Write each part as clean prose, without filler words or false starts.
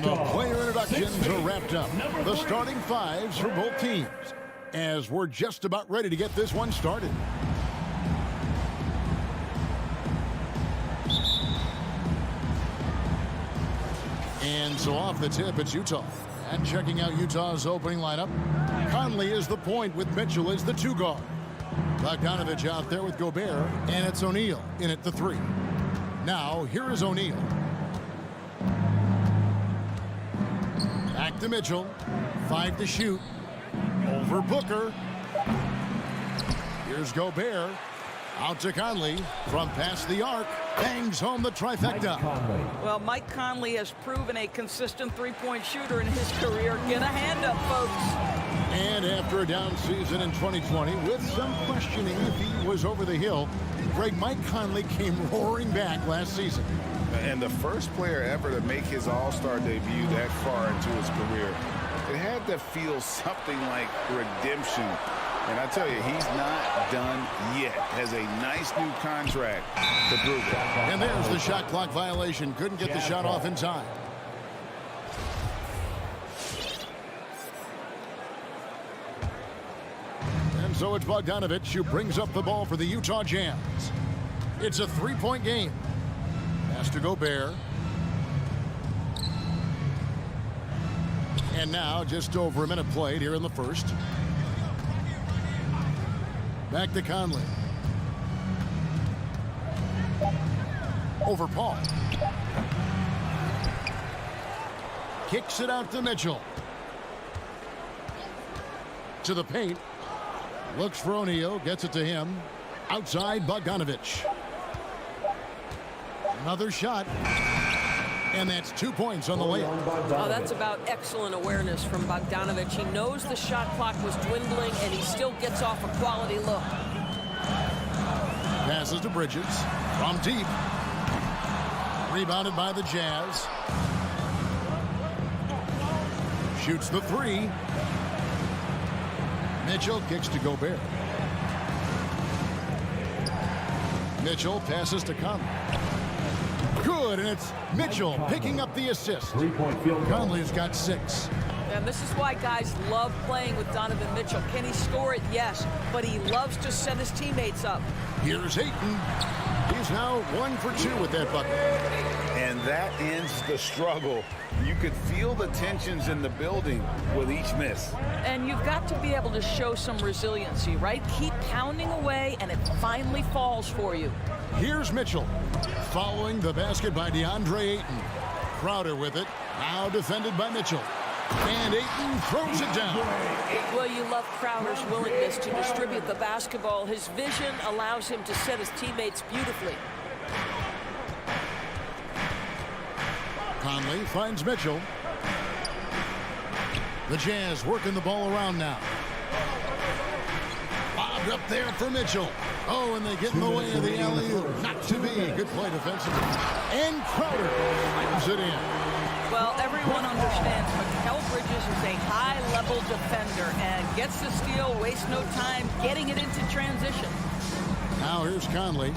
the player introductions are wrapped up. The starting fives for both teams, as we're just about ready to get this one started. And so off the tip, it's Utah. And checking out Utah's opening lineup, Conley is the point with Mitchell as the 2 guard. Bogdanovich out there with Gobert, and it's O'Neal in at the 3. Now, here is O'Neal. Back to Mitchell. 5 to shoot. Over Booker. Here's Gobert. Out to Conley. From past the arc. Bangs home the trifecta. Well, Mike Conley has proven a consistent three-point shooter in his career. Get a hand up, folks. And after a down season in 2020, with some questioning if he was over the hill, Mike Conley came roaring back last season. And the first player ever to make his All-Star debut that far into his career. It had to feel something like redemption. And I tell you, he's not done yet. Has a nice new contract to prove it. And there's the shot clock violation. Couldn't get the shot off in time. And so it's Bogdanovich who brings up the ball for the Utah Jazz. It's a 3-point game. Pass to Gobert. And now just over a minute played here in the first. Back to Conley. Over Paul. Kicks it out to Mitchell. To the paint. Looks for O'Neal. Gets it to him. Outside Bogdanovich. Another shot. And that's 2 points on the layup. Oh, that's about excellent awareness from Bogdanovich. He knows the shot clock was dwindling, and he still gets off a quality look. Passes to Bridges. From deep. Rebounded by the Jazz. Shoots the 3. Mitchell kicks to Gobert. Mitchell passes to Conley. Good, and it's Mitchell picking up the assist. 3-point field goal. Conley's got 6. And this is why guys love playing with Donovan Mitchell. Can he score it? Yes, but he loves to set his teammates up. Here's Ayton. He's now 1 for 2 with that bucket. And that ends the struggle. You could feel the tensions in the building with each miss. And you've got to be able to show some resiliency, right? Keep pounding away, and it finally falls for you. Here's Mitchell. Following the basket by DeAndre Ayton. Crowder with it. Now defended by Mitchell. And Ayton throws it down. Well, you love Crowder's willingness to distribute the basketball. His vision allows him to set his teammates beautifully. Conley finds Mitchell. The Jazz working the ball around now. Bobbed up there for Mitchell. Oh, and they get in the way of the alley-oop. Not to be. Good play defensively. And Crowder slams it in. Well, everyone understands Mikal Bridges is a high-level defender and gets the steal, wastes no time getting it into transition. Now here's Conley.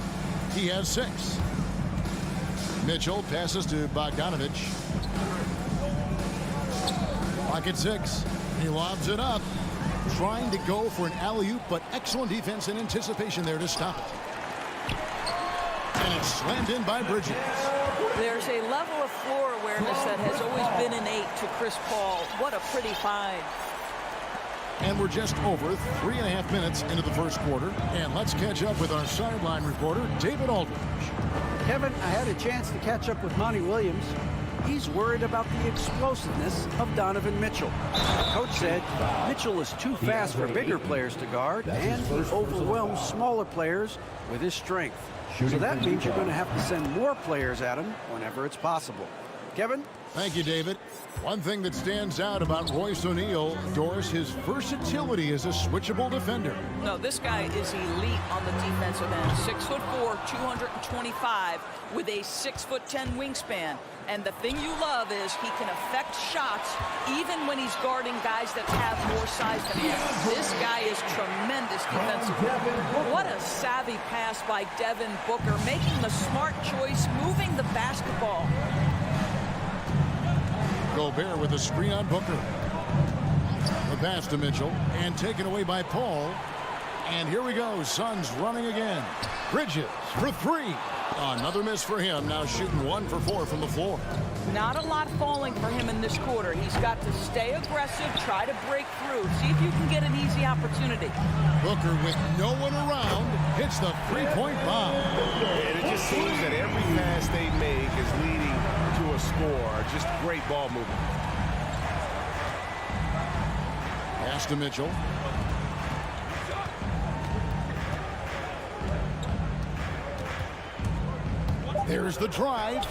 He has 6. Mitchell passes to Bogdanovich. Pocket 6. He lobs it up. Trying to go for an alley-oop, but excellent defense and anticipation there to stop it. And it's slammed in by Bridges. There's a level of floor awareness that has always been innate to Chris Paul. What a pretty find. And we're just over 3.5 minutes into the first quarter. And let's catch up with our sideline reporter, David Aldridge. Kevin, I had a chance to catch up with Monty Williams. He's worried about the explosiveness of Donovan Mitchell. Coach said Mitchell is too fast for bigger players to guard, and he overwhelms smaller players with his strength. So that means you're going to have to send more players at him whenever it's possible. Kevin? Thank you, David. One thing that stands out about Royce O'Neal, Doris, his versatility as a switchable defender. No, this guy is elite on the defensive end. 6'4", 225, with a 6'10" wingspan. And the thing you love is he can affect shots even when he's guarding guys that have more size than him. This guy is tremendous defensively. What a savvy pass by Devin Booker, making the smart choice, moving the basketball. Gobert with a screen on Booker. The pass to Mitchell and taken away by Paul. And here we go. Suns running again. Bridges for three. Another miss for him. Now shooting 1 for 4 from the floor. Not a lot falling for him in this quarter. He's got to stay aggressive, try to break through, see if you can get an easy opportunity. Booker with no one around hits the three-point bomb. And it just seems that every pass they make is leading to a score. Just great ball movement. Pass to Mitchell. There's the drive.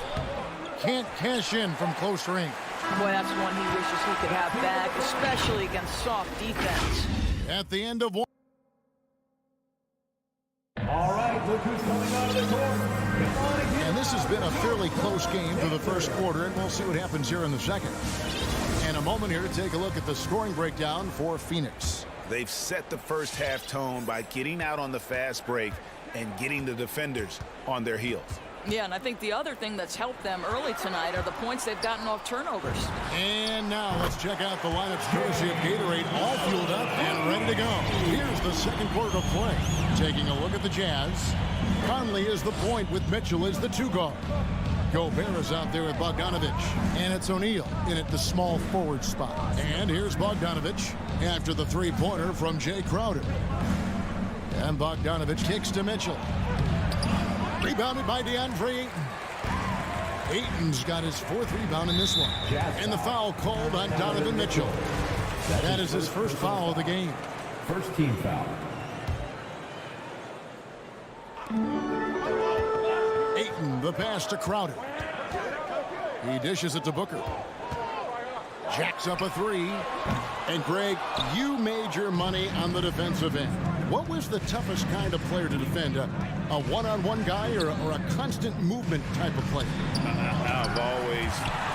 Can't cash in from close range. Boy, that's one he wishes he could have back, especially against soft defense. At the end of one. All right, look who's coming out of the court. And this has been a fairly close game for the first quarter, and we'll see what happens here in the second. And a moment here to take a look at the scoring breakdown for Phoenix. They've set the first half tone by getting out on the fast break and getting the defenders on their heels. Yeah, and I think the other thing that's helped them early tonight are the points they've gotten off turnovers. And now let's check out the lineups courtesy of Gatorade, all fueled up and ready to go. Here's the second quarter of play. Taking a look at the Jazz. Conley is the point with Mitchell as the 2 guard. Gobert is out there with Bogdanovich. And it's O'Neal in at the small forward spot. And here's Bogdanovich after the three-pointer from Jay Crowder. And Bogdanovich kicks to Mitchell. Rebounded by DeAndre Ayton. Ayton's got his 4th rebound in this one. And the foul called on Donovan Mitchell. That is his first foul of the game. First team foul. Ayton, the pass to Crowder. He dishes it to Booker. Jacks up a 3. And Greg, you made your money on the defensive end. What was the toughest kind of player to defend? A one-on-one guy or a constant movement type of player? I've always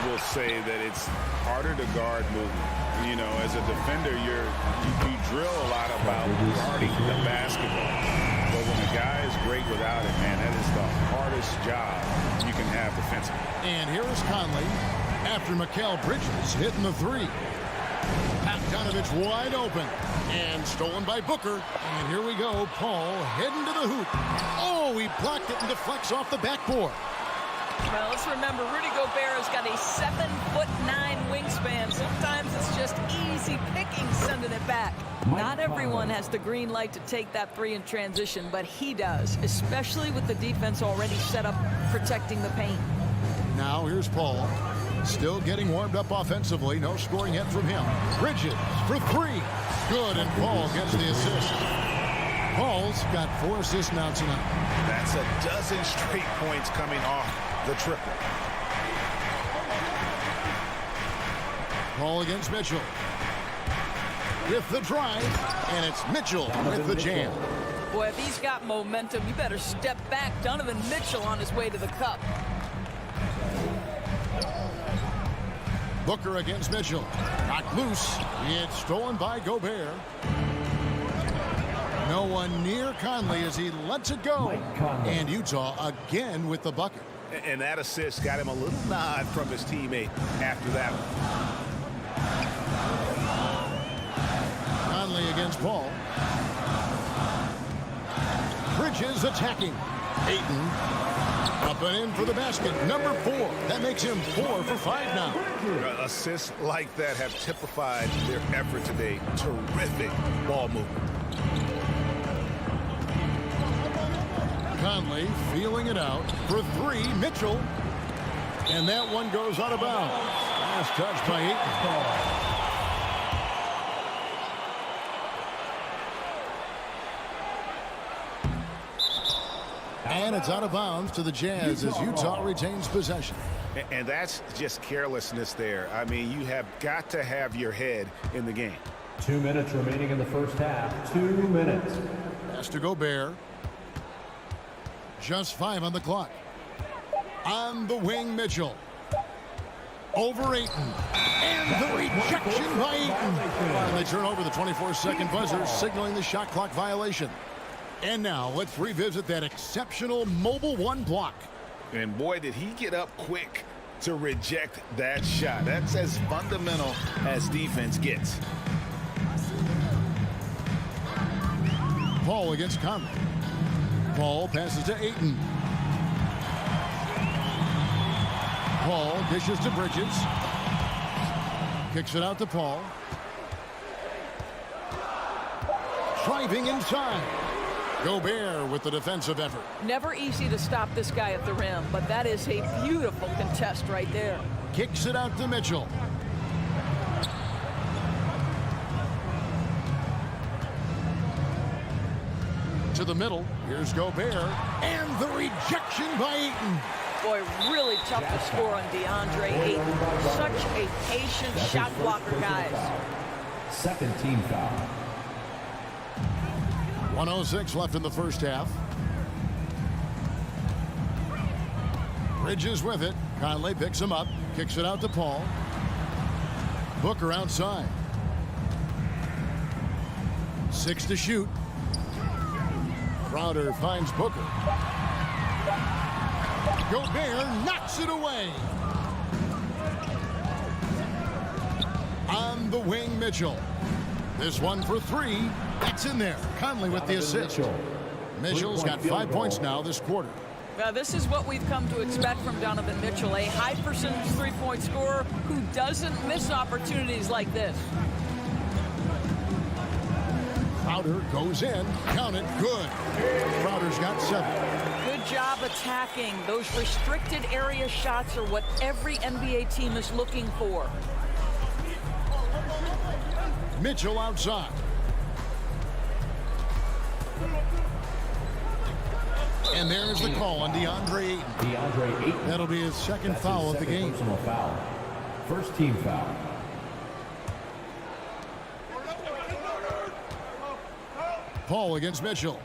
will say that it's harder to guard movement. You know, as a defender, you drill a lot about guarding the basketball. But when a guy is great without it, man, that is the hardest job you can have defensively. And here is Conley after Mikal Bridges hitting the 3. Bogdanovich wide open and stolen by Booker. And here we go. Paul heading to the hoop. Oh, he blocked it and deflects off the backboard. Well, let's remember, Rudy Gobert has got a 7'9" wingspan. Sometimes it's just easy picking sending it back. Not everyone has the green light to take that 3 in transition, but he does, especially with the defense already set up protecting the paint. Now here's Paul. Still getting warmed up offensively. No scoring yet from him. Bridges for 3. Good, and Paul gets the assist. Paul's got 4 assists now tonight. That's a dozen straight points coming off the triple. Paul against Mitchell. With the drive, and it's Mitchell with the jam. Boy, if he's got momentum, you better step back. Donovan Mitchell on his way to the cup. Booker against Mitchell. Knocked loose. It's stolen by Gobert. No one near Conley as he lets it go. And Utah again with the bucket. And that assist got him a little nod from his teammate after that one. Conley against Paul. Bridges attacking. Ayton up and in for the basket. Number 4. That makes him 4 for 5 now. Assists like that have typified their effort today. Terrific ball movement. Conley feeling it out for 3. Mitchell. And that one goes out of bounds. Last touch by Ayton. And it's out of bounds to the Jazz as Utah retains possession. And that's just carelessness there. I mean, you have got to have your head in the game. 2 minutes remaining in the first half. 2 minutes. Pass to Gobert. Just 5 on the clock. On the wing, Mitchell. Over Ayton. And the rejection by Ayton. And they turn over the 24-second buzzer, signaling the shot clock violation. And now let's revisit that exceptional Mobile 1 block. And boy, did he get up quick to reject that shot. That's as fundamental as defense gets. Paul against Conley. Paul passes to Ayton. Paul dishes to Bridges. Kicks it out to Paul. Driving inside. Gobert with the defensive effort. Never easy to stop this guy at the rim, but that is a beautiful contest right there. Kicks it out to Mitchell. To the middle. Here's Gobert. And the rejection by Ayton. Boy, really tough to score on DeAndre Ayton. Such a patient shot blocker, guys. Second team foul. 1:06 left in the first half. Bridges with it. Conley picks him up. Kicks it out to Paul. Booker outside. 6 to shoot. Crowder finds Booker. Gobert knocks it away. On the wing, Mitchell. This one for 3. That's in there. Conley with the assist. Mitchell's got 5 points now this quarter. Now, this is what we've come to expect from Donovan Mitchell, a high percentage three-point scorer who doesn't miss opportunities like this. Crowder goes in. Count it. Good. Crowder's got 7. Good job attacking. Those restricted area shots are what every NBA team is looking for. Mitchell outside. And there's the call on DeAndre Ayton. That'll be his second foul of the game. Personal foul. First team foul. Paul against Mitchell.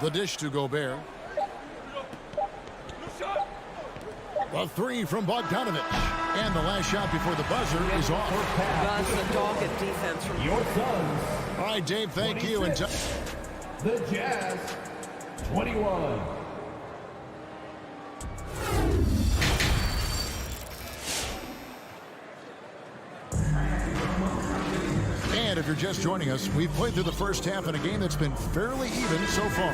The dish to Gobert. A 3 from Bogdanovich. And the last shot before the buzzer is off. That's the dogged defense from Your Suns. All right, Dave, thank you. And The Jazz, 21. And if you're just joining us, we've played through the first half in a game that's been fairly even so far.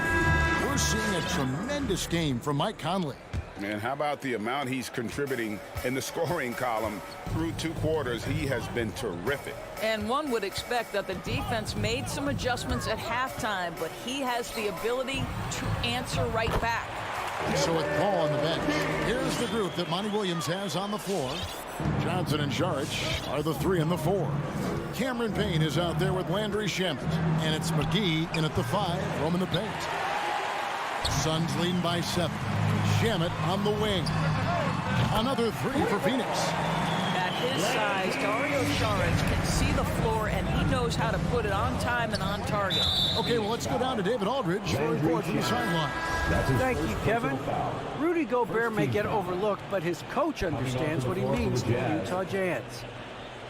We're seeing a tremendous game from Mike Conley. And how about the amount he's contributing in the scoring column through 2 quarters? He has been terrific. And one would expect that the defense made some adjustments at halftime, but he has the ability to answer right back. So with Paul on the bench, here's the group that Monty Williams has on the floor. Johnson and Saric are the 3 and the 4. Cameron Payne is out there with Landry Shamet. And it's McGee in at the 5, roaming the paint. Suns leading by 7. Shamet on the wing. Another 3 for Phoenix. At his size, Dario Saric can see the floor, and he knows how to put it on time and on target. Okay, well, let's go down to David Aldridge for a report from the sideline. Thank you, Kevin. Rudy Gobert may get overlooked, but his coach understands what he means to the Utah Jazz.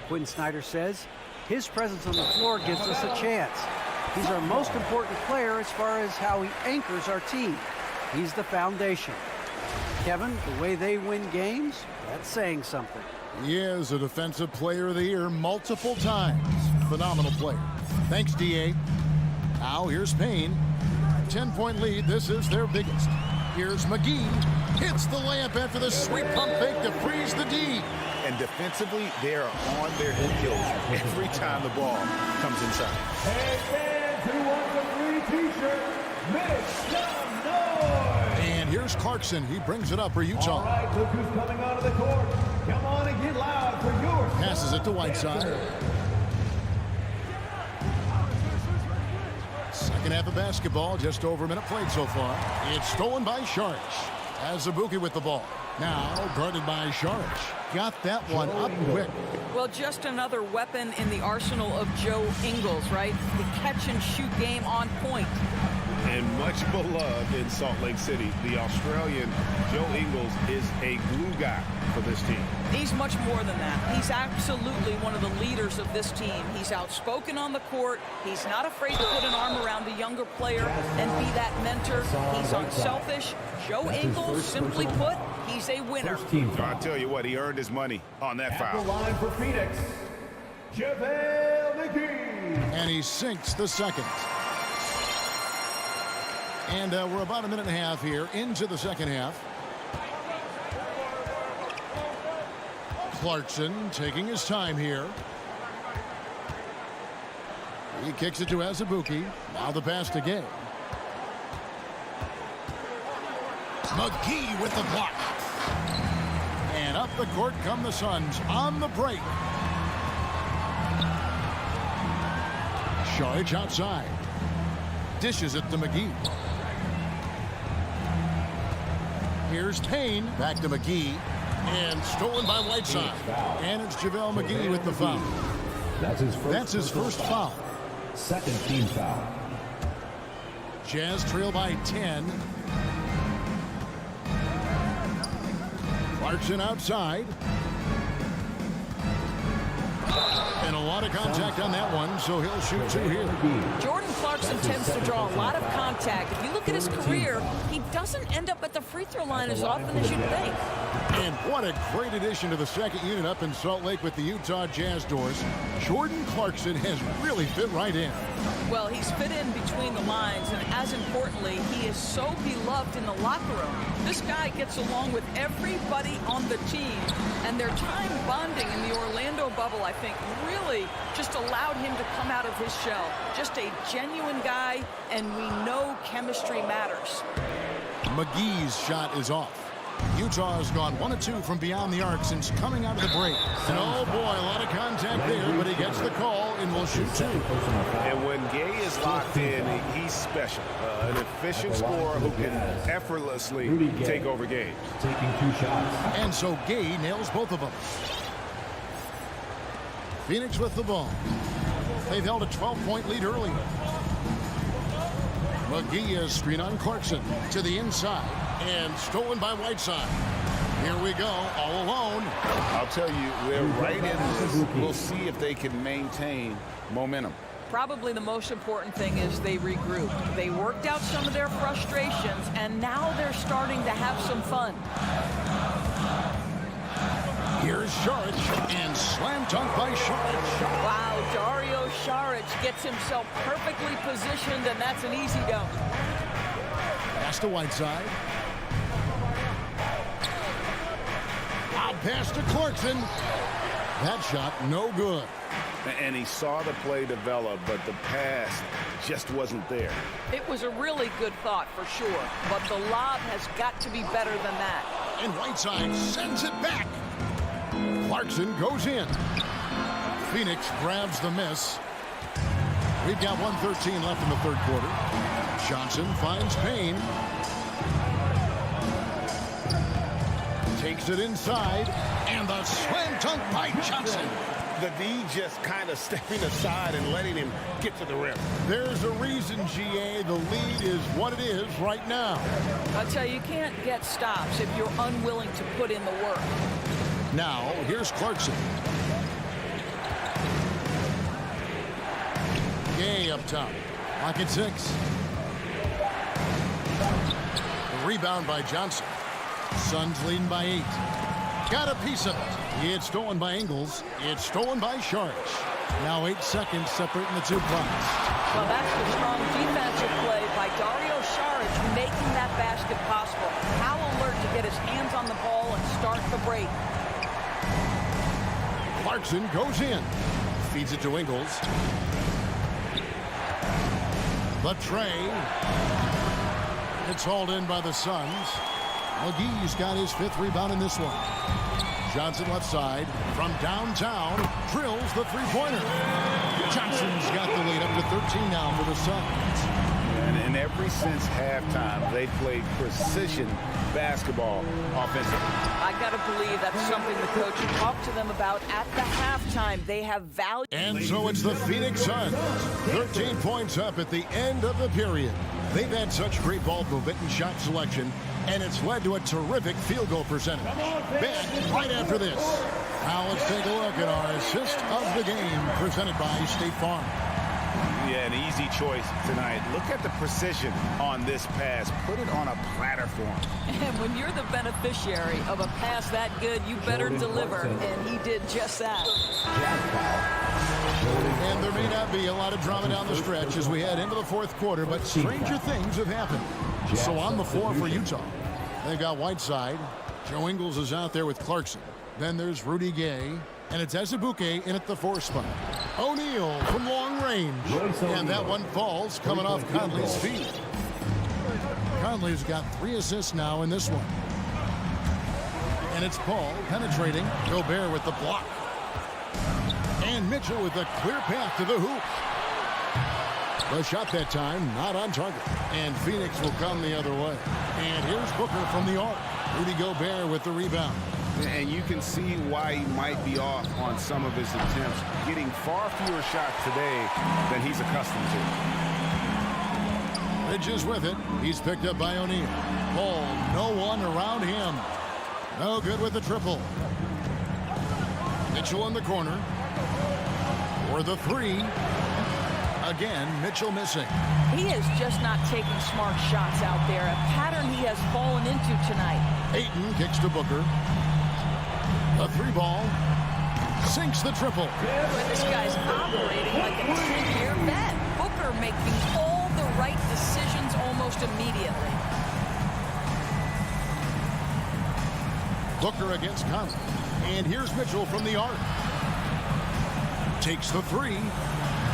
Quinn Snyder says his presence on the floor gives us a chance. He's our most important player as far as how he anchors our team. He's the foundation. Kevin, the way they win games, that's saying something. He is a Defensive Player of the Year multiple times. Phenomenal player. Thanks, D.A. Now here's Payne. 10-point lead. This is their biggest. Here's McGee. Hits the layup after the sweep pump fake to freeze the D. And defensively, they are on their heels every time the ball comes inside. Hey, fans who want the free T-shirt, make some noise! And here's Clarkson. He brings it up for Utah. All right, look who's coming onto the court. Come on and get loud for yours. Passes it to Whiteside. Second half of basketball, just over a minute played so far. It's stolen by Saric. Azubuike with the ball. Now guarded by Saric. Got that one up quick. Well, just another weapon in the arsenal of Joe Ingles, right? The catch-and-shoot game on point. And much beloved in Salt Lake City, the Australian Joe Ingles is a glue guy for this team. He's much more than that. He's absolutely one of the leaders of this team. He's outspoken on the court. He's not afraid to put an arm around a younger player and be that mentor. He's unselfish. Joe Ingles, simply put, He's a winner. I'll tell you what, he earned his money on that At foul. the line for Phoenix, JaVale McGee. And he sinks the second. And we're about a minute and a half here into the second half. Clarkson taking his time here. He kicks it to Azubuike. Now the pass to Gay. McGee with the block. And up the court come the Suns on the break. Saric outside. Dishes it to McGee. Here's Payne. Back to McGee. And stolen by Whiteside. And it's JaVale McGee with the foul. That's his first foul. Second team foul. Jazz trail by 10. Clarkson outside. And a lot of contact on that one, so he'll shoot two here. Jordan Clarkson tends to draw a lot of contact. If you look at his career, he doesn't end up at the free throw line as often as you'd think. And what a great addition to the second unit up in Salt Lake with the Utah Jazz doors. Jordan Clarkson has really fit right in. Well, he's fit in between the lines, and as importantly, he is so beloved in the locker room. This guy gets along with everybody on the team, and their time bonding in the Orlando bubble, I think, really just allowed him to come out of his shell. Just a genuine guy, and we know chemistry matters. McGee's shot is off. Utah has gone 1 of 2 from beyond the arc since coming out of the break. And oh boy, a lot of contact there, but he gets the call and will shoot two. And when Gay is locked in, he's special. An efficient scorer who can effortlessly take over games. Taking 2 shots. And so Gay nails both of them. Phoenix with the ball. They've held a 12-point lead earlier. McGee is screen on Clarkson to the inside and stolen by Whiteside. Here we go, all alone. I'll tell you, they're right in this. We'll see if they can maintain momentum. Probably the most important thing is they regrouped. They worked out some of their frustrations, and now they're starting to have some fun. Here's Saric, and slam dunk by Saric. Wow, Dario Saric gets himself perfectly positioned, and that's an easy dunk. Pass to Whiteside. Out pass to Clarkson. That shot, no good. And he saw the play develop, but the pass just wasn't there. It was a really good thought for sure, but the lob has got to be better than that. And Whiteside sends it back. Clarkson goes in. Phoenix grabs the miss. We've got 1:13 left in the third quarter. Johnson finds Payne. Takes it inside. And the slam dunk by Johnson. The D just kind of stepping aside and letting him get to the rim. There's a reason, GA, the lead is what it is right now. I'll tell you, you can't get stops if you're unwilling to put in the work. Now, here's Clarkson. Gay up top. Lock at 6. The rebound by Johnson. Suns leading by 8. Got a piece of it. It's stolen by Ingles. It's stolen by Saric. Now 8 seconds separating the two clocks. Well, that's the strong defensive play by Dario Saric, making that basket possible. How alert to get his hands on the ball and start the break. Clarkson goes in. Feeds it to Ingles. The tray. It's hauled in by the Suns. McGee's got his 5th rebound in this one. Johnson left side from downtown drills the three-pointer. Johnson's got the lead up to 13 now for the Suns. And ever since halftime, they played precision basketball offensively. I got to believe that's something the coach talked to them about at the halftime. They have value. And so it's the Phoenix Suns. 13 points up at the end of the period. They've had such great ball movement and shot selection, and it's led to a terrific field goal percentage. Back right after this. Now let's take a look at our assist of the game presented by State Farm. Yeah, an easy choice tonight. Look at the precision on this pass. Put it on a platter for him. And when you're the beneficiary of a pass that good, you better deliver. And he did just that. And there may not be a lot of drama down the stretch as we head into the fourth quarter, but stranger things have happened. So on the floor for Utah, they've got Whiteside. Joe Ingles is out there with Clarkson. Then there's Rudy Gay. And it's Azubuike in at the 4 spot. O'Neal from long range. And that one falls coming off Conley's feet. Conley's got 3 assists now in this one. And it's Paul penetrating. Gobert with the block. And Mitchell with a clear path to the hoop. The shot that time not on target. And Phoenix will come the other way. And here's Booker from the arc. Rudy Gobert with the rebound. And you can see why he might be off on some of his attempts, getting far fewer shots today than he's accustomed to. Bridges with it. He's picked up by O'Neal. Paul, no one around him. No good with the triple. Mitchell in the corner. For the 3. Again, Mitchell missing. He is just not taking smart shots out there. A pattern he has fallen into tonight. Ayton kicks to Booker. A 3 ball. Sinks the triple. This guy's operating like a 10-year vet. Booker making all the right decisions almost immediately. Booker against Conley. And here's Mitchell from the arc. Takes the 3.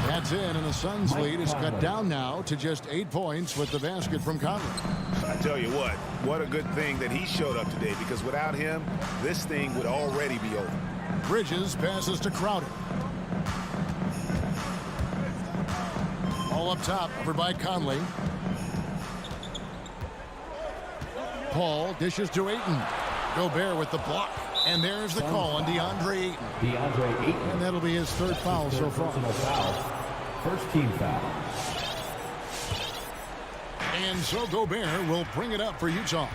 That's in, and the Suns' lead is cut down now to just 8 points with the basket from Conley. I tell you what a good thing that he showed up today, because without him, this thing would already be over. Bridges passes to Crowder. All up top, over by Conley. Paul dishes to Ayton. Gobert with the block. And there's the call on DeAndre Ayton. And that'll be his 3rd foul so far. First team foul. And so Gobert will bring it up for Utah.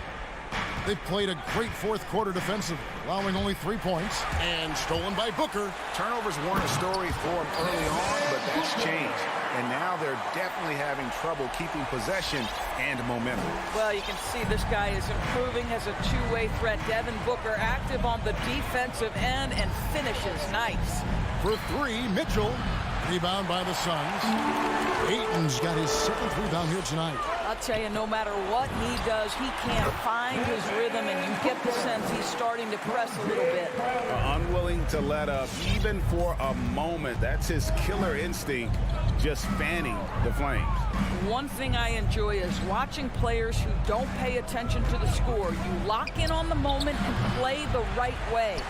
They've played a great fourth quarter defensively, allowing only 3 points, and stolen by Booker. Turnovers weren't a story for him early on, but that's changed. And now they're definitely having trouble keeping possession and momentum. Well, you can see this guy is improving as a two-way threat. Devin Booker active on the defensive end and finishes nice. For 3, Mitchell. Rebound by the Suns. Ayton's got his 7th rebound here tonight. I'll tell you, no matter what he does, he can't find his rhythm, and you get the sense he's starting to press a little bit. Unwilling to let up, even for a moment. That's his killer instinct, just fanning the flames. One thing I enjoy is watching players who don't pay attention to the score. You lock in on the moment and play the right way.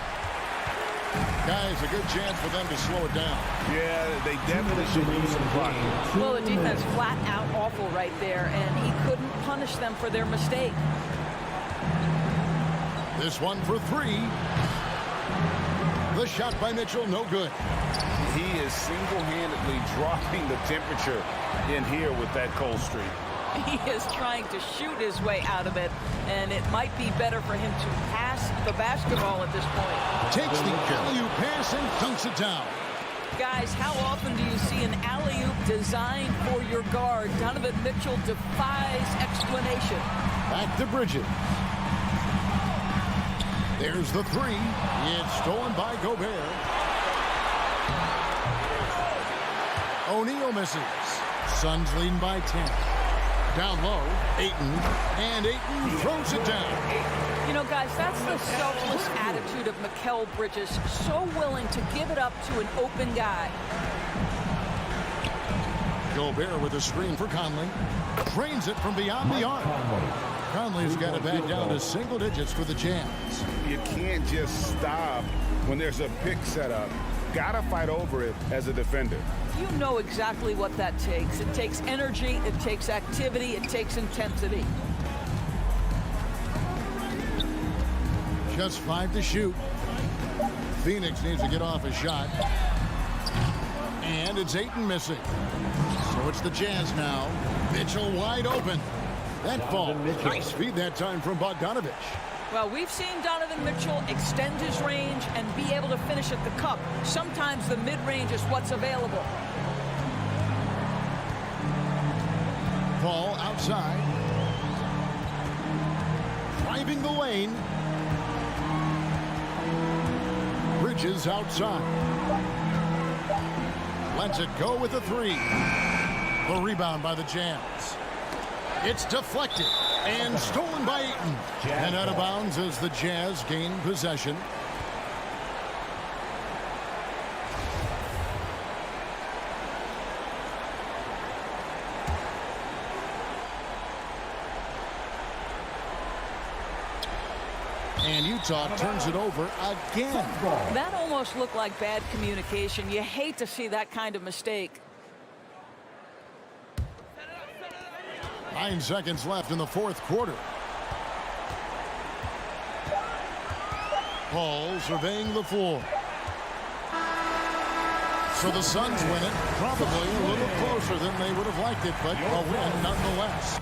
Guys, a good chance for them to slow it down. Yeah, they definitely should lose some clock. Well, the defense flat out awful right there, and he couldn't punish them for their mistake. This one for 3. The shot by Mitchell, no good. He is single-handedly dropping the temperature in here with that cold streak. He is trying to shoot his way out of it, and it might be better for him to pass the basketball at this point. Takes the alley-oop pass and dunks it down. Guys, how often do you see an alley-oop designed for your guard? Donovan Mitchell defies explanation. Back to Bridges. There's the 3. It's stolen by Gobert. O'Neal misses. Suns leading by 10. Down low, Ayton, and Ayton throws it down. You know, guys, that's the selfless attitude of Mikal Bridges, so willing to give it up to an open guy. Gobert with a screen for Conley. Drains it from beyond the arc. Conley's got it back down to single digits for the Jazz. You can't just stop when there's a pick set up. Gotta fight over it as a defender. You know exactly what that takes. It takes energy, it takes activity, it takes intensity. Just 5 to shoot. Phoenix needs to get off a shot. And it's Ayton missing. So it's the Jazz now. Mitchell wide open. That ball. Nice feed that time from Bogdanovich. Well, we've seen Donovan Mitchell extend his range and be able to finish at the cup. Sometimes the mid-range is what's available. Ball outside. Driving the lane. Bridges outside. Lets it go with a three. The rebound by the Jazz. It's deflected and stolen by Ayton. And out of bounds as the Jazz gain possession. And Utah turns it over again. That almost looked like bad communication. You hate to see that kind of mistake. 9 seconds left in the fourth quarter. Paul surveying the floor. So the Suns win it, probably a little closer than they would have liked it, but a win nonetheless.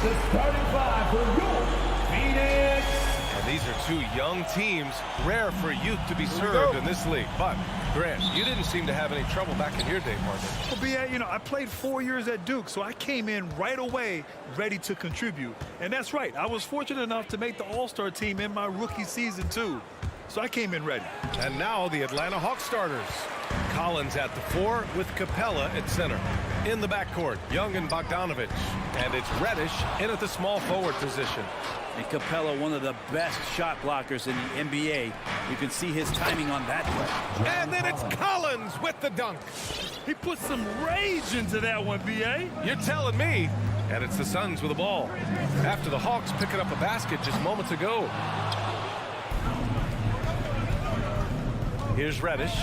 the starting five for your Phoenix. And these are two young teams, rare for youth to be served in this league. But, Grant, you didn't seem to have any trouble back in your day, partner. Well, B.A., I played 4 years at Duke, so I came in right away ready to contribute. And that's right. I was fortunate enough to make the All-Star team in my rookie season, too. So I came in ready. And now the Atlanta Hawks starters. Collins at the 4 with Capella at center. In the backcourt, Young and Bogdanovich. And it's Reddish in at the small forward position. And Capella, one of the best shot blockers in the NBA. You can see his timing on that play. And then it's Collins with the dunk. He put some rage into that one, B.A. You're telling me. And it's the Suns with the ball. After the Hawks picking up a basket just moments ago. Here's Reddish.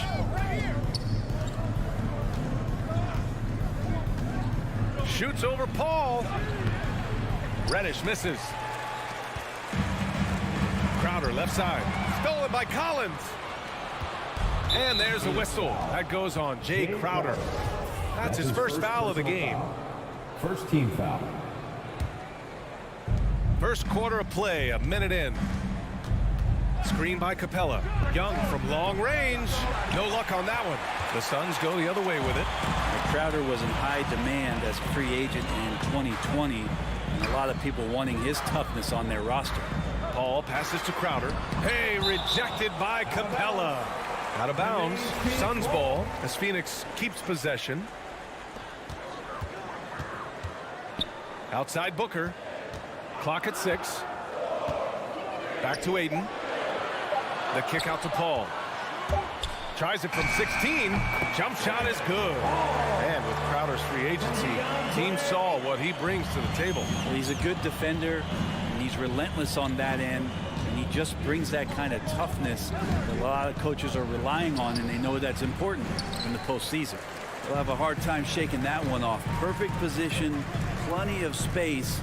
Shoots over Paul. Reddish misses. Crowder left side. Stolen by Collins. And there's a whistle. That goes on Jay Crowder. That's his first foul of the game. First team foul. First quarter of play, a minute in. Screen by Capella. Young from long range. No luck on that one. The Suns go the other way with it. Crowder was in high demand as a free agent in 2020, and a lot of people wanting his toughness on their roster. Paul passes to Crowder. Hey, rejected by Capella. Out of bounds. Suns ball as Phoenix keeps possession. Outside Booker. Clock at 6. Back to Aiden. The kick out to Paul. Tries it from 16. Jump shot is good. And with Crowder's free agency, team saw what he brings to the table. Well, he's a good defender, and he's relentless on that end, and he just brings that kind of toughness that a lot of coaches are relying on, and they know that's important in the postseason. They'll have a hard time shaking that one off. Perfect position, plenty of space,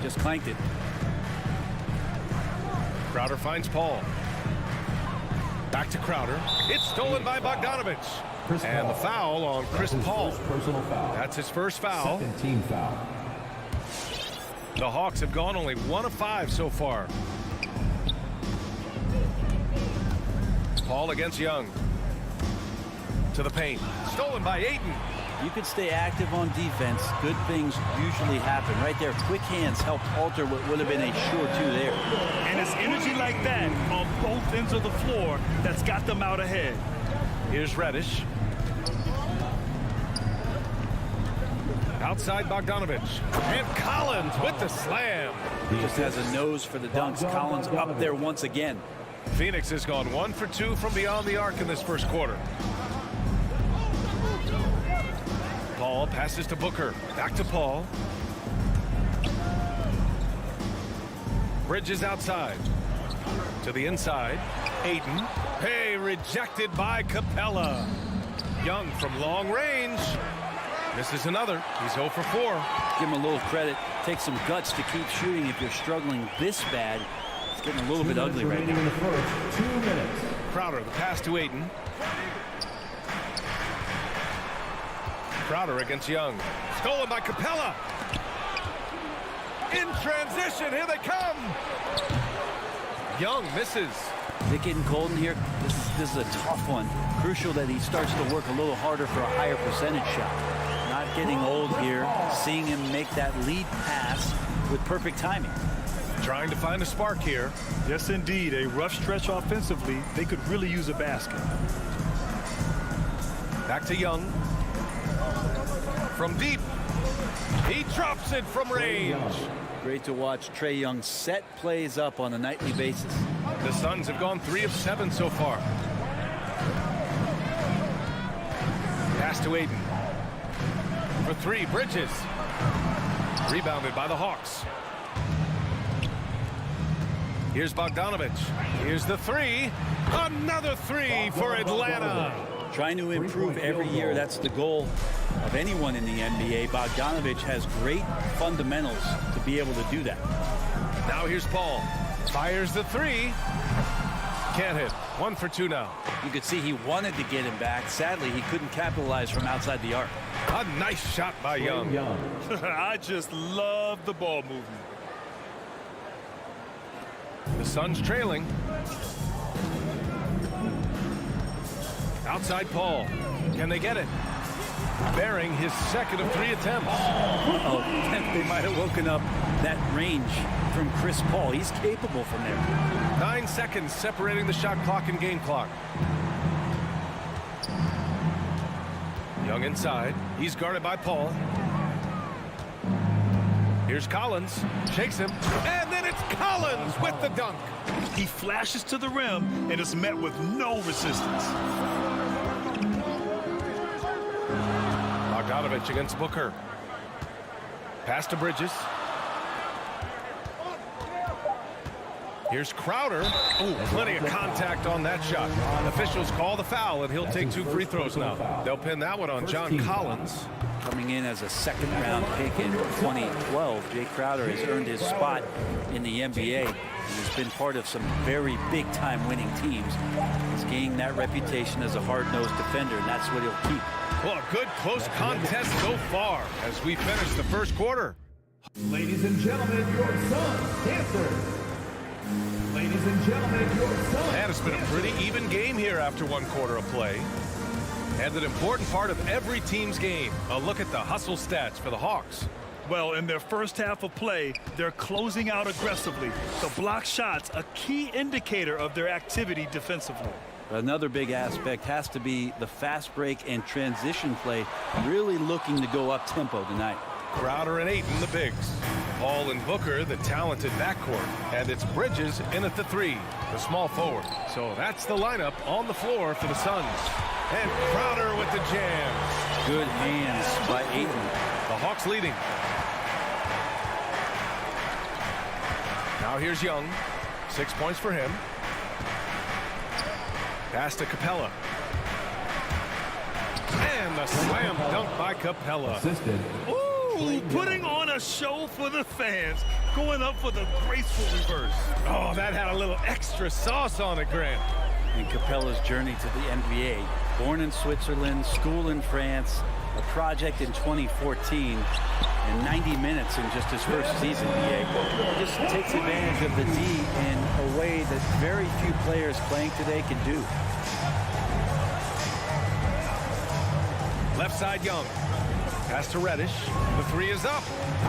just clanked it. Crowder finds Paul. Back to Crowder. It's stolen by Bogdanovich. And the foul on Chris Paul. That's his first foul. Second team foul. The Hawks have gone only 1 of 5 so far. Paul against Young. To the paint. Stolen by Ayton. You could stay active on defense. Good things usually happen. Right there, quick hands helped alter what would have been a sure 2 there. And it's energy like that on both ends of the floor that's got them out ahead. Here's Reddish. Outside Bogdanovich. And Collins with the slam. He just has a nose for the dunks. Collins up there once again. Phoenix has gone 1 for 2 from beyond the arc in this first quarter. Paul passes to Booker. Back to Paul. Bridges outside. To the inside. Ayton. Hey, rejected by Capella. Young from long range. Misses another. He's 0 for 4. Give him a little credit. Take some guts to keep shooting if you're struggling this bad. It's getting a little bit ugly right now. In the first 2 minutes. Crowder, the pass to Ayton. Crowder against Young. Stolen by Capella. In transition, here they come. Young misses. Is it getting cold in here? This is a tough one. Crucial that he starts to work a little harder for a higher percentage shot. Not getting old here. Seeing him make that lead pass with perfect timing. Trying to find a spark here. Yes, indeed. A rough stretch offensively. They could really use a basket. Back to Young. From deep. He drops it from range. Great to watch Trae Young set plays up on a nightly basis. The Suns have gone 3 of 7 so far. Pass to Ayton. For 3, Bridges. Rebounded by the Hawks. Here's Bogdanovich. Here's the 3. Another 3 for Atlanta. Trying to improve every year. That's the goal of anyone in the NBA. Bogdanovich has great fundamentals to be able to do that. Now here's Paul. Fires the 3. Can't hit. 1 for 2 now. You could see he wanted to get him back. Sadly, he couldn't capitalize from outside the arc. A nice shot by Young. I just love the ball movement. The Suns trailing. Outside Paul. Can they get it? Bearing his second of 3 attempts. Oh, they might have woken up that range from Chris Paul. He's capable from there. 9 seconds separating the shot clock and game clock. Young inside. He's guarded by Paul. Here's Collins. Shakes him. And then it's Collins with the dunk. He flashes to the rim and is met with no resistance. Bogdanovich against Booker. Pass to Bridges. Here's Crowder. Ooh, plenty of contact on that shot. Officials call the foul, and he'll take 2 free throws now. They'll pin that one on John Collins. Coming in as a second-round pick in 2012, Jay Crowder has earned his spot in the NBA. He's been part of some very big-time winning teams. He's gained that reputation as a hard-nosed defender, and that's what he'll keep. Well, a good close contest so far as we finish the first quarter. Ladies and gentlemen, your Suns answer. Ladies and gentlemen, your Suns. And it's been a pretty even game here after 1 quarter of play. And an important part of every team's game. A look at the hustle stats for the Hawks. Well, in their first half of play, they're closing out aggressively. The block shots, a key indicator of their activity defensively. Another big aspect has to be the fast break and transition play, really looking to go up-tempo tonight. Crowder and Ayton, the bigs. Paul and Booker, the talented backcourt. And it's Bridges in at the 3, the small forward. So that's the lineup on the floor for the Suns. And Crowder with the jam. Good hands by Ayton. The Hawks leading. Now here's Young. 6 points for him. Pass to Capella. And the slam dunk by Capella. Ooh, putting on a show for the fans. Going up for the graceful reverse. Oh, that had a little extra sauce on it, Grant. And Capella's journey to the NBA. Born in Switzerland, school in France, a project in 2014, and 90 minutes in just his first season. He just takes advantage of the D in a way that very few players playing today can do. Left side Young. Pass to Reddish. The 3 is up.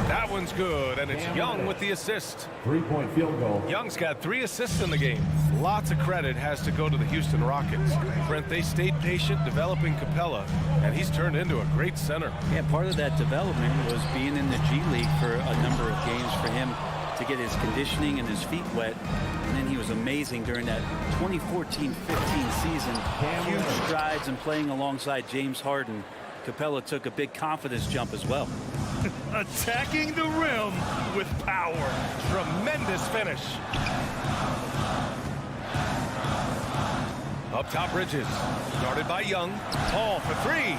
That one's good, and it's Young with the assist. 3-point field goal. Young's got 3 assists in the game. Lots of credit has to go to the Houston Rockets. Brent, they stayed patient developing Capella, and he's turned into a great center. Yeah, part of that development was being in the G League for a number of games for him to get his conditioning and his feet wet. And then he was amazing during that 2014-15 season. Huge strides and playing alongside James Harden. Capella took a big confidence jump as well. Attacking the rim with power. Tremendous finish. Up top, Bridges. Guarded by Young. Paul for 3.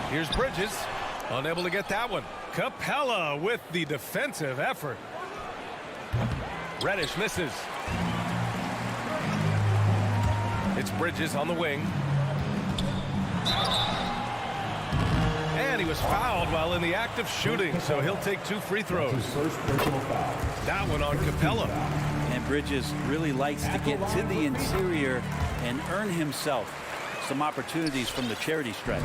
Here's Bridges. Unable to get that one. Capella with the defensive effort. Reddish misses. It's Bridges on the wing. And he was fouled while in the act of shooting, so he'll take 2 free throws. That one on Capella. And Bridges really likes to get to the interior and earn himself some opportunities from the charity stripe.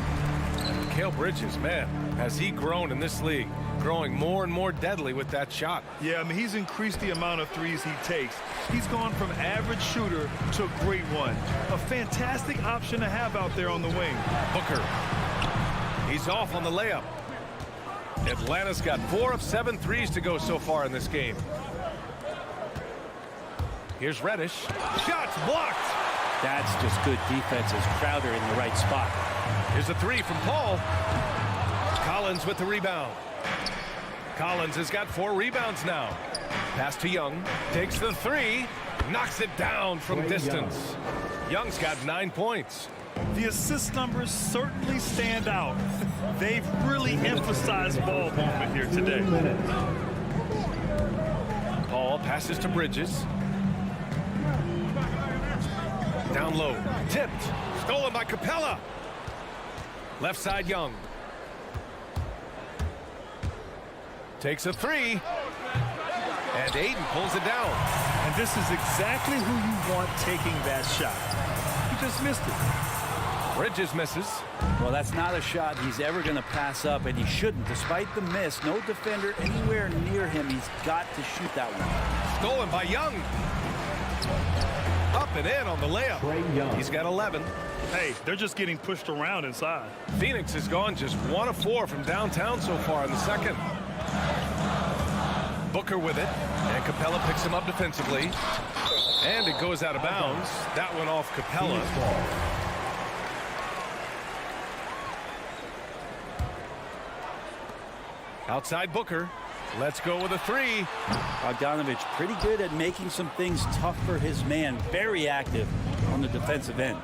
Mikal Bridges, man, has he grown in this league, growing more and more deadly with that shot. Yeah, I mean, he's increased the amount of threes he takes. He's gone from average shooter to a great one. A fantastic option to have out there on the wing. Booker. He's off on the layup. Atlanta's got 4 of 7 threes to go so far in this game. Here's Reddish. Shots blocked. That's just good defense as Crowder in the right spot. Here's a 3 from Paul. Collins with the rebound. Collins has got 4 rebounds now. Pass to Young. Takes the 3. Knocks it down from distance. Young's got 9 points. The assist numbers certainly stand out. They've really emphasized ball movement here today. Paul passes to Bridges. Down low. Tipped. Stolen by Capella. Left side, Young. Takes a three. And Aiden pulls it down. And this is exactly who you want taking that shot. He just missed it. Bridges misses. Well, that's not a shot he's ever going to pass up, and he shouldn't. Despite the miss, no defender anywhere near him. He's got to shoot that one. Stolen by Young. Up and in on the layup. He's got 11. Hey, they're just getting pushed around inside. Phoenix has gone just 1 of 4 from downtown so far in the second. Booker with it, and Capella picks him up defensively. And it goes out of bounds. That one off Capella. Outside Booker. Let's go with a three. Bogdanovich pretty good at making some things tough for his man. Very active on the defensive end.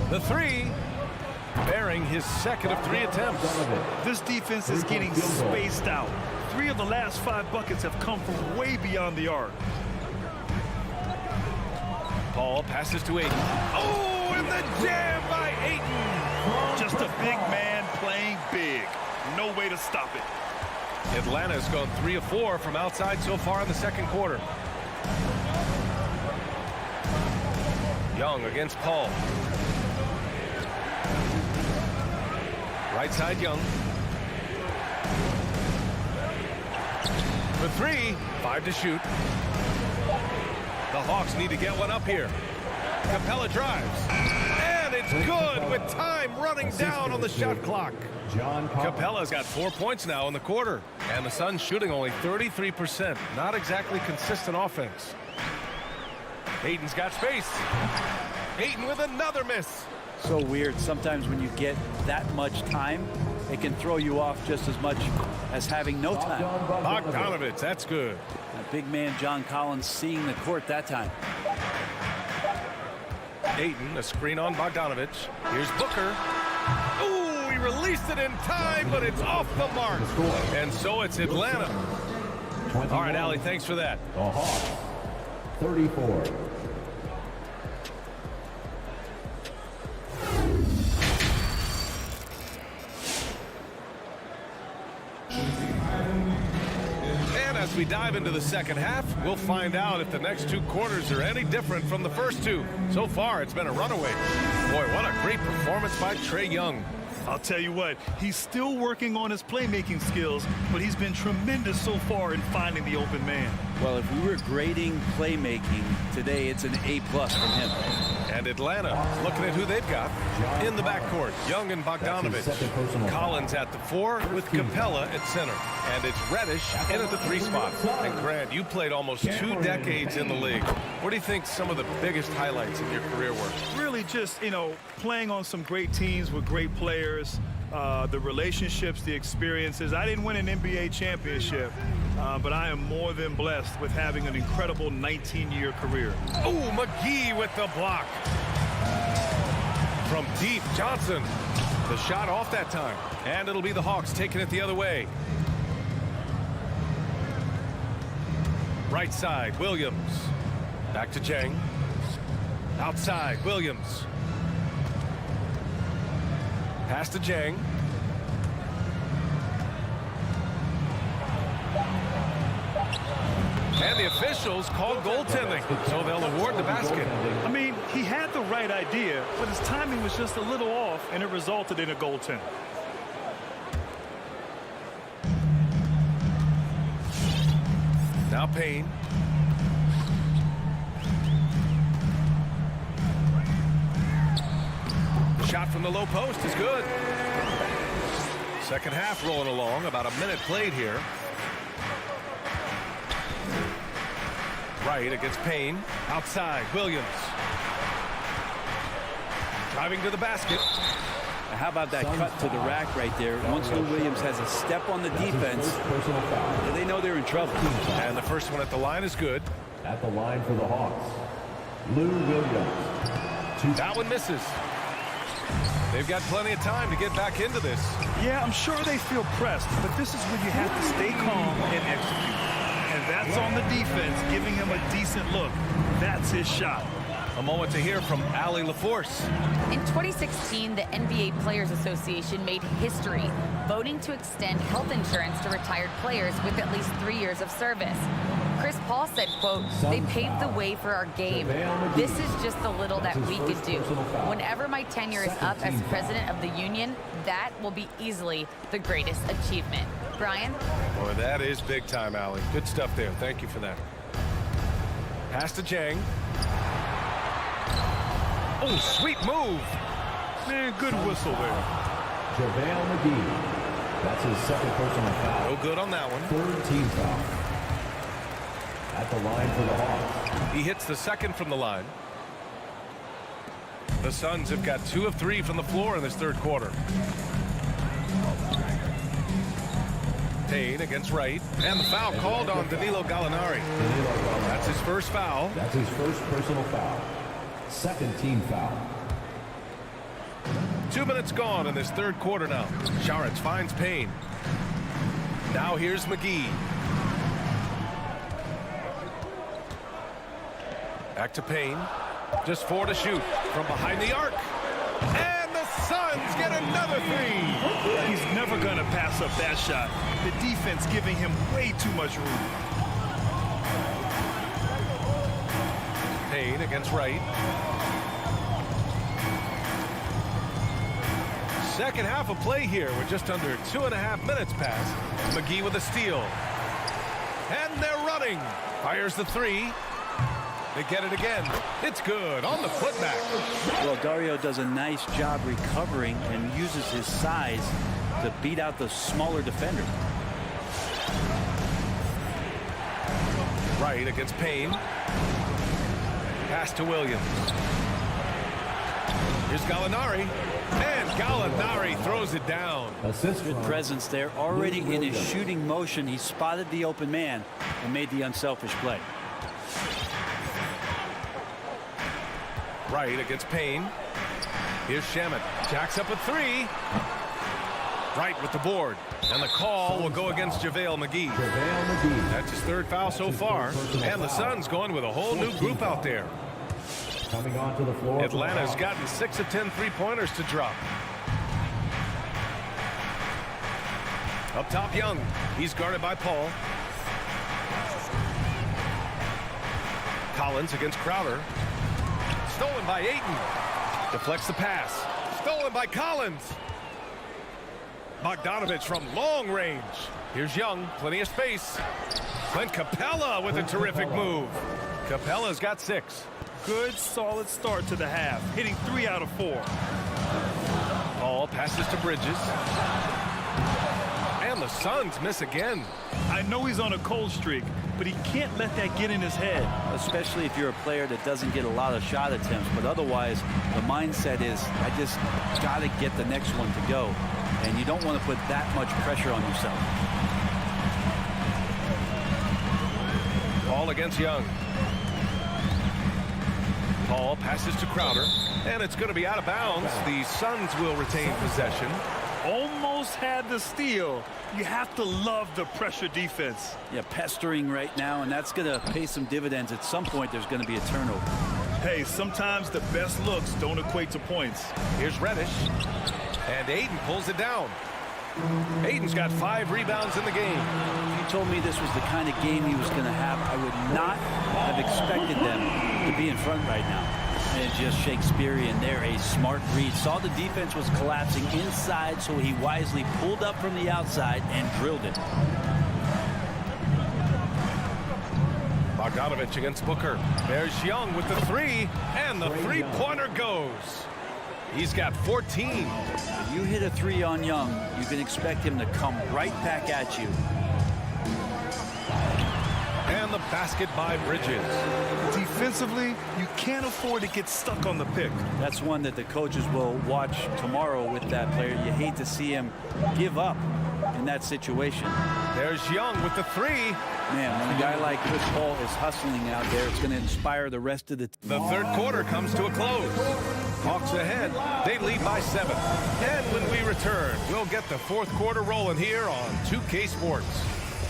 The three, bearing his second of 3 attempts. This defense is getting spaced out. 3 of the last 5 buckets have come from way beyond the arc. Paul passes to Aiden. Oh, and the jam by Aiden. Just a big man playing big. No way to stop it. Atlanta's gone 3 of 4 from outside so far in the second quarter. Young against Paul. Right side, Young. For 3, 5 to shoot. The Hawks need to get one up here. Capella drives. And it's good with time running down on the shot clock. Capella's got 4 points now in the quarter. And the Suns shooting only 33%. Not exactly consistent offense. Aiden's got space. Aiden with another miss. So weird. Sometimes when you get that much time, it can throw you off just as much as having no time. Bogdanovich, that's good. That big man John Collins seeing the court that time. Aiden, a screen on Bogdanovich. Here's Booker. Ooh, he released it in time, but it's off the mark. And so it's Atlanta. All right, Allie, thanks for that. The Hawks, 34. And as we dive into the second half, we'll find out if the next 2 quarters are any different from the first 2. So far, it's been a runaway. Boy, what a great performance by Trae Young. I'll tell you what, he's still working on his playmaking skills, but he's been tremendous so far in finding the open man. Well, if we were grading playmaking today, it's an A+ from him. And Atlanta looking at who they've got in the backcourt. Young and Bogdanovich. Collins at the 4 with Capella at center. And it's Reddish in at the 3 spot. And Grant, you played almost 2 decades in the league. What do you think some of the biggest highlights of your career were? Really just, playing on some great teams with great players, the relationships, the experiences. I didn't win an NBA championship, but I am more than blessed with having an incredible 19-year career. Oh, McGee with the block. From deep, Johnson. The shot off that time. And it'll be the Hawks taking it the other way. Right side, Williams. Back to Jang. Outside, Williams. Pass to Jang. And the officials called goaltending, so they'll award the basket. I mean, he had the right idea, but his timing was just a little off, and it resulted in a goaltend. Now Payne. The shot from the low post is good. Second half rolling along, about a minute played here. Right against Payne. Outside, Williams. Driving to the basket. How about that cut to the rack right there? Once Lou Williams has a step on the defense, they know they're in trouble. And the first one at the line is good. At the line for the Hawks, Lou Williams. That one misses. They've got plenty of time to get back into this. Yeah, I'm sure they feel pressed, but this is when you have to stay calm and execute. And that's on the defense, giving him a decent look. That's his shot. A moment to hear from Allie LaForce. In 2016, the NBA Players Association made history, voting to extend health insurance to retired players with at least 3 years of service. Chris Paul said, quote, "They paved the way for our game. This is just the little that we could do. Whenever my tenure is up as president of the union, that will be easily the greatest achievement." Brian? Boy, that is big time, Allie. Good stuff there. Thank you for that. Pass to Jang. Oh, sweet move. Man, good whistle there. JaVale McGee. That's his second personal foul. No good on that one. Third team foul. At the line for the Hawks. He hits the second from the line. The Suns have got 2 of 3 from the floor in this third quarter. Payne against Wright. And the foul called on Danilo Gallinari. That's his first foul. That's his first personal foul. Second team foul. 2 minutes gone in this third quarter now. Saric finds Payne. Now here's McGee. Back to Payne. Just 4 to shoot from behind the arc. And the Suns get another 3. He's never going to pass up that shot. The defense giving him way too much room. Payne against Wright. Second half of play here with just under 2.5 minutes passed. McGee with a steal. And they're running. Fires the 3. They get it again. It's good on the putback. Well, Dario does a nice job recovering and uses his size to beat out the smaller defender. Wright against Payne. Pass to Williams. Here's Gallinari. And Gallinari throws it down. Good presence there. Already in his shooting motion, he spotted the open man and made the unselfish play. Wright against Payne. Here's Shamet. Jacks up a 3. Wright with the board. And the call will go against JaVale McGee. That's his third foul so far. And the Suns going with a whole new group out there. Coming onto the floor. Atlanta's gotten 6 of 10 3-pointers to drop. Up top, Young. He's guarded by Paul. Collins against Crowder. Stolen by Ayton. Deflects the pass. Stolen by Collins. Bogdanovich from long range. Here's Young. Plenty of space. Clint Capella with a terrific move. Capella's got 6. Good, solid start to the half. Hitting 3 out of 4. Paul passes to Bridges. And the Suns miss again. I know he's on a cold streak, but he can't let that get in his head. Especially if you're a player that doesn't get a lot of shot attempts. But otherwise, the mindset is, I just got to get the next one to go. And you don't want to put that much pressure on yourself. Paul against Young. Paul passes to Crowder. And it's going to be out of bounds. The Suns will retain possession. Almost had the steal. You have to love the pressure defense. Yeah, pestering right now, and that's going to pay some dividends. At some point, there's going to be a turnover. Hey, sometimes the best looks don't equate to points. Here's Reddish. And Ayton pulls it down. Ayton's got 5 rebounds in the game. If you told me this was the kind of game he was going to have, I would not have expected them to be in front right now. And just Shakespearean there, a smart read. Saw the defense was collapsing inside, so he wisely pulled up from the outside and drilled it. Bogdanovich against Booker. There's Young with the 3, and the 3-pointer goes. He's got 14. If you hit a 3 on Young, you can expect him to come right back at you. And the basket by Bridges. Defensively, you can't afford to get stuck on the pick. That's one that the coaches will watch tomorrow with that player. You hate to see him give up in that situation. There's Young with the 3. Man, when a guy like Chris Paul is hustling out there, it's going to inspire the rest of the team. The third quarter comes to a close. Hawks ahead. They lead by 7. And when we return, we'll get the fourth quarter rolling here on 2K Sports.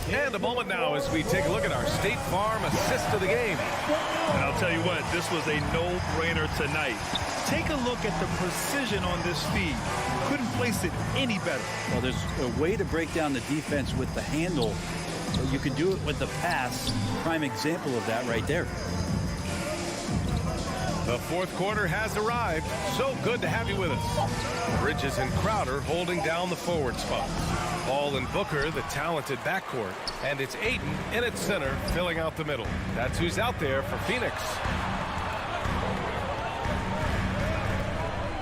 And a moment now as we take a look at our State Farm assist of the game. And I'll tell you what, this was a no-brainer tonight. Take a look at the precision on this feed. Couldn't place it any better. Well, there's a way to break down the defense with the handle. You can do it with the pass. Prime example of that right there. The fourth quarter has arrived. So good to have you with us. Bridges and Crowder holding down the forward spot. Paul and Booker, the talented backcourt. And it's Ayton in its center, filling out the middle. That's who's out there for Phoenix.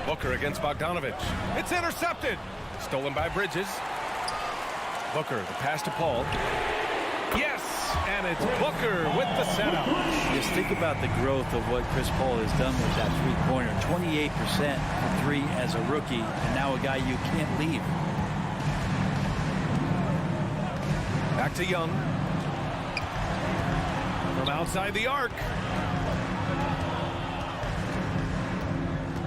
Booker against Bogdanovich. It's intercepted. Stolen by Bridges. Booker, the pass to Paul. Yes, and it's Booker with the setup. Just think about the growth of what Chris Paul has done with that three-pointer. 28% for three as a rookie, and now a guy you can't leave. Back to Young. From outside the arc.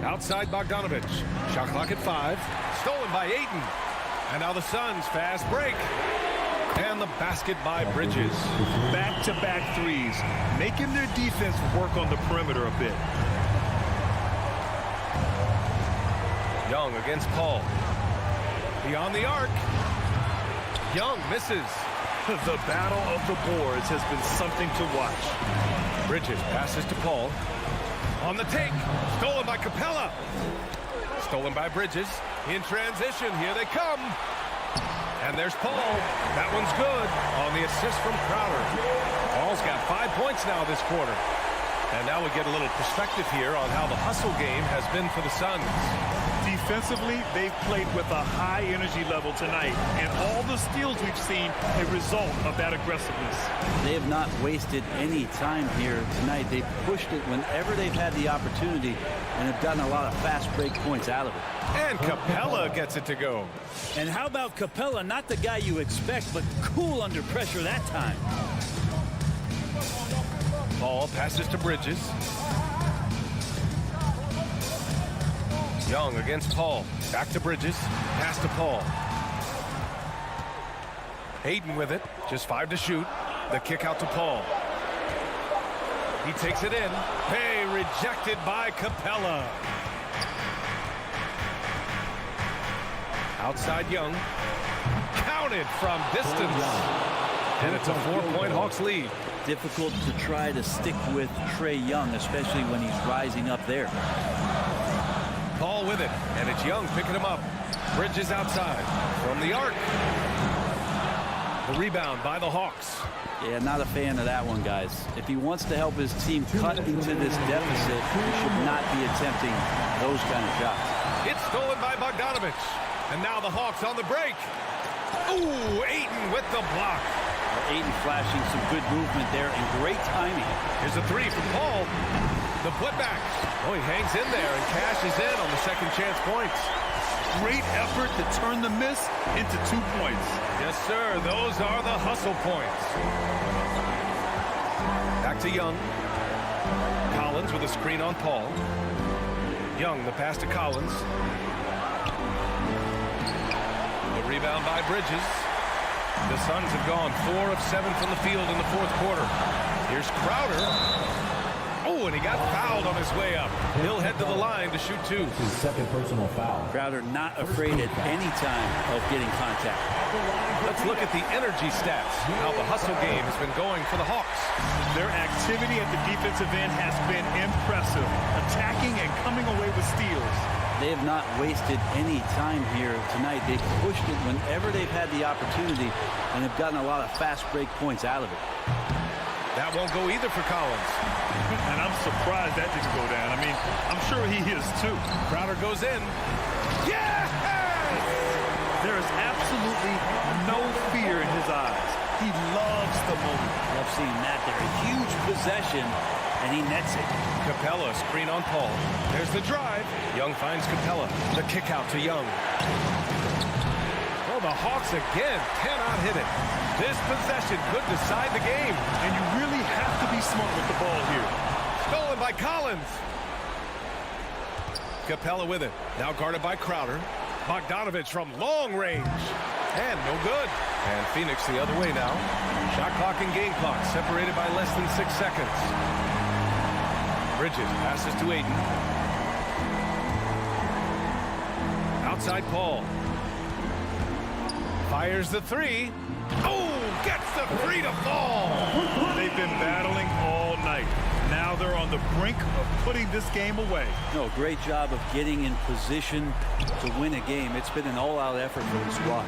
Outside Bogdanovich. Shot clock at 5. Stolen by Ayton. And now the Suns fast break. And the basket by Bridges. Back-to-back threes, making their defense work on the perimeter a bit. Young against Paul. Beyond the arc. Young misses. The battle of the boards has been something to watch. Bridges passes to Paul. On the take. Stolen by Capella. Stolen by Bridges. In transition. Here they come. And there's Paul. That one's good on the assist from Crowder. Paul's got 5 points now this quarter. And now we get a little perspective here on how the hustle game has been for the Suns. Defensively, they've played with a high energy level tonight. And all the steals we've seen a result of that aggressiveness. They have not wasted any time here tonight. They've pushed it whenever they've had the opportunity and have gotten a lot of fast break points out of it. And Capella gets it to go. And how about Capella? Not the guy you expect, but cool under pressure that time. Paul passes to Bridges. Young against Paul. Back to Bridges. Pass to Paul. Ayton with it. Just 5 to shoot. The kick out to Paul. He takes it in. Hey, rejected by Capella. Outside Young. Counted from distance. And it's a 4-point Hawks lead. Difficult to try to stick with Trae Young, especially when he's rising up there. Paul with it, and it's Young picking him up. Bridges outside from the arc. The rebound by the Hawks. Yeah, not a fan of that one, guys. If he wants to help his team cut into this deficit, he should not be attempting those kind of shots. It's stolen by Bogdanovich. And now the Hawks on the break. Ooh, Ayton with the block. Ayton flashing some good movement there and great timing. Here's a 3 from Paul. The putback. Oh, he hangs in there and cashes in on the second chance points. Great effort to turn the miss into 2 points. Yes, sir. Those are the hustle points. Back to Young. Collins with a screen on Paul. Young, the pass to Collins. The rebound by Bridges. The Suns have gone 4 of 7 from the field in the fourth quarter. Here's Crowder. Oh, and he got fouled on his way up. He'll head to the line to shoot 2. His second personal foul. Crowder not afraid at any time of getting contact. Let's look at the energy stats. How the hustle game has been going for the Hawks. Their activity at the defensive end has been impressive. Attacking and coming away with steals. They have not wasted any time here tonight. They've pushed it whenever they've had the opportunity and have gotten a lot of fast break points out of it. That won't go either for Collins. And I'm surprised that didn't go down. I mean, I'm sure he is too. Crowder goes in. Yes! There is absolutely no fear in his eyes. He loves the moment. Love seeing that there. A huge possession, and he nets it. Capella, screen on Paul. There's the drive. Young finds Capella. The kick out to Young. Oh, the Hawks again cannot hit it. This possession could decide the game. And you really have to be smart with the ball here. Stolen by Collins. Capella with it. Now guarded by Crowder. Bogdanovich from long range. And no good. And Phoenix the other way now. Shot clock and game clock separated by less than 6 seconds. Bridges passes to Ayton. Outside Paul. Fires the three. Oh, gets the three to fall. They've been battling all night. Now they're on the brink of putting this game away. No, great job of getting in position to win a game. It's been an all-out effort for the squad.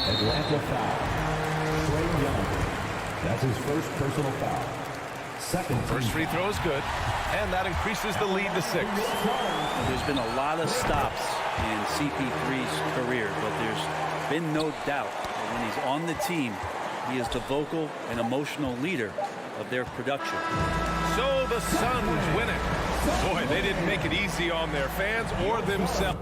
Atlanta foul. Trae Young. That's his first personal foul. Second First free throw is good, and that increases the lead to 6. There's been a lot of stops in CP3's career, but there's been no doubt that when he's on the team, he is the vocal and emotional leader of their production. So the Suns win it. Boy, they didn't make it easy on their fans or themselves.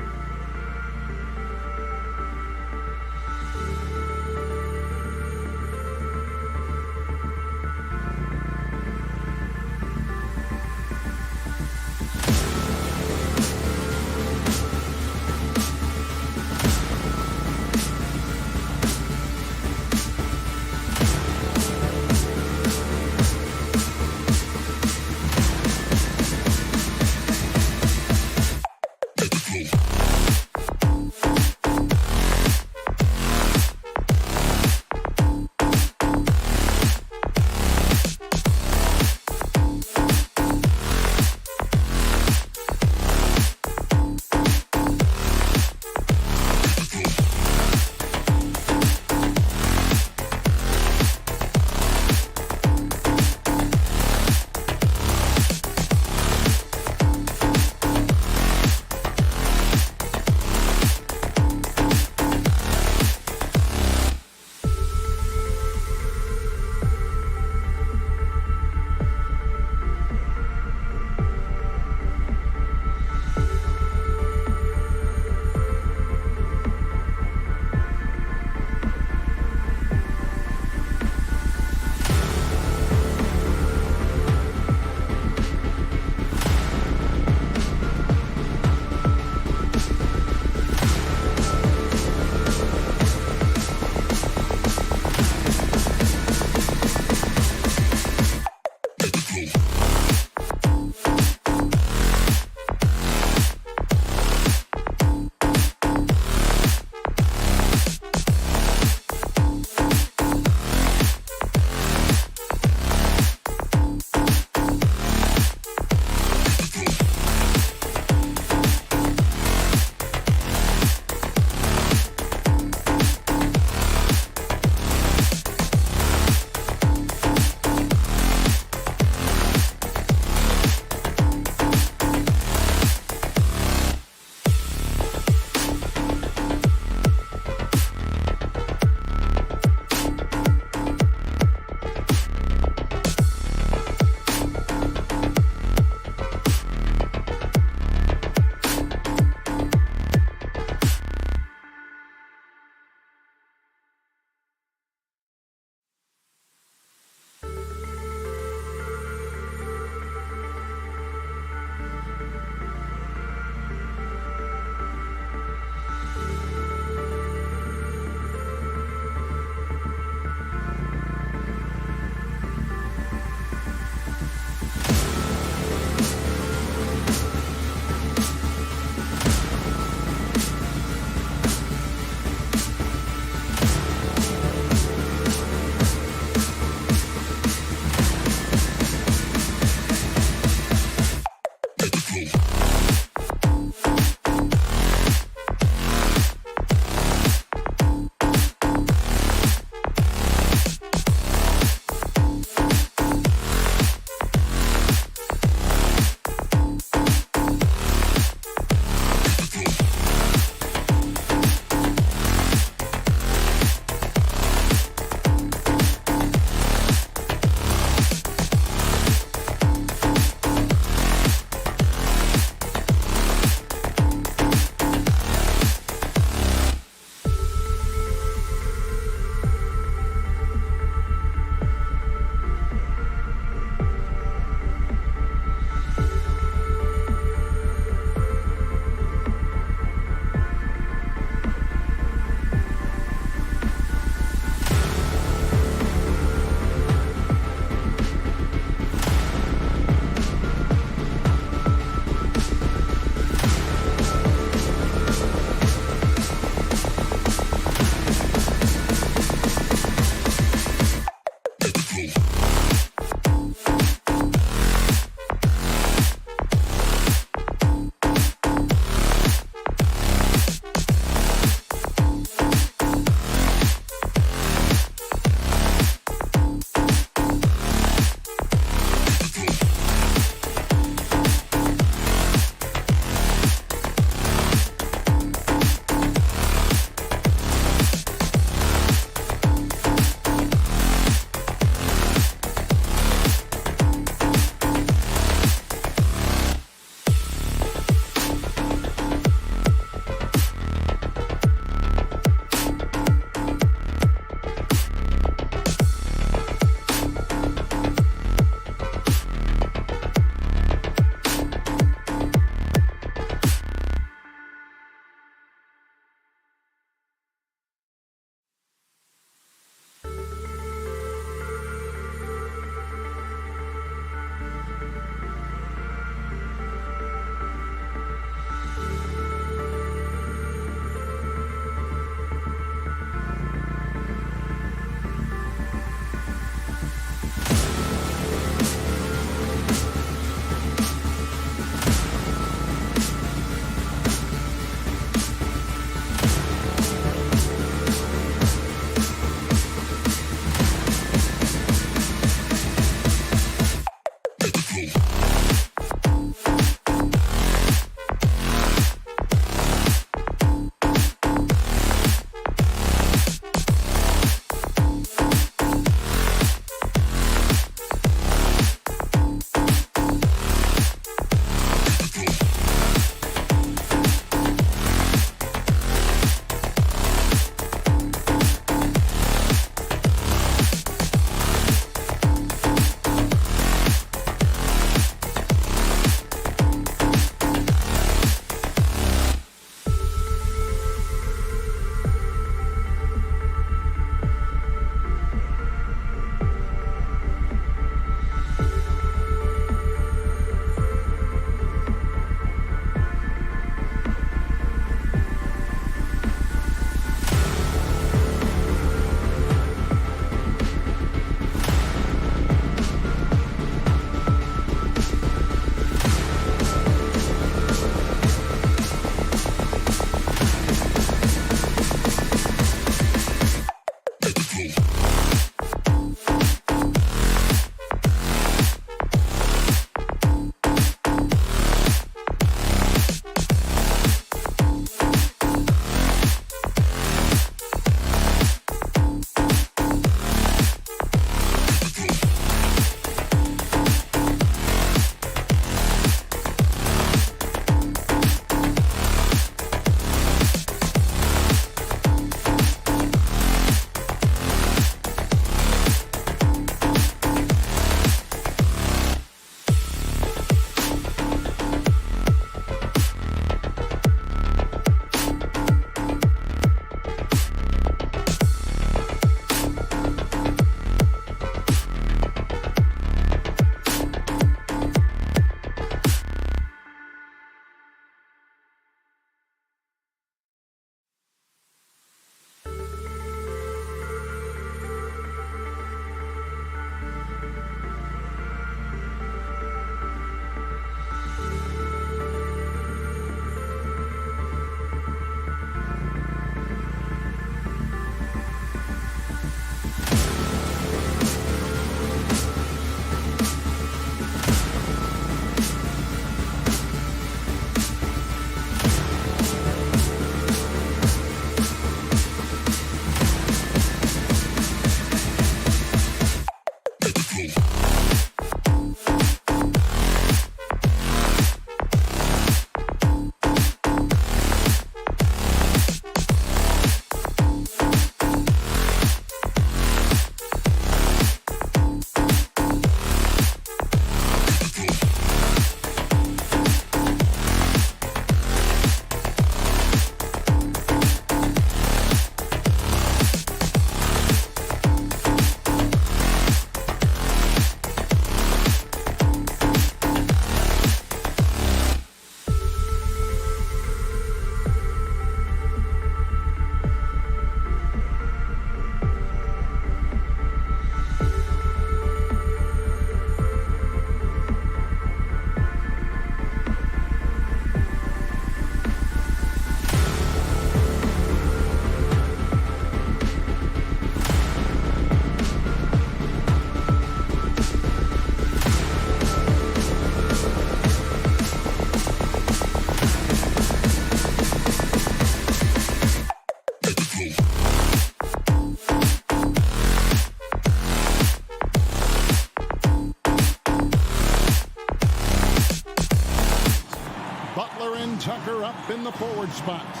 up in the forward spots.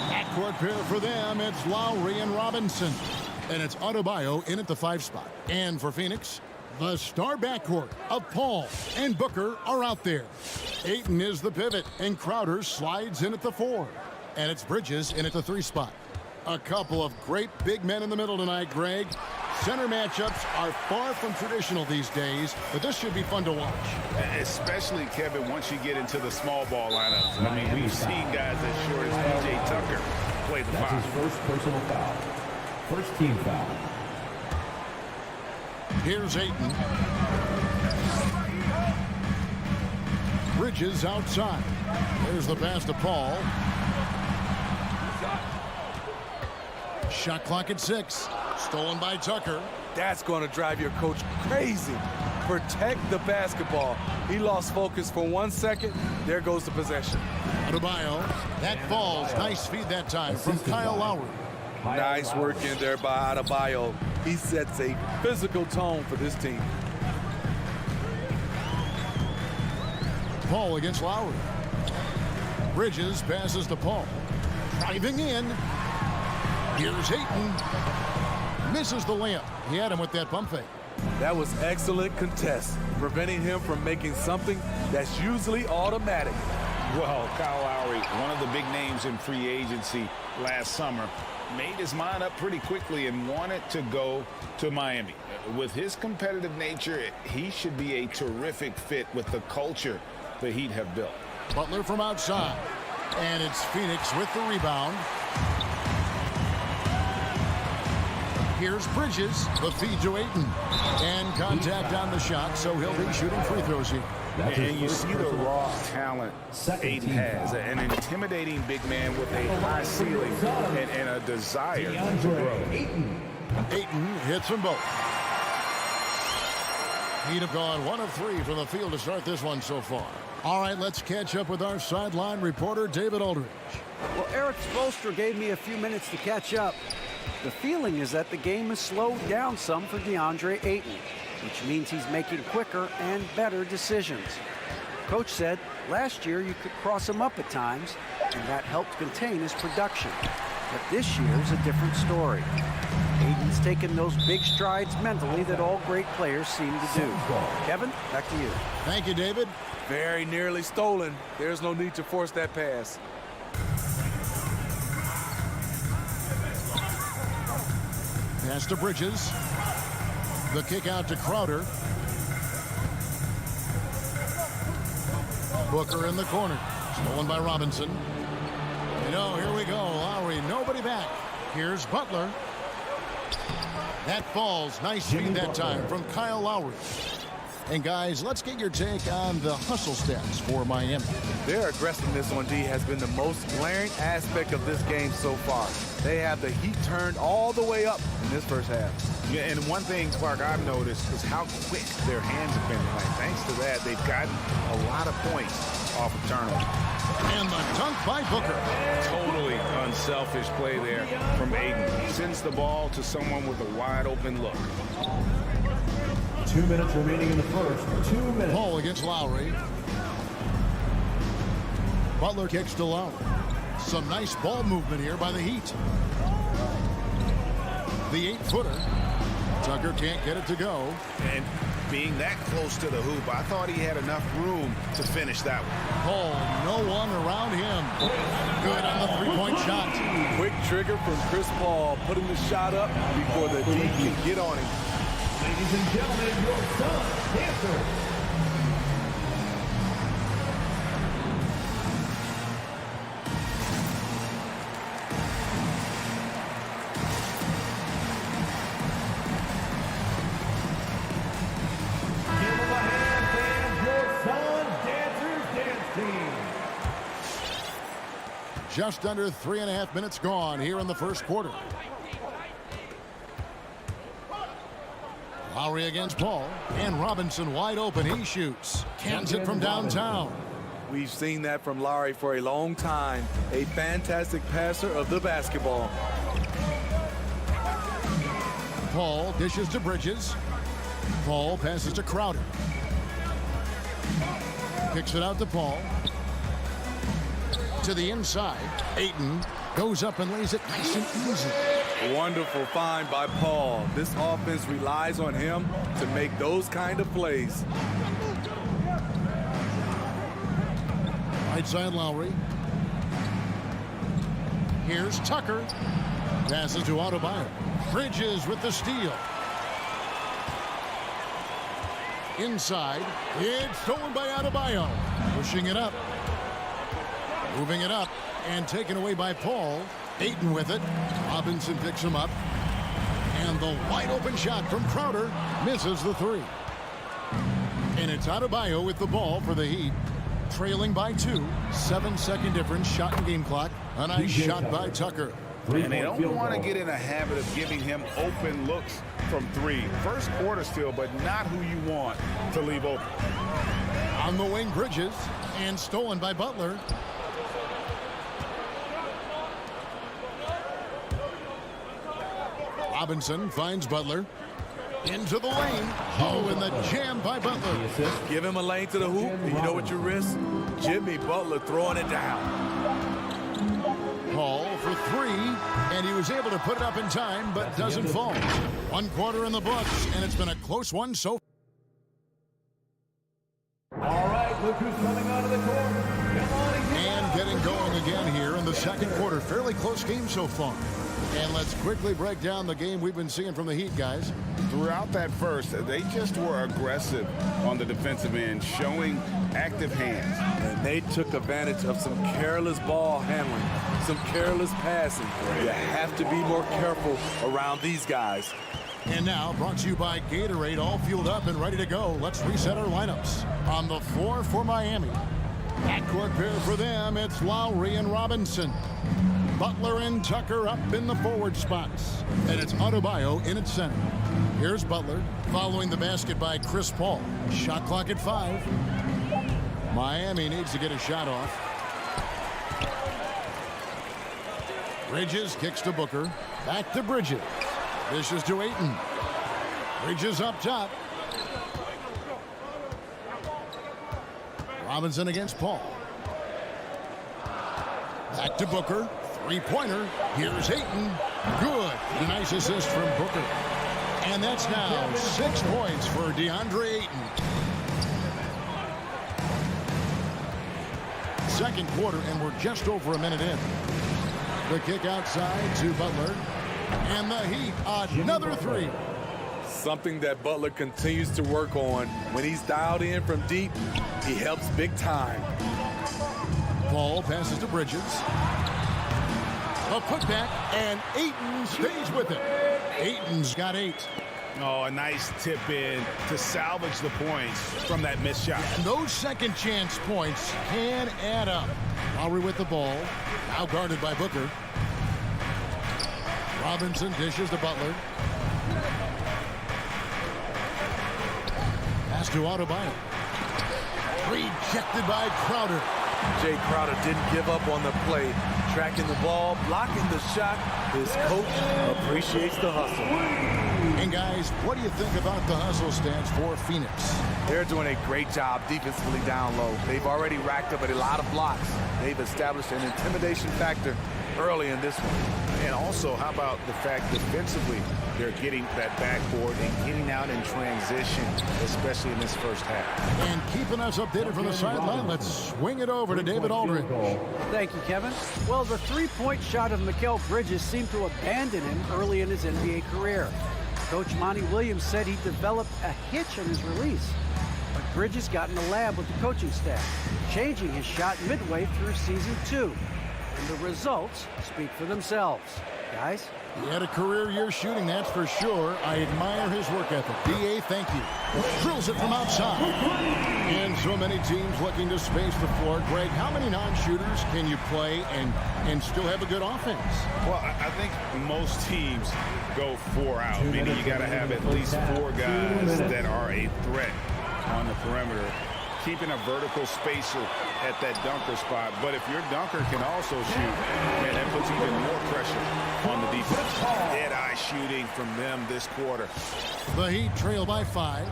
Backcourt pair for them, it's Lowry and Robinson. And it's Adebayo in at the 5 spot. And for Phoenix, the star backcourt of Paul and Booker are out there. Ayton is the pivot, and Crowder slides in at the 4. And it's Bridges in at the 3 spot. A couple of great big men in the middle tonight, Greg. Center matchups are far from traditional these days, but this should be fun to watch. Especially, Kevin, once you get into the small ball lineups. I mean, we've seen guys as short as P.J. Tucker play the 5. That's his first personal foul. First team foul. Here's Ayton. Bridges outside. There's the pass to Paul. Shot clock at 6. Stolen by Tucker. That's going to drive your coach crazy. Protect the basketball. He lost focus for 1 second. There goes the possession. Adebayo. That falls. Nice feed that time from Kyle Lowry. Nice work in there by Adebayo. He sets a physical tone for this team. Paul against Lowry. Bridges passes to Paul. Driving in. Here's Ayton. Misses the layup. He had him with that pump fake. That was excellent contest, preventing him from making something that's usually automatic. Well, Kyle Lowry, one of the big names in free agency last summer, made his mind up pretty quickly and wanted to go to Miami. With his competitive nature, he should be a terrific fit with the culture the Heat have built. Butler from outside. And it's Phoenix with the rebound. Here's Bridges, the feed to Ayton. And contact on the shot, so he'll be shooting free throws here. And you see the raw talent Ayton has. An intimidating big man with a high ceiling and a desire to grow. Ayton hits them both. Heat have gone 1 of 3 from the field to start this one so far. All right, let's catch up with our sideline reporter, David Aldridge. Well, Eric Spoelstra gave me a few minutes to catch up. The feeling is that the game has slowed down some for DeAndre Ayton, which means he's making quicker and better decisions. Coach said last year you could cross him up at times, and that helped contain his production. But this year is a different story. Ayton's taken those big strides mentally that all great players seem to do. Kevin, back to you. Thank you, David. Very nearly stolen. There's no need to force that pass. Pass to Bridges. The kick out to Crowder. Booker in the corner. Stolen by Robinson. Here we go. Lowry, nobody back. Here's Butler. That falls. Nice feed that time from Kyle Lowry. And guys, let's get your take on the hustle stats for Miami. Their aggressiveness on D has been the most glaring aspect of this game so far. They have the heat turned all the way up in this first half. Yeah, and one thing, Clark, I've noticed is how quick their hands have been tonight. Thanks to that, they've gotten a lot of points off of turnover. And the dunk by Booker. Totally unselfish play there from Ayton. Sends the ball to someone with a wide open look. 2 minutes remaining in the first. 2 minutes. Paul against Lowry. Butler kicks to Lowry. Some nice ball movement here by the Heat. The 8-footer. Tucker can't get it to go. And being that close to the hoop, I thought he had enough room to finish that one. Paul, no one around him. Good on the three-point shot. Quick trigger from Chris Paul, putting the shot up before the D can get on him. Ladies and gentlemen, your son, Panther. Just under 3.5 minutes gone here in the first quarter. Lowry against Paul, and Robinson wide open. He shoots. Cans it from downtown. We've seen that from Lowry for a long time. A fantastic passer of the basketball. Paul dishes to Bridges. Paul passes to Crowder. Kicks it out to Paul. To the inside. Ayton goes up and lays it nice and easy. Wonderful find by Paul. This offense relies on him to make those kind of plays. Right side Lowry. Here's Tucker. Passes to Adebayo. Bridges with the steal. Inside. It's stolen by Adebayo. Pushing it up. Moving it up. And taken away by Paul. Ayton with it. Robinson picks him up. And the wide open shot from Crowder misses the three. And it's Adebayo with the ball for the Heat. Trailing by 2. 7-second difference. Shot and game clock. A nice shot by Tucker. And they don't want to get in a habit of giving him open looks from 3. First quarter still, but not who you want to leave open. On the wing, Bridges. And stolen by Butler. Robinson finds Butler. Into the lane. Oh, and the jam by Butler. Give him a lane to the hoop, and you know what you risk? Jimmy Butler throwing it down. Paul for 3, and he was able to put it up in time, but doesn't fall. 1 quarter in the books, and it's been a close one so far. All right, look who's coming onto the court. Come on and getting going again here in the second quarter. Fairly close game so far. And let's quickly break down the game we've been seeing from the Heat, guys. Throughout that first, they just were aggressive on the defensive end, showing active hands. And they took advantage of some careless ball handling, some careless passing. You have to be more careful around these guys. And now, brought to you by Gatorade, all fueled up and ready to go. Let's reset our lineups. On the floor for Miami. Backcourt pair for them, it's Lowry and Robinson. Butler and Tucker up in the forward spots. And it's Adebayo in its center. Here's Butler, following the basket by Chris Paul. Shot clock at 5. Miami needs to get a shot off. Bridges kicks to Booker. Back to Bridges. Dishes to Ayton. Bridges up top. Robinson against Paul. Back to Booker. Three-pointer. Here's Ayton. Good. Nice assist from Booker. And that's now 6 points for DeAndre Ayton. Second quarter, and we're just over a minute in. The kick outside to Butler. And the Heat, another 3. Something that Butler continues to work on. When he's dialed in from deep, he helps big time. Paul passes to Bridges. A putback, and Ayton stays with it. Ayton's got 8. Oh, a nice tip in to salvage the points from that missed shot. And those second chance points can add up. Lowry with the ball, now guarded by Booker. Robinson dishes to Butler. Pass to Adebayo. Rejected by Crowder. Jay Crowder didn't give up on the play. Tracking the ball, blocking the shot. His coach appreciates the hustle. And guys, what do you think about the hustle stats for Phoenix? They're doing a great job defensively down low. They've already racked up a lot of blocks. They've established an intimidation factor early in this one. And also, how about the fact defensively, they're getting that backboard and getting out in transition, especially in this first half. And keeping us updated from the sideline, let's swing it over to David Aldridge. Thank you, Kevin. Well, the three-point shot of Mikal Bridges seemed to abandon him early in his NBA career. Coach Monty Williams said he developed a hitch in his release. But Bridges got in the lab with the coaching staff, changing his shot midway through season 2. And the results speak for themselves. Guys? He had a career year shooting, that's for sure. I admire his work ethic. B.A., thank you. Drills it from outside. And so many teams looking to space the floor. Greg, how many non-shooters can you play and still have a good offense? Well, I think most teams go 4 out, meaning you got to have at least 4 guys that are a threat on the perimeter, keeping a vertical spacer at that dunker spot. But if your dunker can also shoot, man, that puts even more pressure on the defense. Dead-eye shooting from them this quarter. The Heat trail by 5.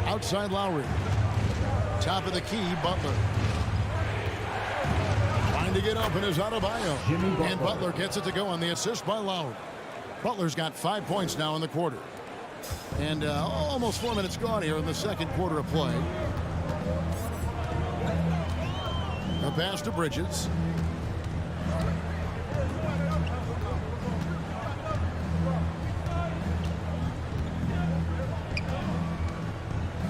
Outside Lowry. Top of the key, Butler. Trying to get open is Adebayo. And Butler gets it to go on the assist by Lowry. Butler's got 5 points now in the quarter. And almost 4 minutes gone here in the second quarter of play. A pass to Bridges.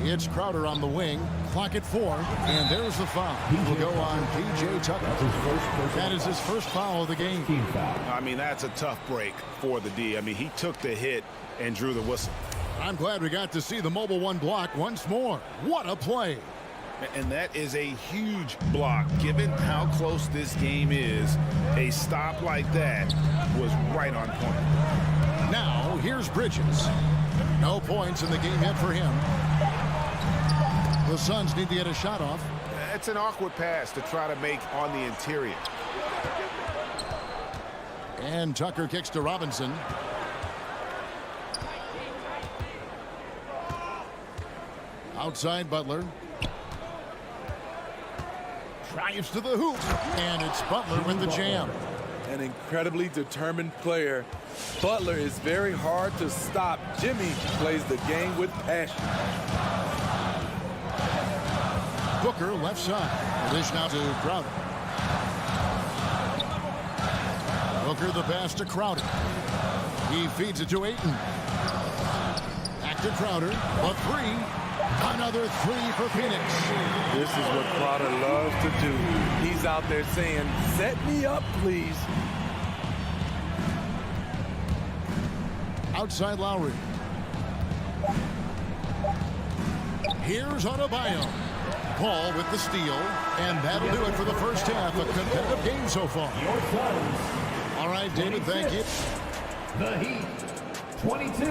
It's Crowder on the wing. Clock at 4. And there's the foul. Will go on P.J. Tucker. That is his first foul of the game. I mean, that's a tough break for the D. I mean, he took the hit and drew the whistle. I'm glad we got to see the mobile one block once more. What a play. And that is a huge block. Given how close this game is, a stop like that was right on point. Now, here's Bridges. No points in the game yet for him. The Suns need to get a shot off. It's an awkward pass to try to make on the interior. And Tucker kicks to Robinson. Outside Butler. Drives to the hoop. And it's Butler with the jam. An incredibly determined player. Butler is very hard to stop. Jimmy plays the game with passion. Booker left side. Dish now to Crowder. Booker the pass to Crowder. He feeds it to Ayton. Back to Crowder. A three. Another three for Phoenix. This is what Crowder loves to do. He's out there saying, set me up, please. Outside Lowry. Here's Adebayo. Paul with the steal, and that'll do it for the first half. A competitive game so far. All right, David, thank you. The Heat, 22.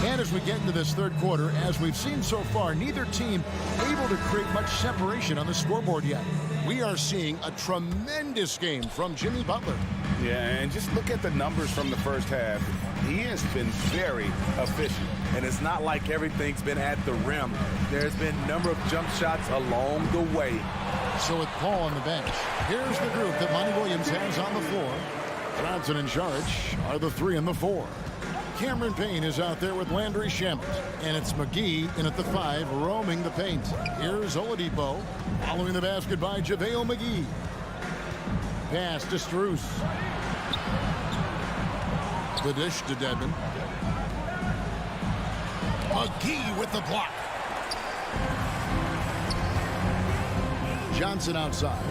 And as we get into this third quarter, as we've seen so far, neither team able to create much separation on the scoreboard yet. We are seeing a tremendous game from Jimmy Butler. Yeah, and just look at the numbers from the first half. He has been very efficient. And it's not like everything's been at the rim. There's been a number of jump shots along the way. So with Paul on the bench, here's the group that Monty Williams has on the floor. Johnson and Saric are the 3 and the 4. Cameron Payne is out there with Landry Shamet. And it's McGee in at the 5, roaming the paint. Here's Oladipo, following the basket by JaVale McGee. Pass to Strus. The dish to Devin. McGee with the block. Johnson outside.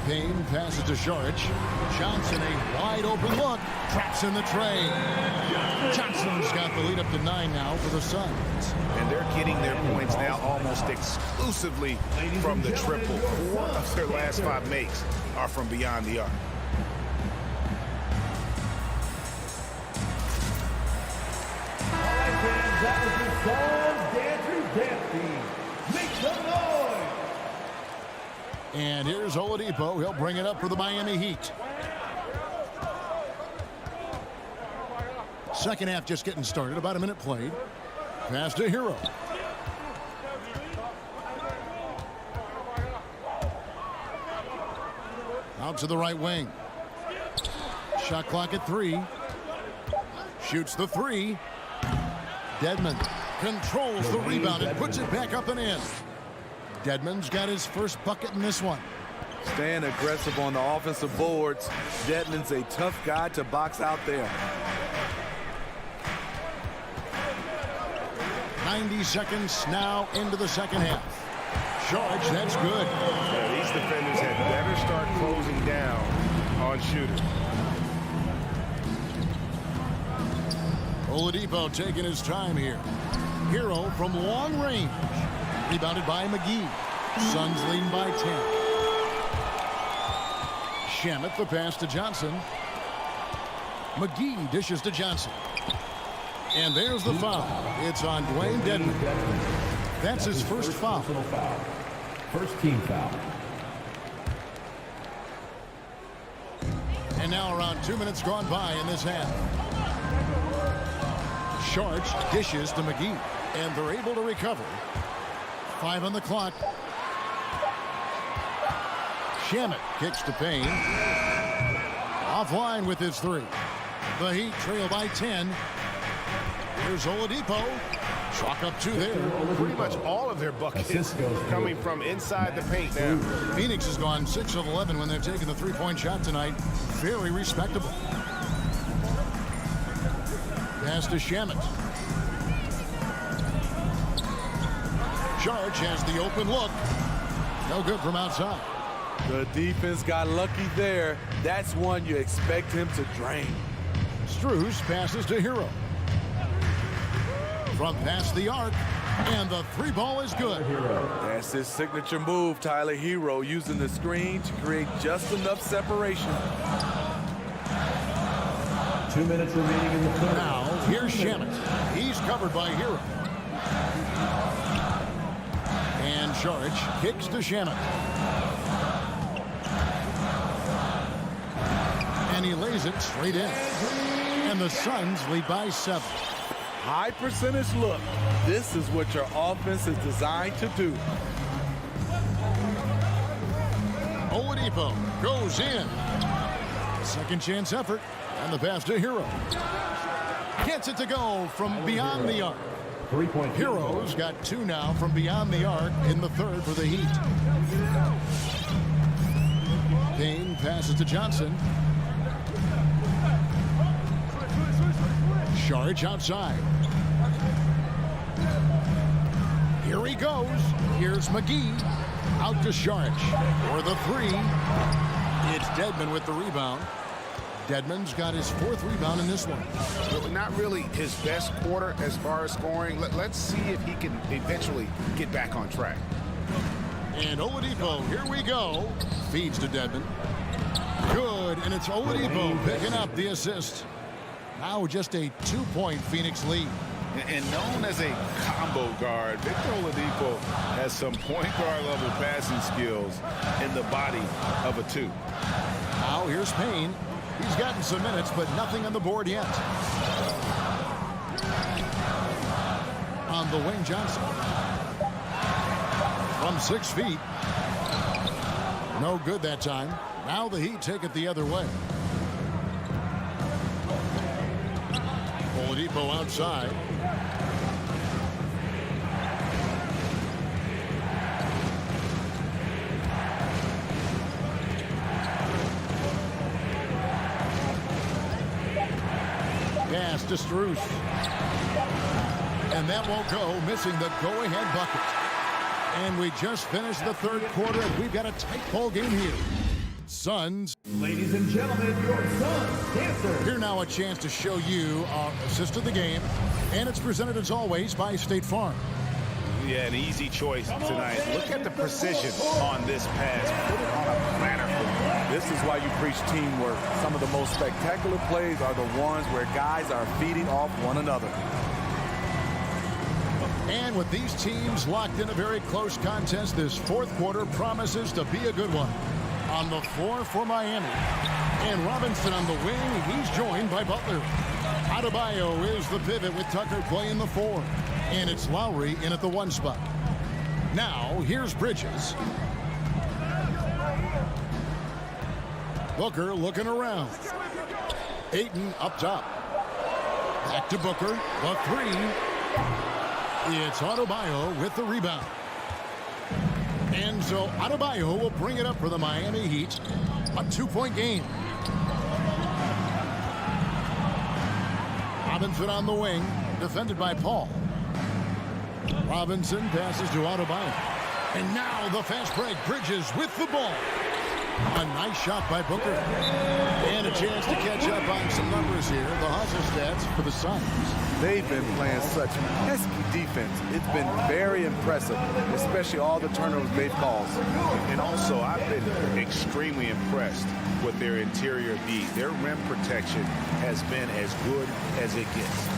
Payne passes to Saric. Johnson, a wide open look. Traps in the tray. Johnson's got the lead up to 9 now for the Suns. And they're getting their points now almost exclusively from the triple. 4 of their last 5 makes are from beyond the arc. All right, fans, that was the song Dancing Dancing. Make some noise. And here's Oladipo. He'll bring it up for the Miami Heat. Second half just getting started. About a minute played. Pass to Hero. Out to the right wing. Shot clock at 3. Shoots the 3. Dedmon controls the rebound and puts it back up and in. Dedmon's got his first bucket in this one. Staying aggressive on the offensive boards. Dedmon's a tough guy to box out there. 90 seconds now into the second half. Charge, that's good. Yeah, these defenders had better start closing down on shooters. Oladipo taking his time here. Hero from long range. Rebounded by McGee. Suns leading by 10. Shamet the pass to Johnson. McGee dishes to Johnson. And there's the foul. It's on Dwayne Dedmon. That's his first foul. First team foul. And now around 2 minutes gone by in this half. Sharch dishes to McGee, and they're able to recover. 5 on the clock. Shamet kicks to Payne. Offline with his 3. The Heat trail by 10. Here's Oladipo. Chalk up 2 there. Pretty much all of their buckets coming from inside the paint now. Phoenix has gone 6 of 11 when they've taken the three-point shot tonight. Very respectable. Pass to Shamet. Sharch has the open look. No good from outside. The defense got lucky there. That's one you expect him to drain. Strus passes to Hero. From past the arc, and the 3-ball is good. That's his signature move, Tyler Hero, using the screen to create just enough separation. 2 minutes remaining in the third. Now, here's Shamet. He's covered by Hero. And Sharch kicks to Shamet. And he lays it straight in. And the Suns lead by 7. High percentage look. This is what your offense is designed to do. Oladipo goes in. Second chance effort. And the pass to Hero. Gets it to go from beyond the arc. Hero's got 2 now from beyond the arc in the third for the Heat. Payne passes to Johnson. Sharch outside. Here he goes. Here's McGee. Out to Sharch for the 3. It's Dedmon with the rebound. Dedmon's got his 4th rebound in this one. But not really his best quarter as far as scoring. Let's see if he can eventually get back on track. And Oladipo, here we go. Feeds to Dedmon. Good, and it's Oladipo picking up the assist. Now just a 2-point Phoenix lead. And known as a combo guard, Victor Oladipo has some point guard level passing skills in the body of a 2. Now here's Payne. He's gotten some minutes, but nothing on the board yet. On the wing, Johnson. From 6 feet. No good that time. Now the Heat take it the other way. Oladipo outside. Pass to Strus. And that won't go, missing the go-ahead bucket. And we just finished the third quarter, and we've got a tight ball game here. Suns. Ladies and gentlemen, your Suns dancer. Here now a chance to show you our assist of the game. And it's presented as always by State Farm. Yeah, an easy choice tonight. Look at the precision on this pass. Put it on a platter. This is why you preach teamwork. Some of the most spectacular plays are the ones where guys are feeding off one another. And with these teams locked in a very close contest, this 4th quarter promises to be a good one. On the floor for Miami. And Robinson on the wing. He's joined by Butler. Adebayo is the pivot with Tucker playing the 4. And it's Lowry in at the 1 spot. Now, here's Bridges. Booker looking around. Ayton up top. Back to Booker. The 3. It's Adebayo with the rebound. And so Adebayo will bring it up for the Miami Heat. A 2-point game. Robinson on the wing. Defended by Paul. Robinson passes to Adebayo. And now the fast break. Bridges with the ball. A nice shot by Booker. And a chance to catch up on some numbers here. The hustle stats for the Suns. They've been playing such pesky defense. It's been very impressive, especially all the turnovers they've caused. And also, I've been extremely impressed with their interior D. Their rim protection has been as good as it gets.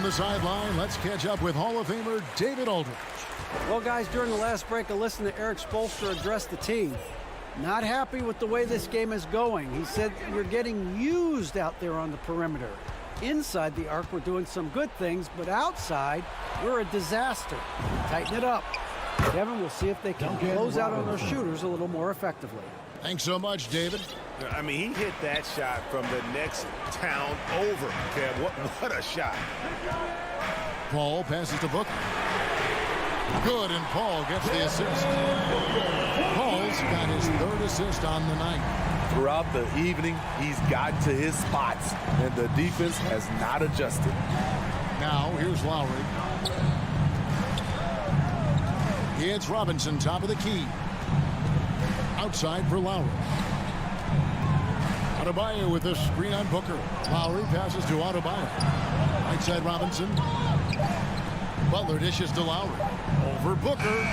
the sideline, let's catch up with Hall of Famer David Aldridge. Well, guys, during the last break, I listened to Eric Spoelstra address the team. Not happy with the way this game is going. He said we're getting used out there on the perimeter. Inside the arc, we're doing some good things, but outside, we're a disaster. Tighten it up. Devin, we'll see if they can close out on those shooters a little more effectively. Thanks so much, David. I mean, he hit that shot from the next town over. Kev, what a shot. Paul passes to Booker. Good, and Paul gets the assist. Paul's got his third assist on the night. Throughout the evening, he's gotten to his spots, and the defense has not adjusted. Now, here's Lowry. It's Robinson, top of the key. Outside for Lowry. Adebayo with a screen on Booker. Lowry passes to Adebayo. Right side Robinson. Butler dishes to Lowry. Over Booker.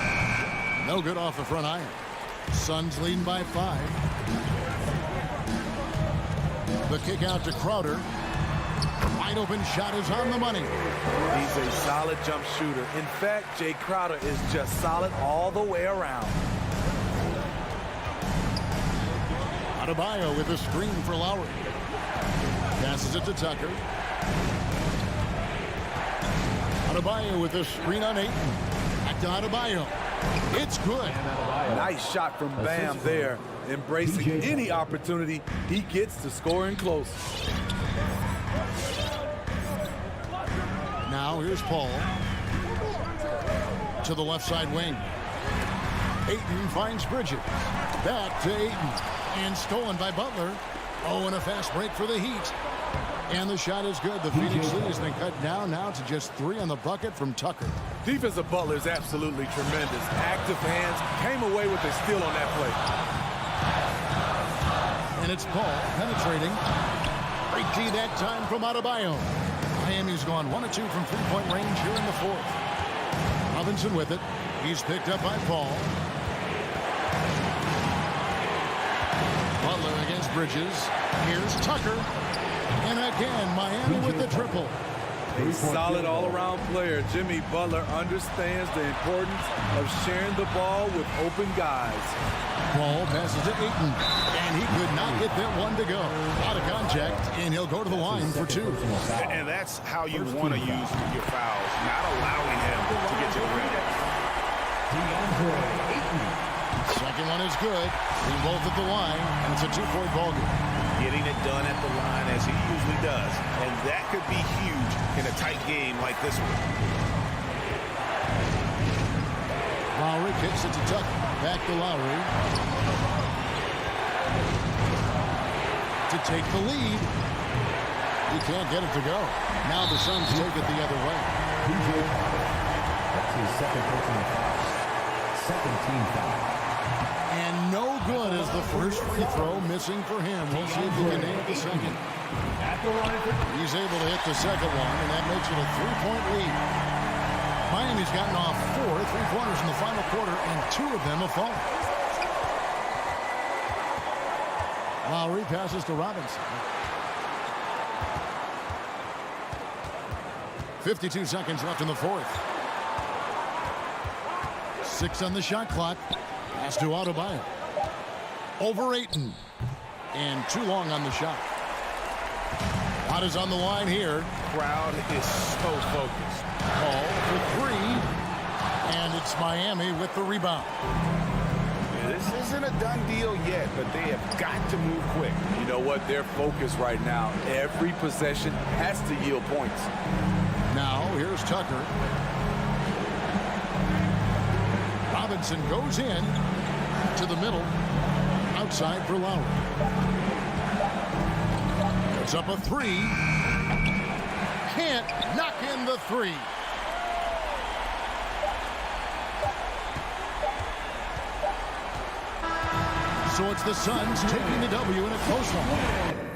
No good off the front iron. Suns leading by 5. The kick out to Crowder. Wide open shot is on the money. He's a solid jump shooter. In fact, Jay Crowder is just solid all the way around. Adebayo with a screen for Lowry. Passes it to Tucker. Adebayo with a screen on Ayton. Back to Adebayo. It's good. Nice shot from Bam there. Embracing any opportunity he gets to scoring close. Now here's Paul. To the left side wing. Ayton finds Bridges. Back to Ayton. And stolen by Butler. Oh, and a fast break for the Heat. And the shot is good. The Phoenix lead has been cut down now to just 3 on the bucket from Tucker. Defensive Butler is absolutely tremendous. Active hands, came away with a steal on that play. And it's Paul penetrating. Great D that time from Adebayo. Miami's gone 1 of 2 from three-point range here in the 4th. Robinson with it. He's picked up by Paul. Butler against Bridges. Here's Tucker. And again, Miami with the triple. A solid all-around player. Jimmy Butler understands the importance of sharing the ball with open guys. Paul passes to Ayton. And he could not get that one to go. Out of contact, and he'll go to the line for 2. And that's how you want to use your fouls, not allowing him to get to the rim. Second one is good. They both at the line, and it's a 2-point ball game. Getting it done at the line as he usually does. And that could be huge in a tight game like this one. Lowry kicks it to Tucker. Back to Lowry. To take the lead. He can't get it to go. Now the Suns take it the other way. That's his second personal foul. Second team foul. And no good as the first free throw missing for him. We'll see if he can nail the second. He's able to hit the second one, and that makes it a 3-point lead. Miami's gotten off 4 3-pointers in the final quarter, and 2 of them have fallen. Lowry passes to Robinson. 52 seconds left in the 4th. 6 on the shot clock. Pass to Adebayo. Over Ayton. And too long on the shot. Watt is on the line here. Crowd is so focused. Paul for 3. And it's Miami with the rebound. This isn't a done deal yet, but they have got to move quick. You know what? They're focused right now. Every possession has to yield points. Now, here's Tucker. Robinson goes in to the middle. Outside for Lowry. Puts up a 3. Can't knock in the 3. So it's the Suns taking the W in a close one.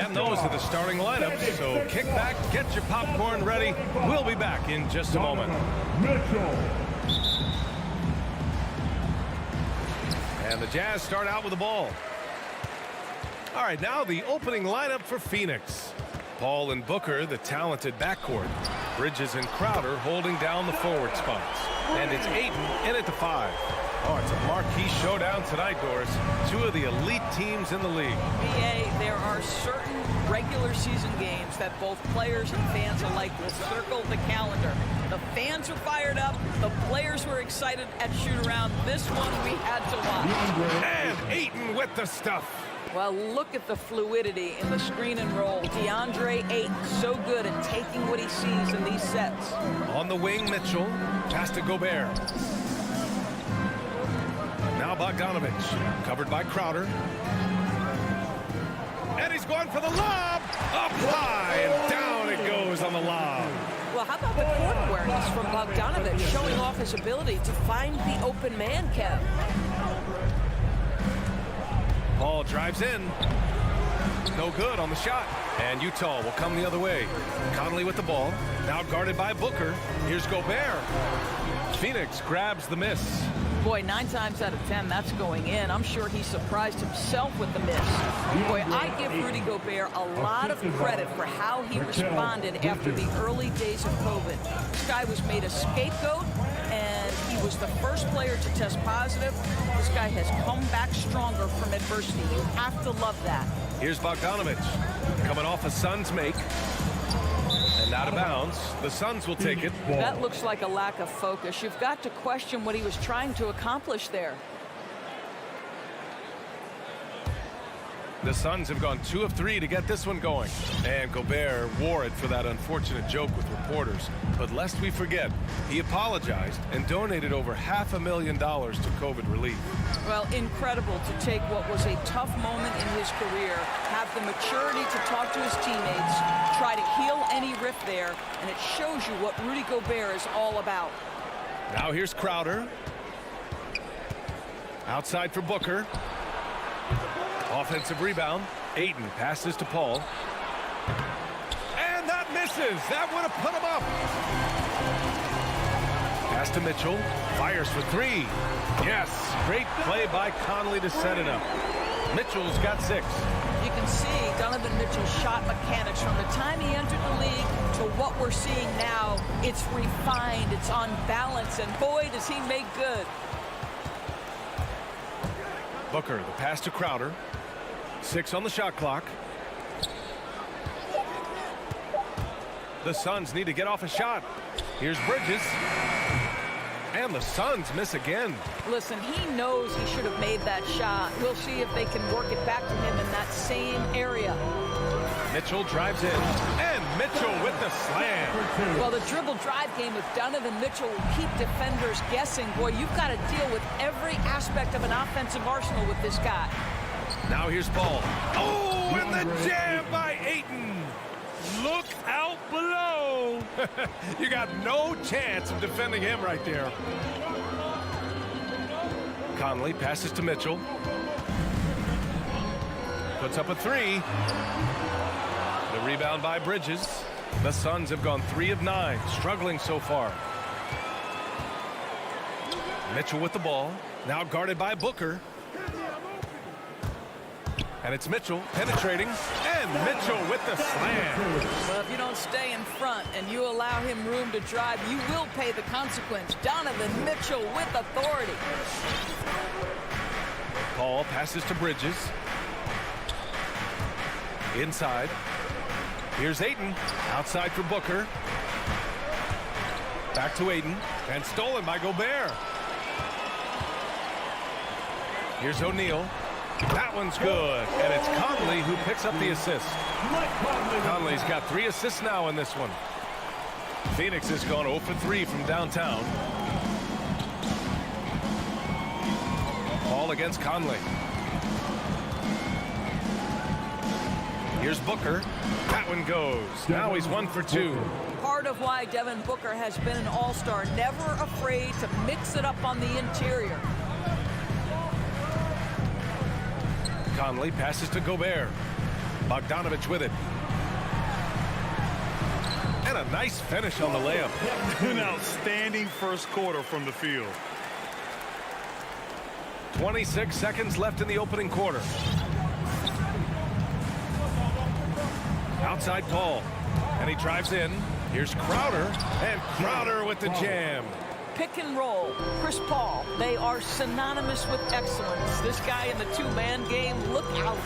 And those are the starting lineups. So kick back, get your popcorn ready. We'll be back in just a moment. And the Jazz start out with the ball. All right, now the opening lineup for Phoenix. Paul and Booker, the talented backcourt. Bridges and Crowder holding down the forward spots. And it's Ayton in at the 5. Oh, it's a marquee showdown tonight, Doris. Two of the elite teams in the league. BA, there are certain regular season games that both players and fans alike will circle the calendar. The fans are fired up. The players were excited at shoot-around. This one we had to watch. And Ayton with the stuff. Well, look at the fluidity in the screen and roll. DeAndre Ayton, so good at taking what he sees in these sets. On the wing, Mitchell. Pass to Gobert. Now Bogdanovich, covered by Crowder. And he's going for the lob. Up high, and down it goes on the lob. Well, how about the court awareness from Bogdanovich, showing off his ability to find the open man, Kev? Paul drives in. No good on the shot. And Utah will come the other way. Conley with the ball. Now guarded by Booker. Here's Gobert. Phoenix grabs the miss. Boy, 9 times out of 10, that's going in. I'm sure he surprised himself with the miss. Boy, I give Rudy Gobert a lot of credit for how he responded after the early days of COVID. This guy was made a scapegoat, and he was the first player to test positive. This guy has come back stronger from adversity. You have to love that. Here's Bogdanovich coming off a Suns make. And out of bounds. The Suns will take it. That looks like a lack of focus. You've got to question what he was trying to accomplish there. The Suns have gone 2 of 3 to get this one going. And Gobert wore it for that unfortunate joke with reporters. But lest we forget, he apologized and donated over $500,000 to COVID relief. Well, incredible to take what was a tough moment in his career, have the maturity to talk to his teammates, try to heal any rift there, and it shows you what Rudy Gobert is all about. Now here's Crowder. Outside for Booker. Offensive rebound. Ayton passes to Paul. And that misses. That would have put him up. Pass to Mitchell. Fires for 3. Yes. Great play by Conley to set it up. Mitchell's got 6. You can see Donovan Mitchell's shot mechanics from the time he entered the league to what we're seeing now. It's refined. It's on balance. And boy, does he make good. Booker, the pass to Crowder. 6 on the shot clock. The Suns need to get off a shot. Here's Bridges. And the Suns miss again. Listen, he knows he should have made that shot. We'll see if they can work it back to him in that same area. Mitchell drives in. And Mitchell with the slam. Well, the dribble drive game with Donovan Mitchell will keep defenders guessing. Boy, you've got to deal with every aspect of an offensive arsenal with this guy. Now here's Paul. Oh, and the jam by Ayton. Look out below. You got no chance of defending him right there. Conley passes to Mitchell. Puts up a 3. The rebound by Bridges. The Suns have gone 3 of 9, struggling so far. Mitchell with the ball. Now guarded by Booker. And it's Mitchell penetrating, and Mitchell with the slam. Well, if you don't stay in front and you allow him room to drive, you will pay the consequence. Donovan Mitchell with authority. Paul passes to Bridges. Inside. Here's Ayton. Outside for Booker. Back to Ayton. And stolen by Gobert. Here's O'Neal. That one's good. And it's Conley who picks up the assist. Conley's got 3 assists now in this one. Phoenix has gone 0 for 3 from downtown. Ball against Conley. Here's Booker. That one goes. Now he's 1 for 2. Part of why Devin Booker has been an all-star, never afraid to mix it up on the interior. Conley passes to Gobert. Bogdanovich with it. And a nice finish on the layup. An outstanding first quarter from the field. 26 seconds left in the opening quarter. Outside Paul. And he drives in. Here's Crowder. And Crowder with the jam. Pick and roll. Chris Paul. They are synonymous with excellence. This guy in the two-man game, look out.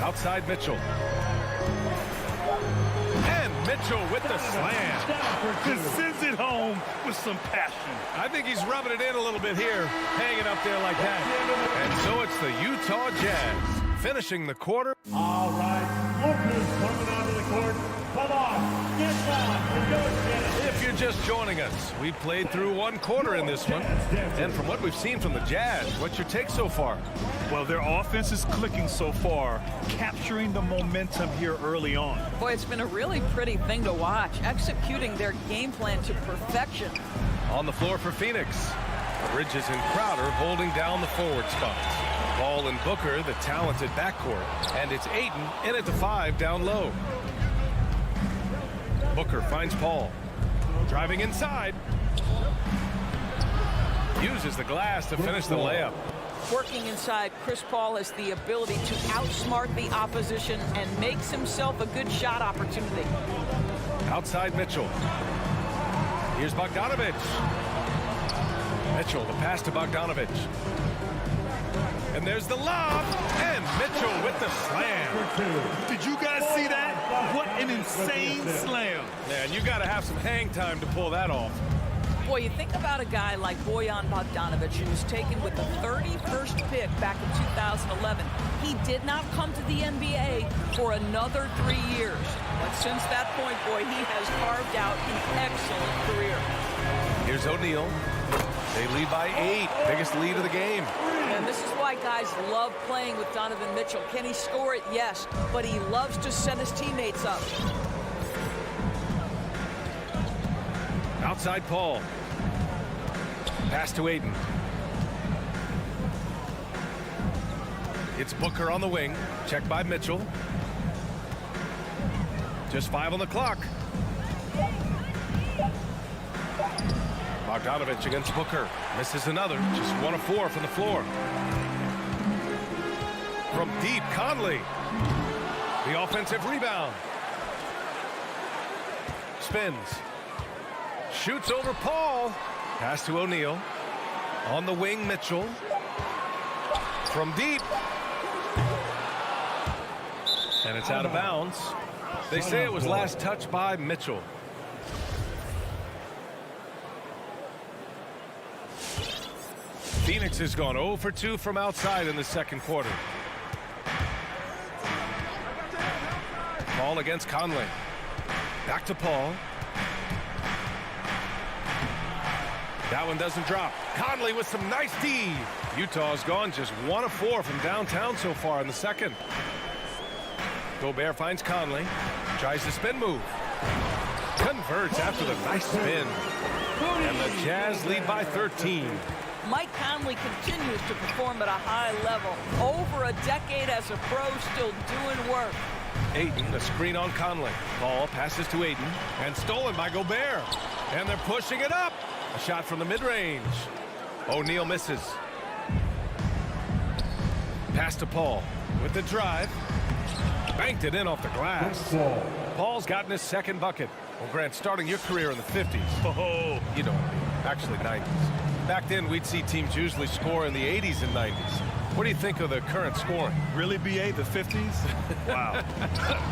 Outside Mitchell. And Mitchell with the slam. Just sends it home with some passion. I think he's rubbing it in a little bit here, hanging up there like that. And so it's the Utah Jazz finishing the quarter. All right, Booker's coming onto the court. Come on, get down. If you're just joining us, we played through one quarter in this one. And from what we've seen from the Jazz, what's your take so far? Well, their offense is clicking so far, capturing the momentum here early on. Boy, it's been a really pretty thing to watch, executing their game plan to perfection. On the floor for Phoenix, Bridges and Crowder holding down the forward spots. Paul and Booker, the talented backcourt. And it's Ayton in at the 5 down low. Booker finds Paul. Driving inside. Uses the glass to finish the layup. Working inside, Chris Paul has the ability to outsmart the opposition and makes himself a good shot opportunity. Outside Mitchell. Here's Bogdanovich. Mitchell, the pass to Bogdanovich. And there's the lob. And Mitchell with the slam. Did you guys see that? What an insane slam. Yeah, and you got to have some hang time to pull that off. Boy, you think about a guy like Bojan Bogdanovic, who was taken with the 31st pick back in 2011. He did not come to the NBA for another 3 years. But since that point, boy, he has carved out an excellent career. Here's O'Neal. They lead by 8. Biggest lead of the game. And this is why guys love playing with Donovan Mitchell. Can he score it? Yes. But he loves to set his teammates up. Outside Paul. Pass to Ayton. It's Booker on the wing. Checked by Mitchell. Just 5 on the clock. Bogdanovich against Booker. Misses another. Just 1 of 4 from the floor. From deep, Conley. The offensive rebound. Spins. Shoots over Paul. Pass to O'Neal. On the wing, Mitchell. From deep. And it's out of bounds. They say it was last touched by Mitchell. Phoenix has gone 0 for 2 from outside in the second quarter. Paul against Conley. Back to Paul. That one doesn't drop. Conley with some nice D. Utah's gone just 1 of 4 from downtown so far in the second. Gobert finds Conley. Tries the spin move. Converts after the nice spin. And the Jazz lead by 13. Mike Conley continues to perform at a high level. Over a decade as a pro, still doing work. Ayton, the screen on Conley. Ball passes to Ayton. And stolen by Gobert. And they're pushing it up. A shot from the mid-range. O'Neal misses. Pass to Paul with the drive. Banked it in off the glass. Paul's gotten his second bucket. Well, Grant, starting your career in the 50s. Oh, You know, actually 90s. Back then, we'd see teams usually score in the 80s and 90s. What do you think of the current scoring? really, BA, the 50s? Wow.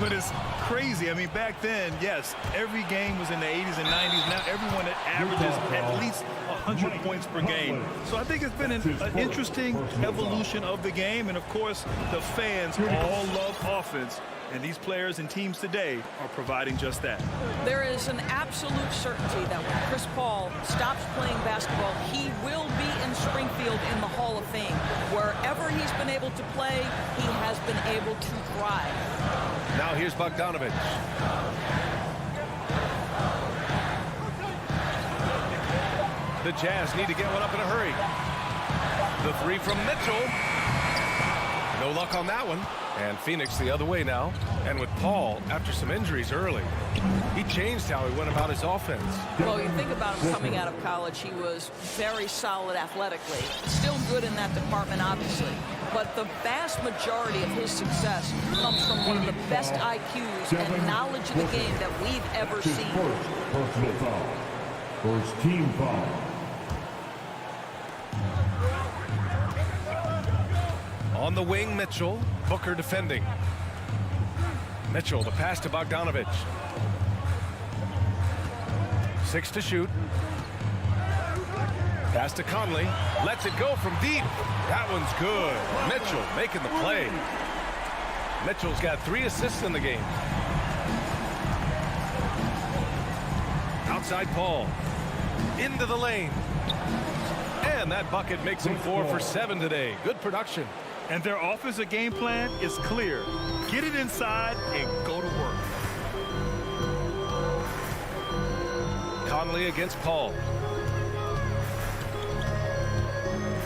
But it's crazy. I mean, back then, yes, every game was in the 80s and 90s. Now everyone averages at least 100 points per game. So I think it's been an interesting evolution of the game. And, of course, the fans all love offense. And these players and teams today are providing just that. There is an absolute certainty that when Chris Paul stops playing basketball, he will be in Springfield in the Hall of Fame. Wherever he's been able to play, he has been able to thrive. Now here's Bogdanovich. The Jazz need to get one up in a hurry. The 3 from Mitchell. No luck on that one. And Phoenix the other way now. And with Paul, after some injuries early, he changed how he went about his offense. Well, you think about him coming out of college, he was very solid athletically. Still good in that department, obviously. But the vast majority of his success comes from one of the best IQs and knowledge of the game that we've ever seen. First personal foul. First team foul. On the wing, Mitchell. Booker defending. Mitchell, the pass to Bogdanovic. 6 to shoot. Pass to Conley. Lets it go from deep. That one's good. Mitchell making the play. Mitchell's got 3 assists in the game. Outside Paul. Into the lane. And that bucket makes him 4 for 7 today. Good production. And their offensive game plan is clear. Get it inside and go to work. Conley against Paul.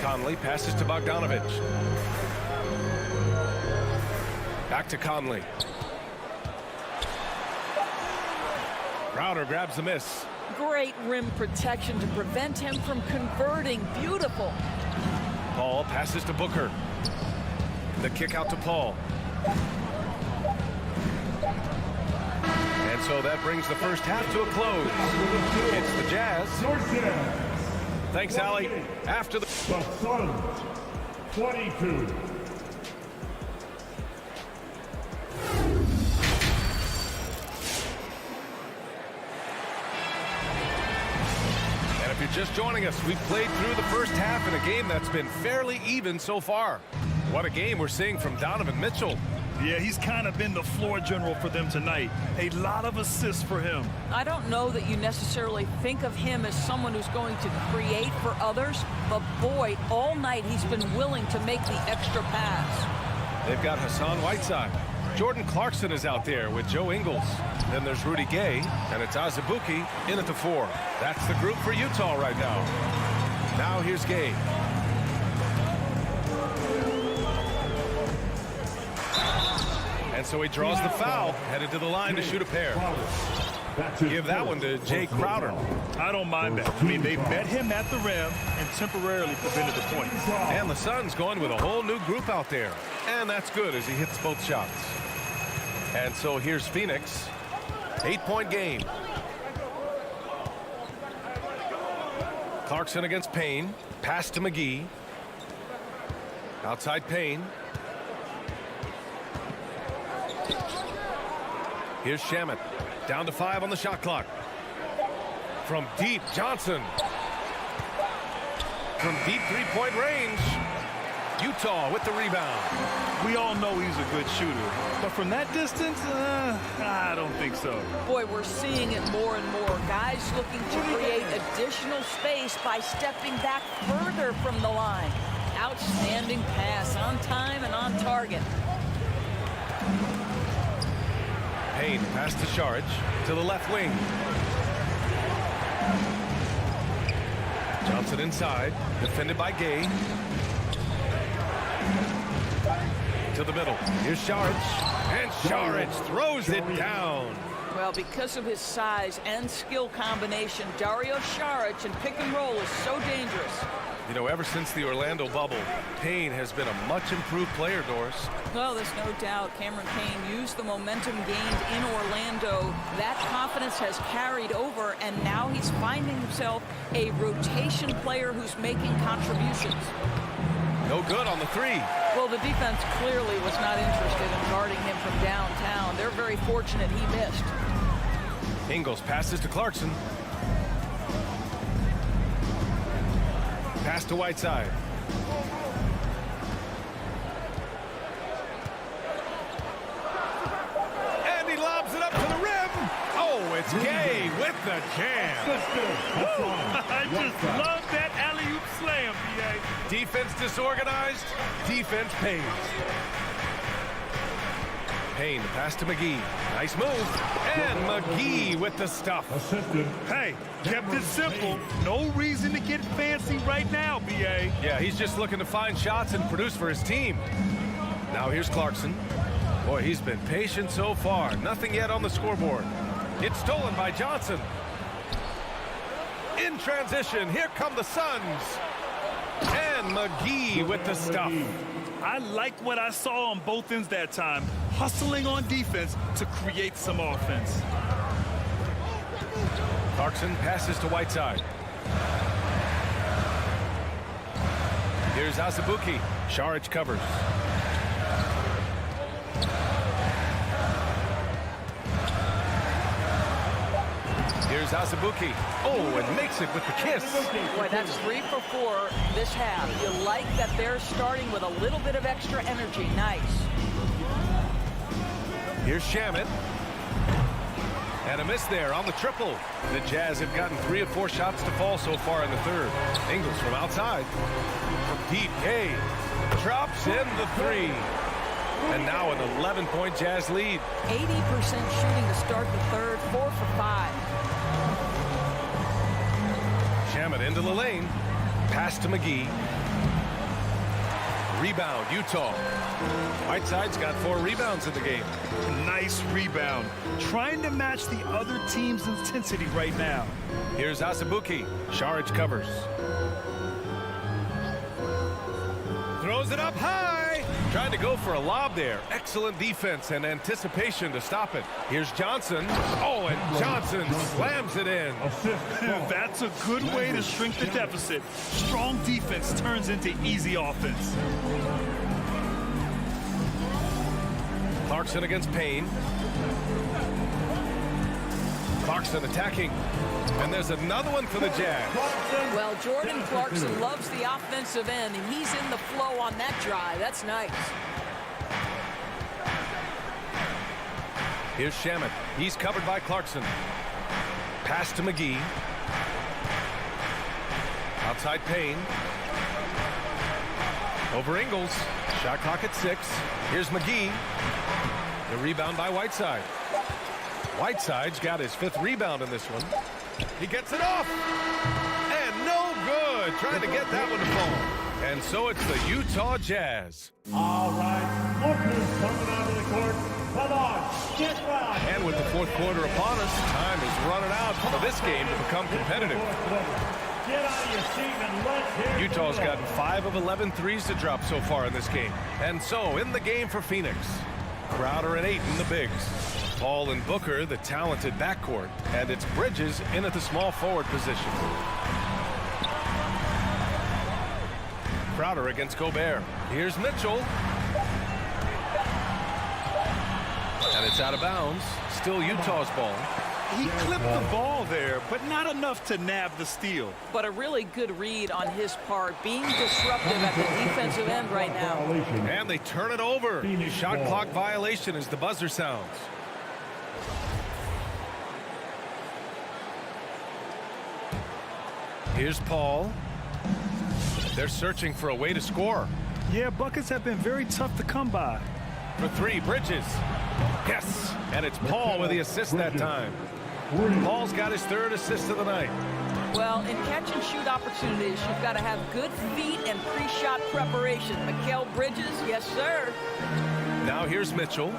Conley passes to Bogdanovic. Back to Conley. Crowder grabs the miss. Great rim protection to prevent him from converting. Beautiful. Paul passes to Booker. The kick out to Paul. And so that brings the first half to a close. It's the Jazz. Thanks, Allie. After the Suns, 22. And if you're just joining us, we've played through the first half in a game that's been fairly even so far. What a game we're seeing from Donovan Mitchell. Yeah, he's kind of been the floor general for them tonight. A lot of assists for him. I don't know that you necessarily think of him as someone who's going to create for others, but boy, all night he's been willing to make the extra pass. They've got Hassan Whiteside. Jordan Clarkson is out there with Joe Ingles. Then there's Rudy Gay, and it's Azubuike in at the 4. That's the group for Utah right now. Now here's Gay. And so he draws the foul, headed to the line to shoot a pair. Give that one to Jay Crowder. I don't mind that. I mean, they met him at the rim and temporarily prevented the points. And the Suns going with a whole new group out there. And that's good as he hits both shots. And so here's Phoenix. 8-point game. Clarkson against Payne. Pass to McGee. Outside Payne. Here's Shamet. Down to 5 on the shot clock. From deep, Johnson. From deep three-point range. Utah with the rebound. We all know he's a good shooter. But from that distance, I don't think so. Boy, we're seeing it more and more. Guys looking to create additional space by stepping back further from the line. Outstanding pass, on time and on target. Payne pass to Saric to the left wing. Johnson inside, defended by Gay. To the middle. Here's Saric, and Saric throws it down. Well, because of his size and skill combination, Dario Saric and pick and roll is so dangerous. You know, ever since the Orlando bubble, Payne has been a much improved player, Doris. Well, there's no doubt Cameron Payne used the momentum gained in Orlando. That confidence has carried over, and now he's finding himself a rotation player who's making contributions. No good on the 3. Well, the defense clearly was not interested in guarding him from downtown. They're very fortunate he missed. Ingles passes to Clarkson. Pass to Whiteside. And he lobs it up to the rim. Oh, it's Gay with the jam. I just love that alley-oop slam, B.A. Defense disorganized, defense pays. Payne, pass to McGee. Nice move. And McGee with the stuff. Hey, kept it simple. No reason to get fancy right now, B.A. Yeah, he's just looking to find shots and produce for his team. Now here's Clarkson. Boy, he's been patient so far. Nothing yet on the scoreboard. It's stolen by Johnson. In transition, here come the Suns. And McGee with the stuff. I like what I saw on both ends that time. Hustling on defense to create some offense. Clarkson passes to Whiteside. Here's Azubuike. Saric covers. Here's Azubuike. Oh, and makes it with the kiss. Boy, that's 3 for 4 this half. You like that they're starting with a little bit of extra energy. Nice. Here's Shamet. And a miss there on the triple. The Jazz have gotten 3 of 4 shots to fall so far in the third. Ingles from outside. From deep, Hay drops in the 3. And now an 11-point Jazz lead. 80% shooting to start the third, 4 for 5. Shamet into the lane. Pass to McGee. Rebound, Utah. Whiteside's got 4 rebounds in the game. Nice rebound. Trying to match the other team's intensity right now. Here's Azubuike. Saric covers. Throws it up high. Trying to go for a lob there. Excellent defense and anticipation to stop it. Here's Johnson. Oh, and Johnson slams it in. That's a good way to shrink the deficit. Strong defense turns into easy offense. Clarkson against Payne. Clarkson attacking. And there's another one for the Jazz. Well, Jordan Clarkson loves the offensive end, and he's in the flow on that drive. That's nice. Here's Shamet. He's covered by Clarkson. Pass to McGee. Outside Payne. Over Ingles. Shot clock at 6. Here's McGee. The rebound by Whiteside. Whiteside's got his 5th rebound in this one. He gets it off. And no good. Trying to get that one to fall. And so it's the Utah Jazz. All right, Booker's coming onto the court. Come on, get right. And with the 4th quarter upon us, time is running out for this game to become competitive. Get out of your seat and let's hear it. Utah's gotten 5 of 11 threes to drop so far in this game. And so in the game for Phoenix, Crowder and Ayton, the bigs. Paul and Booker, the talented backcourt. And it's Bridges in at the small forward position. Crowder against Gobert. Here's Mitchell. And it's out of bounds. Still Utah's ball. He clipped the ball there, but not enough to nab the steal. But a really good read on his part, being disruptive at the defensive end right now. And they turn it over. Shot clock violation as the buzzer sounds. Here's Paul. They're searching for a way to score. Yeah, buckets have been very tough to come by. For 3, Bridges. Yes, and it's Paul with the assist that time. Paul's got his 3rd assist of the night. Well, in catch-and-shoot opportunities, you've got to have good feet and pre-shot preparation. Mikal Bridges, yes, sir. Now here's Mitchell.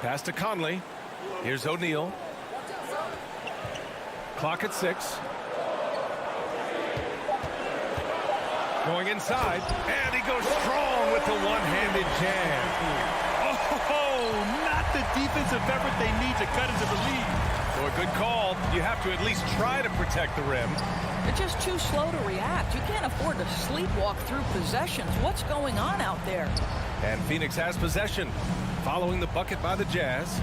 Pass to Conley. Here's O'Neal. Clock at 6. Going inside, and he goes strong with the one-handed jam. Oh, not the defensive effort they need to cut into the lead. So a good call. You have to at least try to protect the rim. They're just too slow to react. You can't afford to sleepwalk through possessions. What's going on out there? And Phoenix has possession, following the bucket by the Jazz.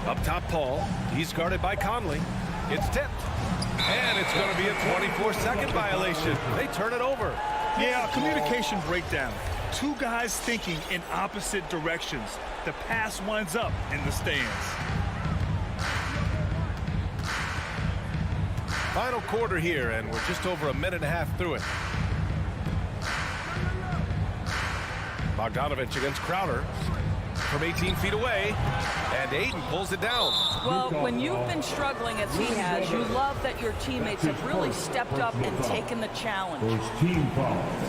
Up top, Paul. He's guarded by Conley. It's tipped. And it's going to be a 24-second violation. They turn it over. Yeah, communication breakdown. 2 guys thinking in opposite directions. The pass winds up in the stands. Final quarter here, and we're just over a minute and a half through it. Bogdanovich against Crowder. from 18 feet away, and Ayton pulls it down. Well, when you've been struggling as he has, you love that your teammates have really stepped up and taken the challenge.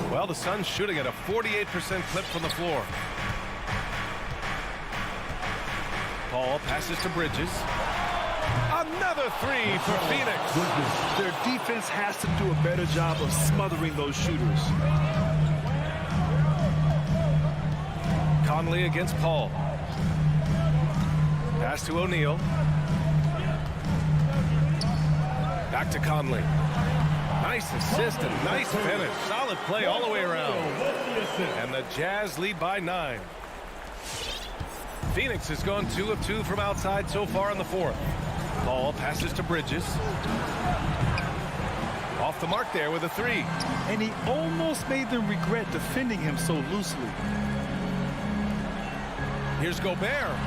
Well, the Suns shooting at a 48% clip from the floor. Paul passes to Bridges. Another three for Phoenix. Their defense has to do a better job of smothering those shooters. Conley against Paul. Pass to O'Neal. Back to Conley. Nice assist and nice finish. Solid play all the way around. And the Jazz lead by 9. Phoenix has gone 2 of 2 from outside so far in the fourth. Paul passes to Bridges. Off the mark there with a 3. And he almost made them regret defending him so loosely. Here's Gobert.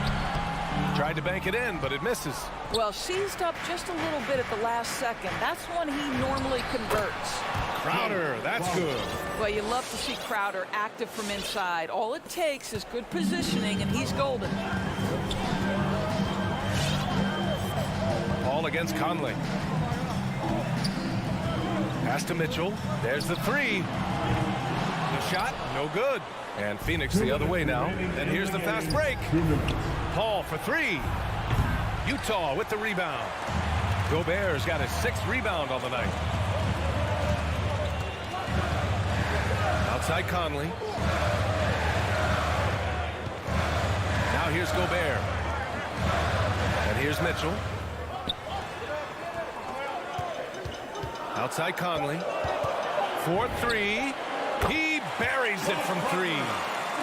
Tried to bank it in, but it misses. Well, seized up just a little bit at the last second. That's when he normally converts. Crowder, that's good. Well, you love to see Crowder active from inside. All it takes is good positioning, and he's golden. Paul against Conley. Pass to Mitchell. There's the 3. The shot, no good. And Phoenix the other way now. And here's the fast break. Paul for 3. Utah with the rebound. Gobert's got his 6th rebound on the night. Outside Conley. Now here's Gobert. And here's Mitchell. Outside Conley. 4-3. He buries it from 3.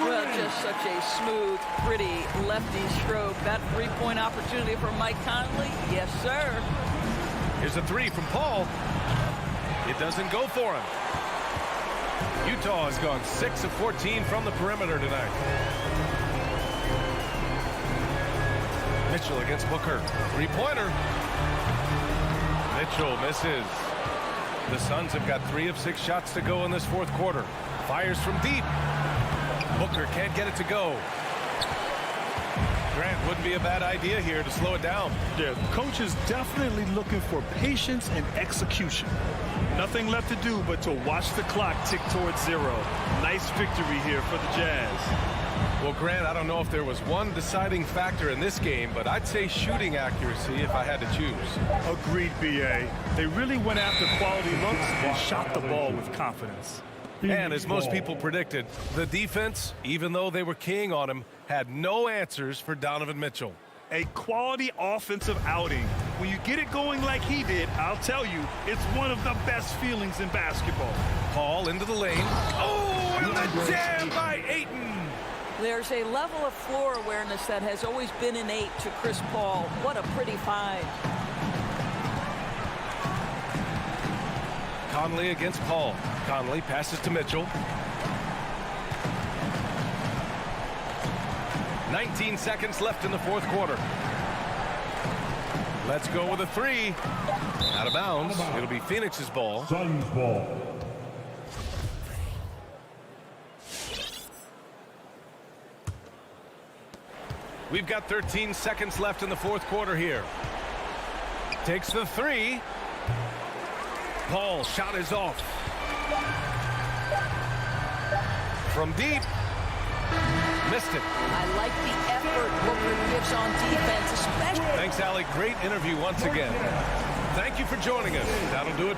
Well, just such a smooth, pretty lefty stroke. That three-point opportunity for Mike Conley. Yes, sir. Here's a 3 from Paul. It doesn't go for him. Utah has gone 6 of 14 from the perimeter tonight. Mitchell against Booker. 3-pointer. Mitchell misses. The Suns have got 3 of 6 shots to go in this fourth quarter. Fires from deep. Booker can't get it to go. Grant, wouldn't be a bad idea here to slow it down. Yeah, the coach is definitely looking for patience and execution. Nothing left to do but to watch the clock tick towards 0. Nice victory here for the Jazz. Well, Grant, I don't know if there was one deciding factor in this game, but I'd say shooting accuracy if I had to choose. Agreed, B.A. They really went after quality looks and shot the ball with confidence. And as most people predicted, the defense, even though they were keying on him, had no answers for Donovan Mitchell. A quality offensive outing. When you get it going like he did, I'll tell you, it's one of the best feelings in basketball. Paul into the lane. Oh, and the jam by Ayton. There's a level of floor awareness that has always been innate to Chris Paul. What a pretty find. Conley against Paul. Conley passes to Mitchell. 19 seconds left in the fourth quarter. Let's go with a 3. Out of bounds. It'll be Phoenix's ball. Suns ball. We've got 13 seconds left in the fourth quarter here. Takes the 3. Paul shot is off. From deep. Missed it. I like the effort Booker gives on defense, especially. Thanks, Allie. Great interview once again. Thank you for joining us. That'll do it.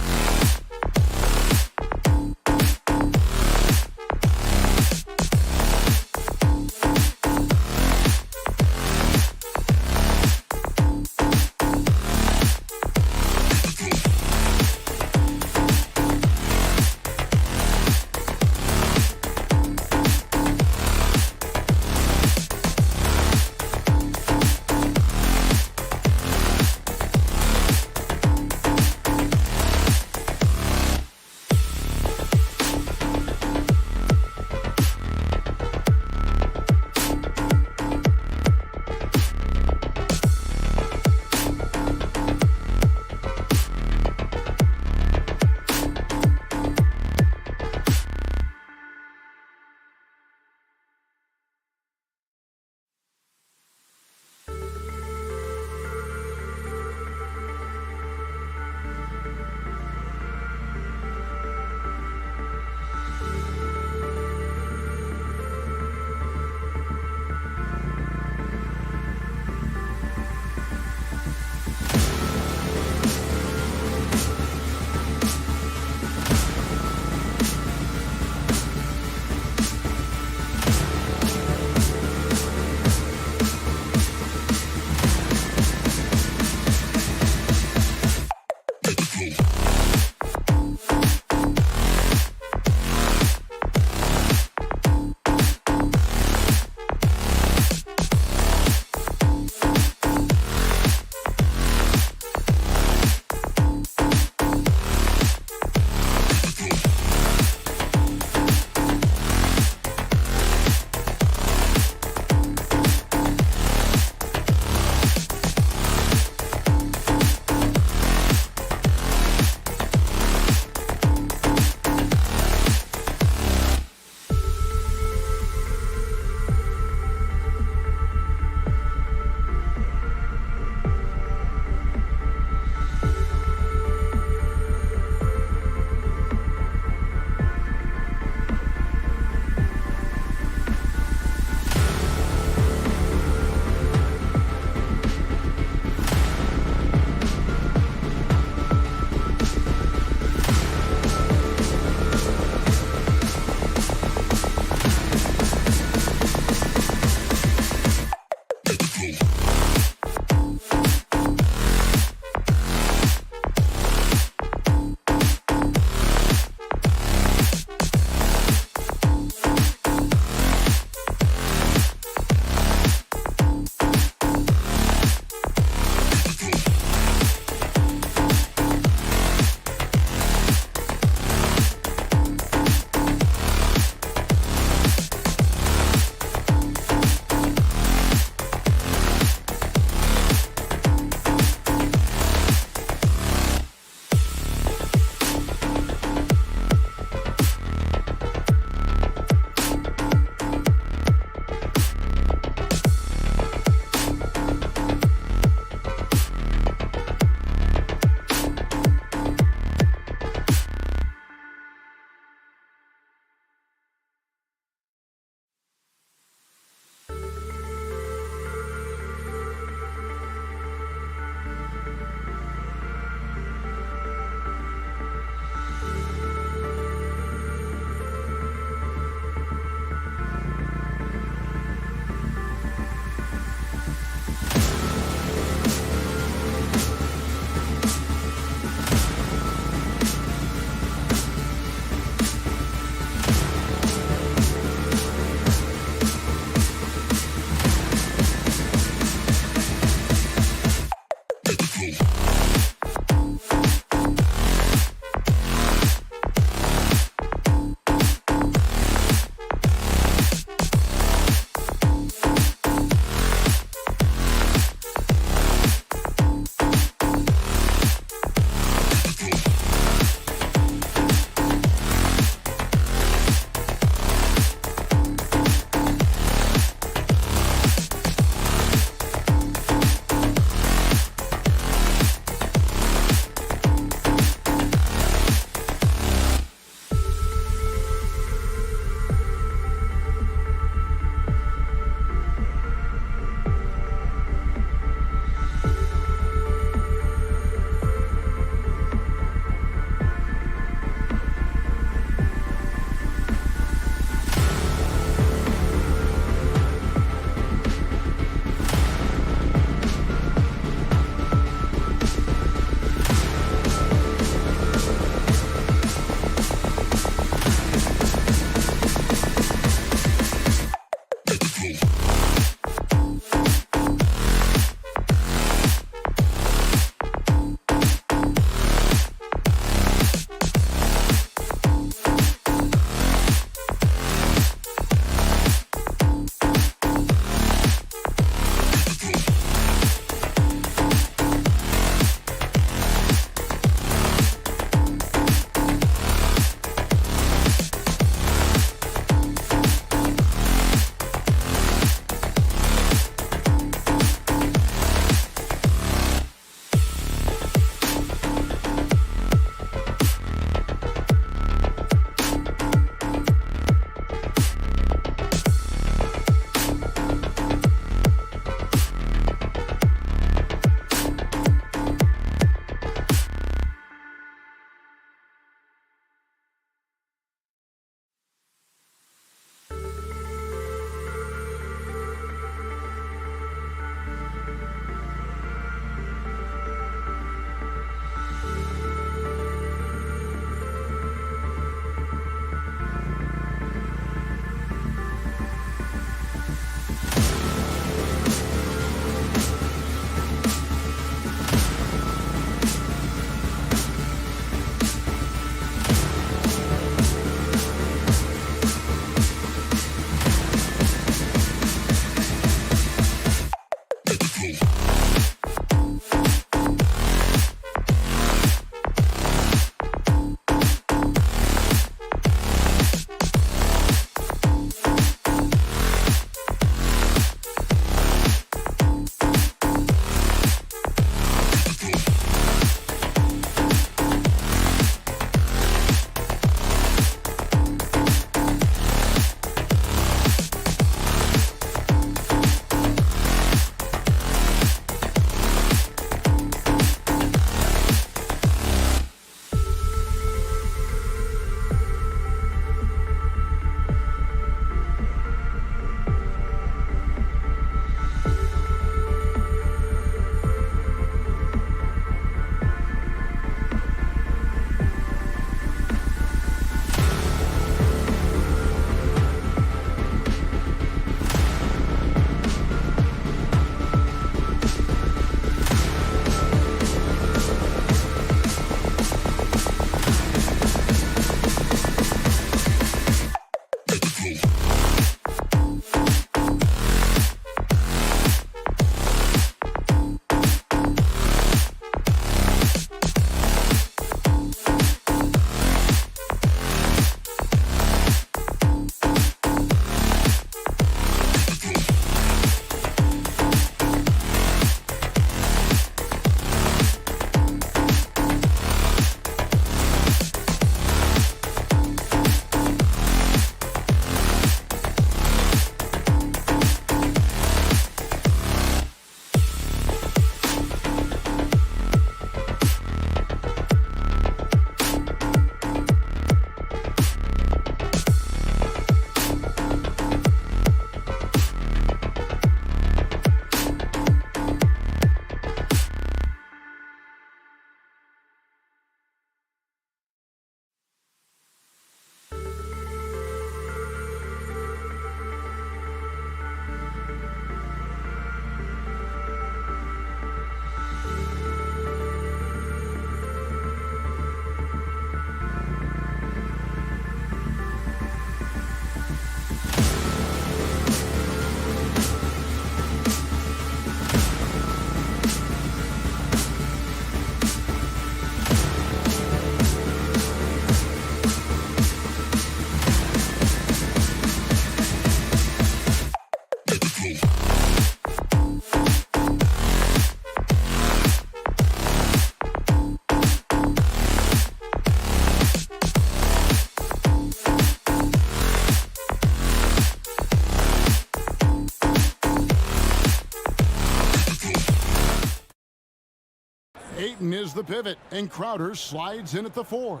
is the pivot, and Crowder slides in at the 4.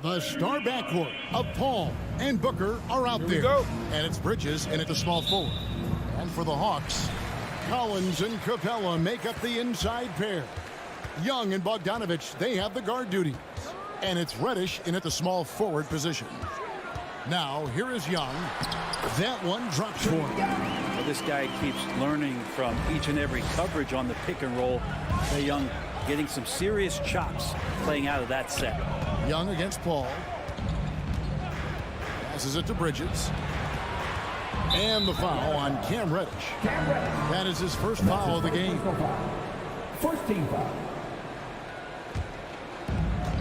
The star backcourt of Paul and Booker are out there. And it's Bridges in at the small forward. And for the Hawks, Collins and Capella make up the inside pair. Young and Bogdanovich, they have the guard duties. And it's Reddish in at the small forward position. Now, here is Young. That one drops for him. Well, this guy keeps learning from each and every coverage on the pick and roll. Young getting some serious chops playing out of that set. Young against Paul. Passes it to Bridges. And the foul on Cam Reddish. That is his first foul of the game. First team foul.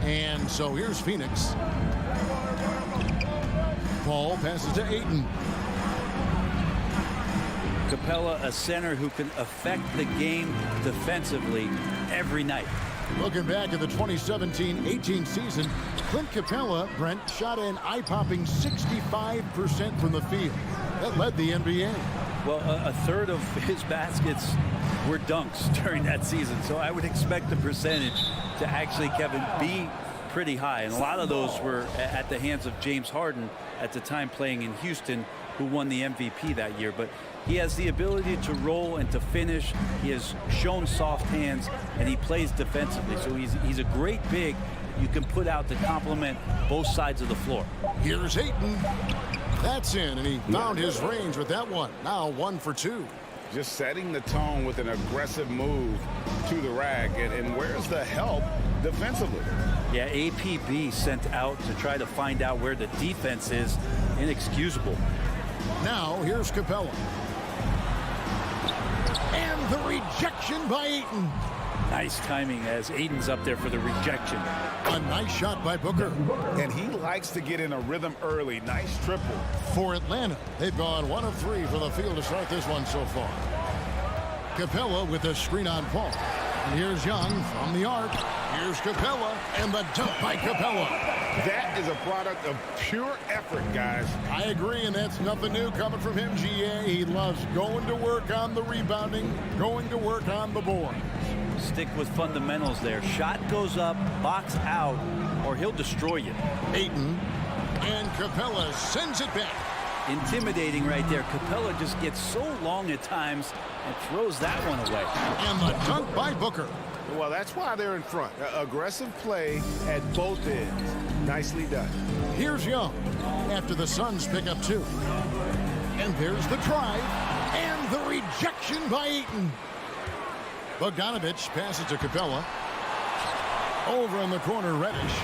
And so here's Phoenix. Paul passes to Ayton. Capella, a center who can affect the game defensively every night. Looking back at the 2017-18 season, Clint Capella, Brent, shot an eye-popping 65% from the field. That led the NBA. Well, a third of his baskets were dunks during that season, so I would expect the percentage to actually, Kevin, be pretty high. And a lot of those were at the hands of James Harden at the time playing in Houston, who won the MVP that year. But he has the ability to roll and to finish. He has shown soft hands, and he plays defensively. So he's a great big you can put out to complement both sides of the floor. Here's Ayton. That's in, and he found his range with that one. Now 1 for 2. Just setting the tone with an aggressive move to the rack. And where's the help defensively? Yeah, APB sent out to try to find out where the defense is. Inexcusable. Now here's Capella. And the rejection by Ayton. Nice timing as Ayton's up there for the rejection. A nice shot by Booker. And he likes to get in a rhythm early. Nice triple. For Atlanta, they've gone 1 of 3 from the field to start this one so far. Capella with a screen on Paul. And here's Young from the arc. Here's Capella, and the dunk by Capella. That is a product of pure effort, guys. I agree, and that's nothing new coming from him, GA. He loves going to work on the rebounding, going to work on the board. Stick with fundamentals there. Shot goes up, box out, or he'll destroy you. Ayton, and Capella sends it back. Intimidating right there. Capella just gets so long at times and throws that one away. And the dunk by Booker. Well, that's why they're in front. Aggressive play at both ends. Nicely done. Here's Young after the Suns pick up 2. And there's the drive and the rejection by Ayton. Bogdanovich passes to Capella. Over in the corner, Reddish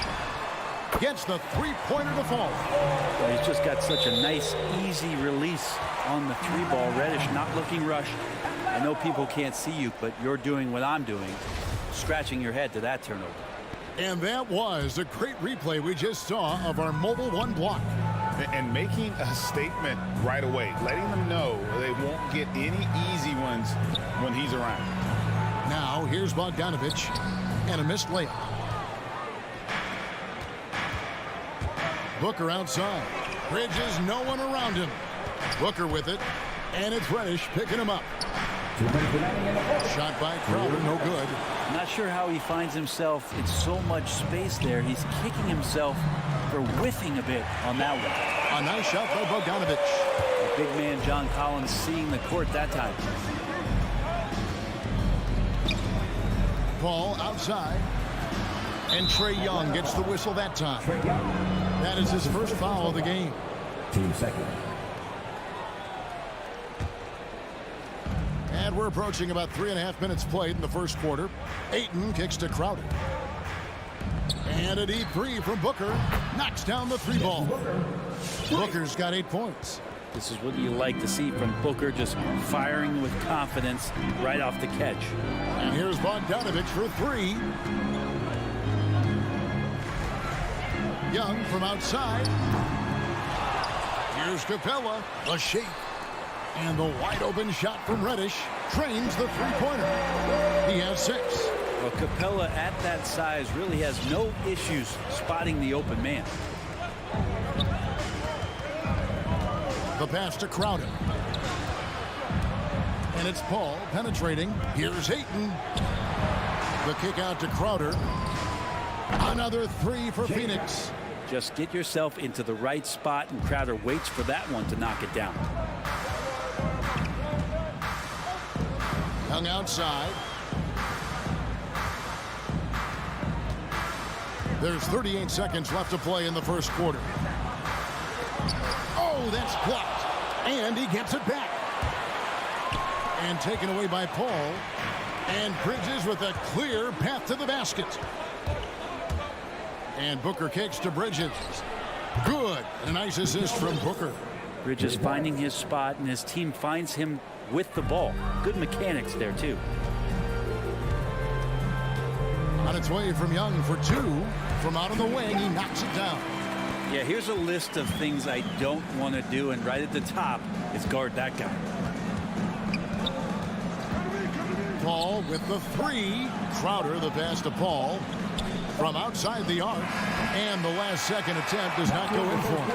gets the three-pointer to fall. Well, he's just got such a nice, easy release on the 3-ball. Reddish not looking rushed. I know people can't see you, but you're doing what I'm doing, scratching your head to that turnover. And that was a great replay we just saw of our Mobile One block. And making a statement right away, letting them know they won't get any easy ones when he's around. Now here's Bogdanovich and a missed layup. Booker outside. Bridges, no one around him. Booker with it, and it's Reddish picking him up. Shot by Crowder, no good. Not sure how he finds himself in so much space there. He's kicking himself for whiffing a bit on that one. A nice shot by Bogdanovich. The big man John Collins seeing the court that time. Paul outside. And Trae Young gets the whistle that time. That is his first foul of the game. Team second. And we're approaching about 3.5 minutes played in the first quarter. Ayton kicks to Crowder. And a deep 3 from Booker. Knocks down the 3-ball. Booker's got 8 points. This is what you like to see from Booker, just firing with confidence right off the catch. And here's Bogdanovich for 3. Young from outside. Here's Capella. A shake. And the wide open shot from Reddish drains the 3-pointer. He has 6. Well, Capella at that size really has no issues spotting the open man. The pass to Crowder. And it's Paul penetrating. Here's Ayton. The kick out to Crowder. Another three for Phoenix. Just get yourself into the right spot, and Crowder waits for that one to knock it down. Young outside. There's 38 seconds left to play in the first quarter. Oh, that's blocked. And he gets it back. And taken away by Paul. And Bridges with a clear path to the basket. And Booker kicks to Bridges. Good. A nice assist from Booker. Bridges finding his spot, and his team finds him with the ball. Good mechanics there, too. On its way from Young for two. From out on the wing, he knocks it down. Yeah, here's a list of things I don't want to do, and right at the top is guard that guy. Paul with the three. Crowder the pass to Paul. From outside the arc. And the last second attempt does not go in for him.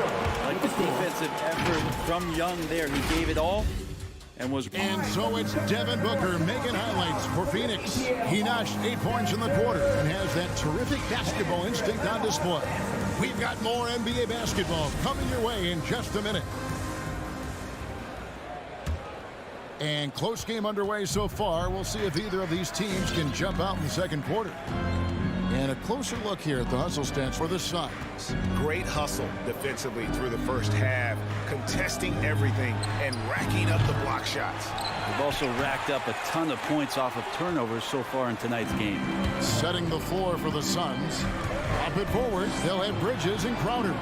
Like the defensive effort from Young there. He gave it all. And so it's Devin Booker making highlights for Phoenix. He notched 8 points in the quarter and has that terrific basketball instinct on display. We've got more NBA basketball coming your way in just a minute. And close game underway so far. We'll see if either of these teams can jump out in the second quarter. And a closer look here at the hustle stats for the Suns. Great hustle defensively through the first half, contesting everything and racking up the block shots. They've also racked up a ton of points off of turnovers so far in tonight's game. Setting the floor for the Suns. Up it forward, they'll have Bridges and Crowder.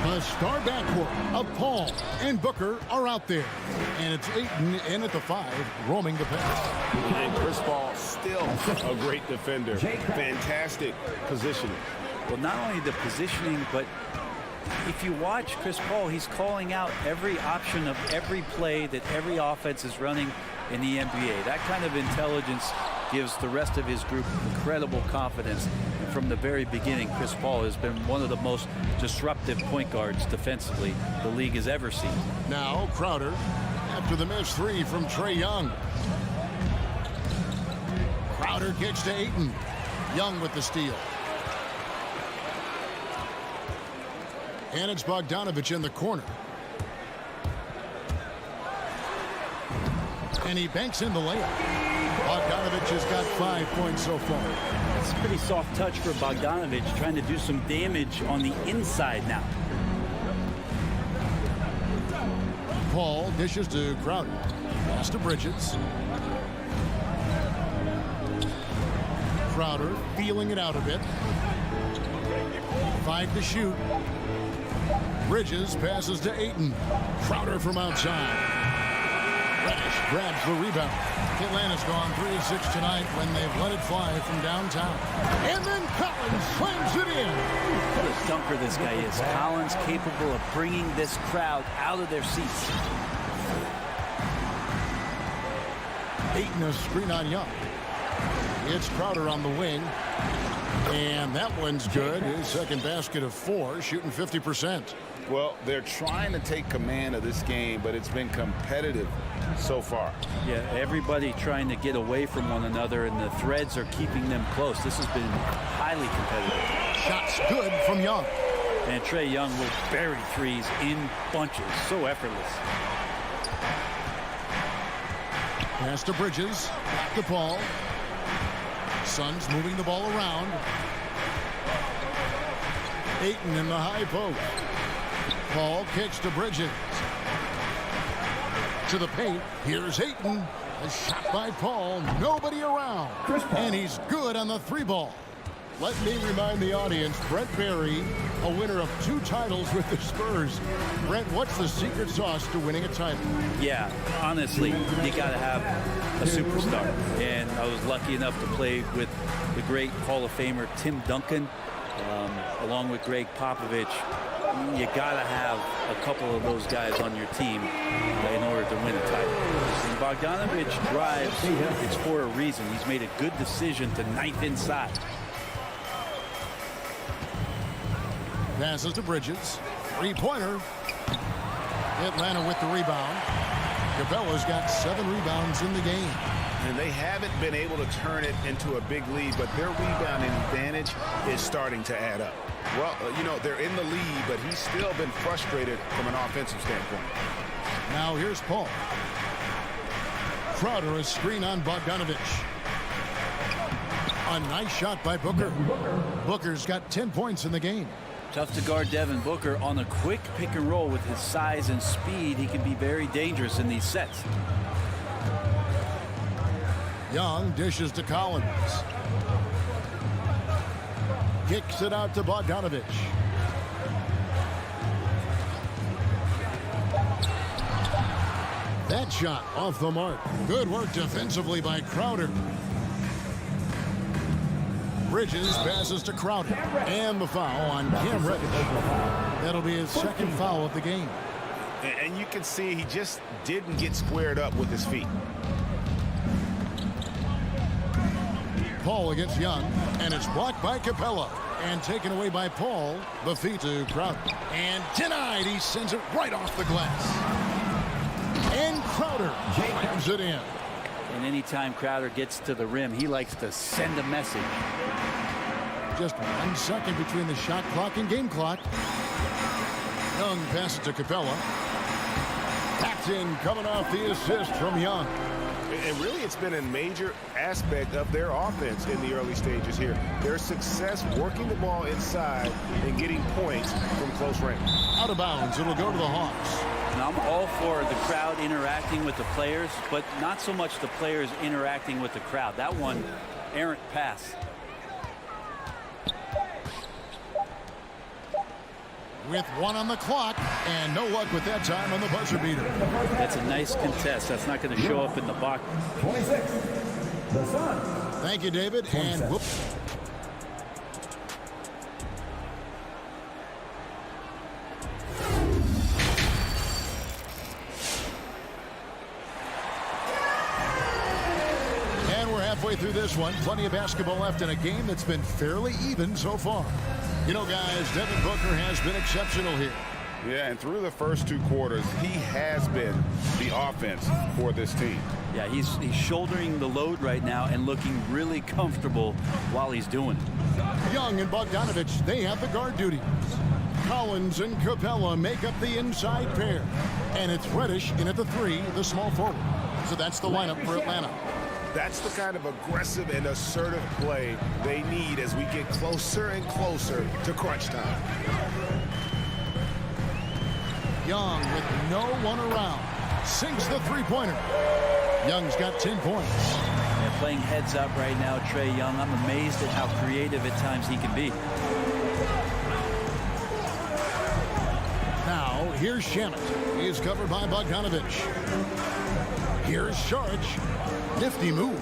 The star backcourt of Paul and Booker are out there. And it's Ayton in at the 5, roaming the pass. And Chris Paul still a great defender. Fantastic positioning. Well, not only the positioning, but if you watch Chris Paul, he's calling out every option of every play that every offense is running in the NBA. That kind of intelligence gives the rest of his group incredible confidence. And from the very beginning, Chris Paul has been one of the most disruptive point guards defensively the league has ever seen. Now Crowder after the missed three from Trae Young. Crowder kicks to Ayton. Young with the steal. And it's Bogdanovich in the corner. And he banks in the layup. Bogdanovich has got 5 points so far. It's a pretty soft touch for Bogdanovich, trying to do some damage on the inside now. Paul dishes to Crowder. Pass to Bridges. Crowder feeling it out a bit. 5 to shoot. Bridges passes to Ayton. Crowder from outside. Reddish grabs the rebound. Atlanta's gone 3 of 6 tonight when they've let it fly from downtown. And then Collins slams it in. What a dunker this guy is. Collins capable of bringing this crowd out of their seats. Ayton a screen on Young. It's Crowder on the wing. And that one's good. His second basket of 4, shooting 50%. Well, they're trying to take command of this game, but it's been competitive so far. Yeah, everybody trying to get away from one another, and the threads are keeping them close. This has been highly competitive. Shots good from Young. And Trae Young will bury threes in bunches. So effortless. Pass to Bridges. Back to Paul. Suns moving the ball around. Ayton in the high post. Paul kicks to Bridges. To the paint. Here's Ayton. A shot by Paul. Nobody around. And he's good on the 3-ball. Let me remind the audience, Brent Barry, a winner of 2 titles with the Spurs. Brent, what's the secret sauce to winning a title? Yeah, honestly, you got to have a superstar. And I was lucky enough to play with the great Hall of Famer Tim Duncan, along with Greg Popovich. You got to have a couple of those guys on your team in order to win a title. And Bogdanovich drives, it's for a reason. He's made a good decision to knife inside. Passes to Bridges. 3-pointer. Atlanta with the rebound. Cabela's got 7 rebounds in the game. And they haven't been able to turn it into a big lead, but their rebounding advantage is starting to add up. Well, you know, they're in the lead, but he's still been frustrated from an offensive standpoint. Now here's Paul. Crowder, a screen on Bogdanovich. A nice shot by Booker. Booker's got 10 points in the game. Tough to guard Devin Booker on a quick pick and roll. With his size and speed, he can be very dangerous in these sets. Young dishes to Collins. Kicks it out to Bogdanovich. That shot off the mark. Good work defensively by Crowder. Bridges passes to Crowder. And the foul on Cam Reddish. That'll be his second foul of the game. And you can see he just didn't get squared up with his feet. Paul against Young, and it's blocked by Capella. And taken away by Paul. The feed to Crowder. And denied. He sends it right off the glass. And Crowder jams it in. And anytime Crowder gets to the rim, he likes to send a message. Just 1 second between the shot clock and game clock. Young passes to Capella. Backed in, coming off the assist from Young. And really, it's been a major aspect of their offense in the early stages here. Their success working the ball inside and getting points from close range. Out of bounds, it'll go to the Hawks. Now, I'm all for the crowd interacting with the players, but not so much the players interacting with the crowd. That one, errant pass. With 1 on the clock, and no luck with that time on the buzzer beater. That's a nice contest. That's not going to show up in the box. 26. The Suns. Thank you, David. And whoop. And we're halfway through this one. Plenty of basketball left in a game that's been fairly even so far. You know, guys, Devin Booker has been exceptional here. Yeah, and through the first 2 quarters, he has been the offense for this team. Yeah, he's shouldering the load right now and looking really comfortable while he's doing it. Young and Bogdanovich, they have the guard duties. Collins and Capella make up the inside pair. And it's Reddish in at the 3, the small forward. So that's the lineup for Atlanta. That's the kind of aggressive and assertive play they need as we get closer and closer to crunch time. Young with no one around. Sinks the three-pointer. Young's got 10 points. Yeah, playing heads up right now, Trae Young. I'm amazed at how creative at times he can be. Now, here's Shamet. He's covered by Bogdanovich. Here's Sharge. Nifty move.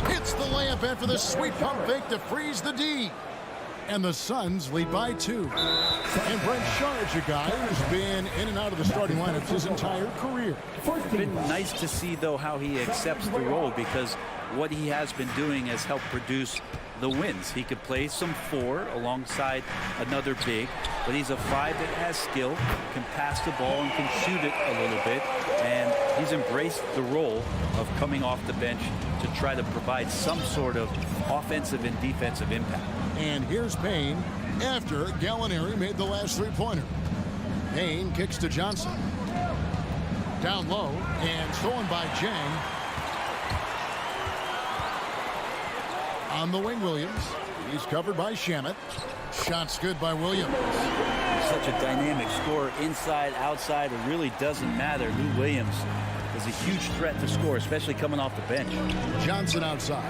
Hits the layup after the sweet pump fake to freeze the D. And the Suns lead by 2. And Brent Sharge, a guy who's been in and out of the starting lineups his entire career. It's been nice to see, though, how he accepts the role, because what he has been doing has helped produce the wins. He could play some 4 alongside another big, but he's a 5 that has skill, can pass the ball and can shoot it a little bit, and he's embraced the role of coming off the bench to try to provide some sort of offensive and defensive impact. And here's Payne after Gallinari made the last three-pointer. Payne kicks to Johnson. Down low and stolen by Jang. On the wing, Williams. He's covered by Shamet. Shot's good by Williams. Such a dynamic scorer, inside, outside. It really doesn't matter. Lou Williams is a huge threat to score, especially coming off the bench. Johnson outside.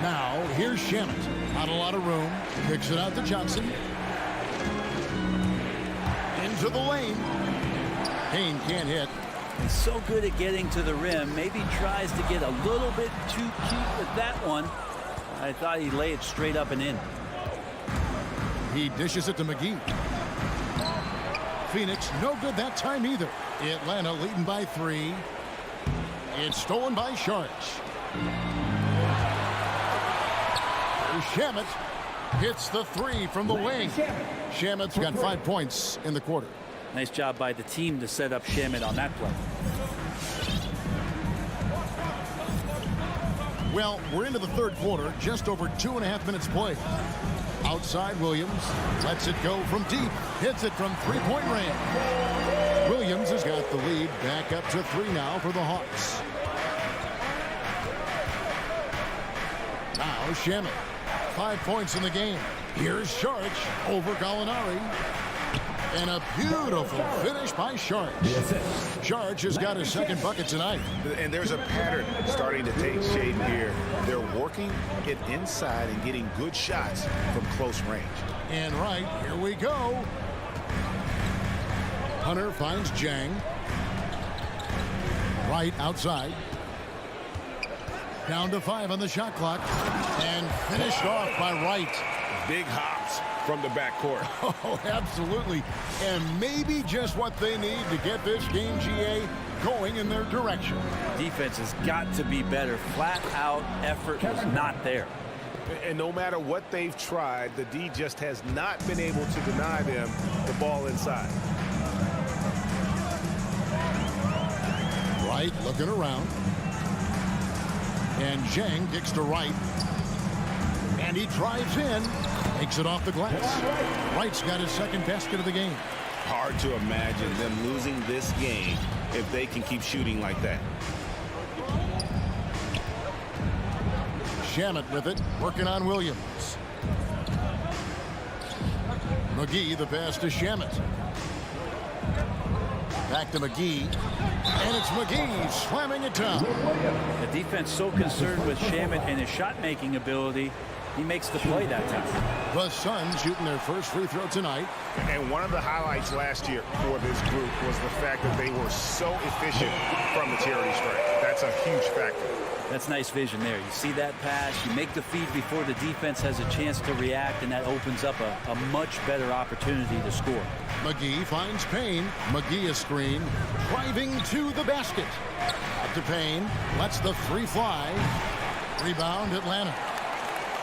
Now, here's Shamet. Not a lot of room. Kicks it out to Johnson. Into the lane. Payne can't hit. He's so good at getting to the rim. Maybe tries to get a little bit too cute with that one. I thought he'd lay it straight up and in. He dishes it to McGee. Phoenix, no good that time either. Atlanta leading by 3. It's stolen by Sharks. Shamet hits the 3 from the wing. Shamet's got 5 points in the quarter. Nice job by the team to set up Shamet on that play. Well, we're into the third quarter, just over 2.5 minutes played. Outside, Williams lets it go from deep, hits it from three-point range. Williams has got the lead back up to 3 now for the Hawks. Now Shannon, 5 points in the game. Here's Sharch over Gallinari. And a beautiful finish by Sharch. Sharch has got his second bucket tonight. And there's a pattern starting to take shape here. They're working it inside and getting good shots from close range. And right, here we go. Hunter finds Jang. Wright outside. Down to 5 on the shot clock. And finished off by Wright. Big hops from the backcourt. Oh, absolutely. And maybe just what they need to get this game, GA, going in their direction. Defense has got to be better. Flat out effort was not there. And no matter what they've tried, the D just has not been able to deny them the ball inside. Wright looking around. And Zhang kicks to Wright. And he drives in. Takes it off the glass. Wright's got his second basket of the game. Hard to imagine them losing this game if they can keep shooting like that. Shamet with it, working on Williams. McGee, the pass to Shamet. Back to McGee. And it's McGee slamming it down. The defense so concerned with Shamet and his shot-making ability, he makes the play that time. The Suns shooting their first free throw tonight. And one of the highlights last year for this group was the fact that they were so efficient from the charity stripe. That's a huge factor. That's nice vision there. You see that pass, you make the feed before the defense has a chance to react, and that opens up a much better opportunity to score. McGee finds Payne. McGee a screen, driving to the basket. Up to Payne, lets the three fly. Rebound Atlanta.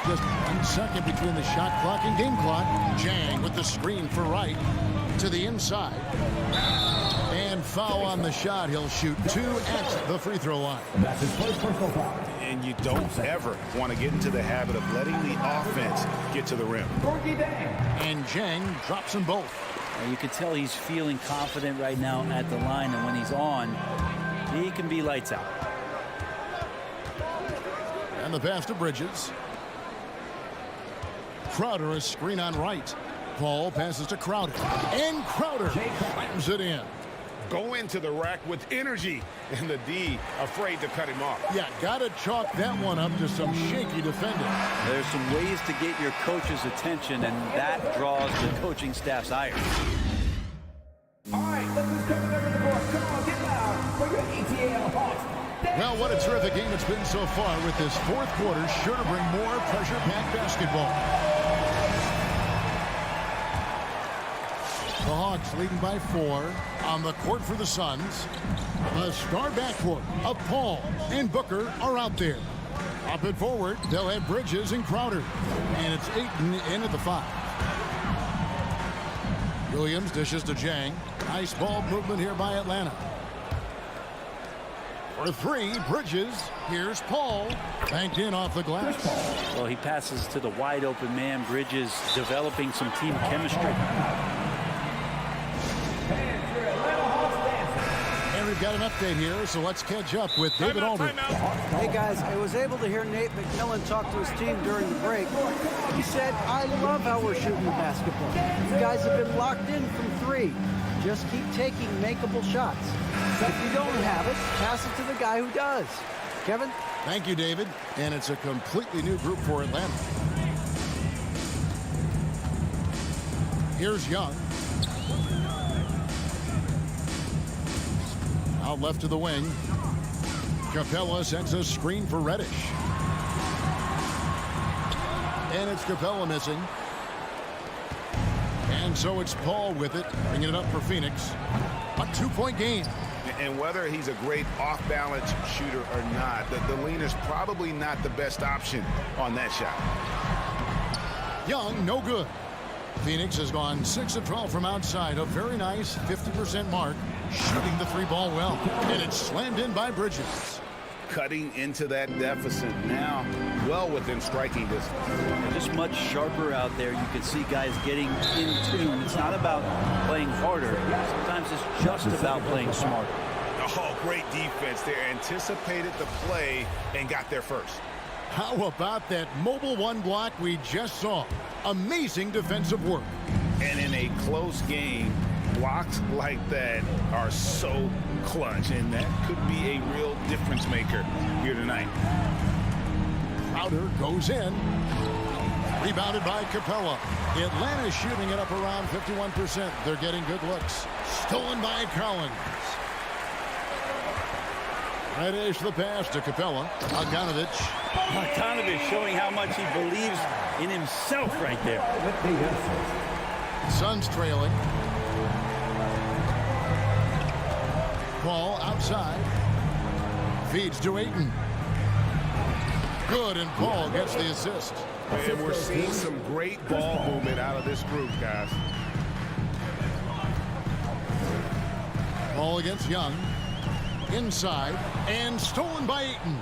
Just 1 second between the shot clock and game clock. Jang with the screen for Wright to the inside. And foul on the shot. He'll shoot 2 at the free throw line. That's his first personal foul. And you don't ever want to get into the habit of letting the offense get to the rim. And Jang drops them both. And you can tell he's feeling confident right now at the line, and when he's on, he can be lights out. And the pass to Bridges. Crowder, a screen on Wright. Paul passes to Crowder. And Crowder slams it in. Go into the rack with energy. And the D afraid to cut him off. Yeah, got to chalk that one up to some shaky defending. There's some ways to get your coach's attention, and that draws the coaching staff's ire. All right, let's just come over the board. Come on, get loud for your ETL Hawks. Well, what a terrific game it's been so far, with this fourth quarter sure to bring more pressure-packed basketball. The Hawks leading by 4 on the court for the Suns. The star backcourt of Paul and Booker are out there. Up and forward, they'll have Bridges and Crowder. And it's Ayton in at the 5. Williams dishes to Jang. Nice ball movement here by Atlanta. For 3, Bridges. Here's Paul. Banked in off the glass. Well, he passes to the wide open man. Bridges developing some team chemistry. And we've got an update here, so let's catch up with David Aldridge. Hey guys, I was able to hear Nate McMillan talk to his team during the break. He said, I love how we're shooting the basketball. You guys have been locked in from 3. Just keep taking makeable shots. If you don't have it, pass it to the guy who does. Kevin? Thank you, David. And it's a completely new group for Atlanta. Here's Young. Out left to the wing. Capella sends a screen for Reddish. And it's Capella missing. And so it's Paul with it, bringing it up for Phoenix. A 2-point game. And whether he's a great off-balance shooter or not, the lean is probably not the best option on that shot. Young, no good. Phoenix has gone 6 of 12 from outside. A very nice 50% mark. Shooting the 3 ball well. And it's slammed in by Bridges. cutting into that deficit now, well within striking distance. They're just much sharper out there. You can see guys getting in tune. It's not about playing harder. Sometimes it's just about playing smarter. Oh, great defense there. Anticipated the play and got there first. How about that mobile one block we just saw? Amazing defensive work. And in a close game, blocks like that are so clutch, and that could be a real difference maker here tonight. Crowder goes in. Rebounded by Capella. Atlanta shooting it up around 51%. They're getting good looks. Stolen by Collins. Right edge the pass to Capella. Bogdanovich. Bogdanovich showing how much he believes in himself right there. Suns trailing. Ball outside. Feeds to Ayton. Good, and Paul gets the assist. And we're seeing some great ball movement out of this group, guys. Ball against Young. Inside, and stolen by Ayton.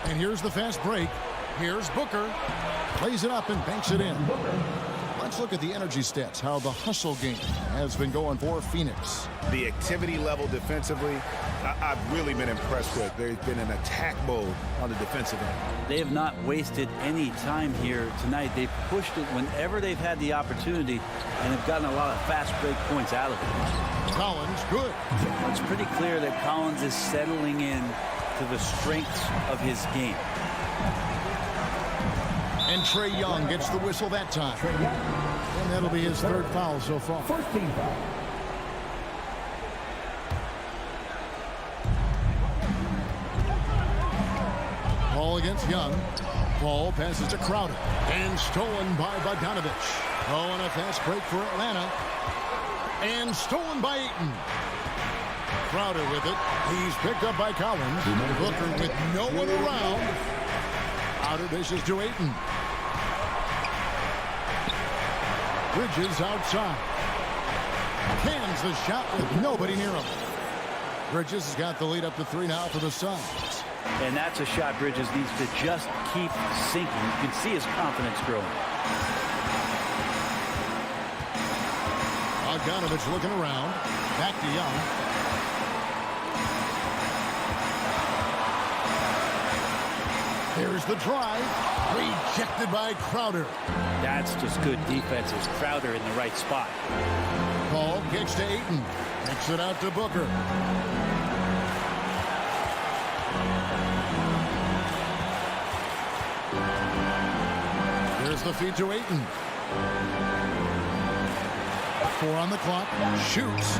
And here's the fast break. Here's Booker. Plays it up and banks it in. Let's look at the energy stats, how the hustle game has been going for Phoenix. The activity level defensively, I've really been impressed with. There's been an attack mode on the defensive end. They have not wasted any time here tonight. They've pushed it whenever they've had the opportunity and have gotten a lot of fast break points out of it. Collins, good. It's pretty clear that Collins is settling in to the strengths of his game. And Trae Young gets the whistle that time. And that'll be his third foul so far. First team foul. Ball against Young. Ball passes to Crowder. And stolen by Bogdanovich. Oh, and a fast break for Atlanta. And stolen by Ayton. Crowder with it. He's picked up by Collins. Booker with no one around. Outer dishes to Ayton. Bridges outside. Cans the shot with nobody near him. Bridges has got the lead up to 3 now for the Suns. And that's a shot Bridges needs to just keep sinking. You can see his confidence growing. Bogdanovich looking around. Back to Young. Here's the drive. Rejected by Crowder. That's just good defense. Is Crowder in the right spot. Paul kicks to Ayton. Kicks it out to Booker. Here's the feed to Ayton. 4 on the clock. Shoots.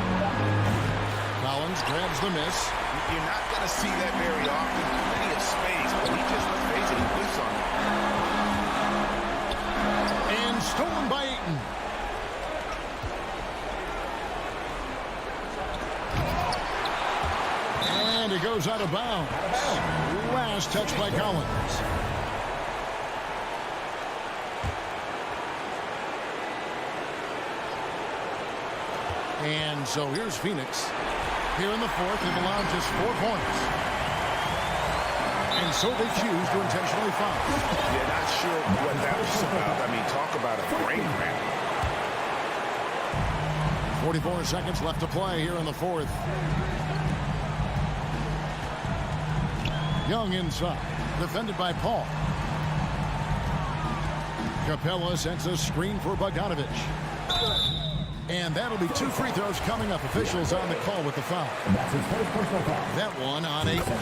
Collins grabs the miss. You're not going to see that very often. Plenty of space, but he just plays it. He whiffs on it. And stolen by Ayton. And it goes out of bounds. Last touch by Collins. And so here's Phoenix. Here in the fourth, they've allowed just 4 points. And so they choose to intentionally foul. Yeah, not sure what that was about. I mean, talk about a brain cramp. 44 seconds left to play here in the fourth. Young inside. Defended by Paul. Capella sends a screen for Bogdanovich. And that'll be 2 free throws coming up. Officials on the call with the foul. That's his first personal foul. That one on Ayton.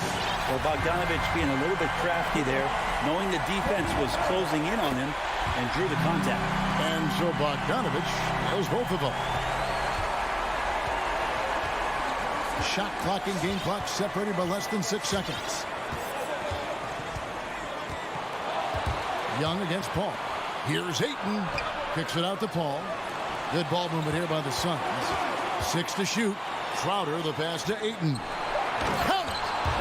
Well, Bogdanovich being a little bit crafty there, knowing the defense was closing in on him, and drew the contact. And so Bogdanovich knows both of them. Shot clock and game clock separated by less than 6 seconds. Young against Paul. Here's Ayton. Kicks it out to Paul. Good ball movement here by the Suns. 6 to shoot. Crowder, the pass to Ayton. Count it!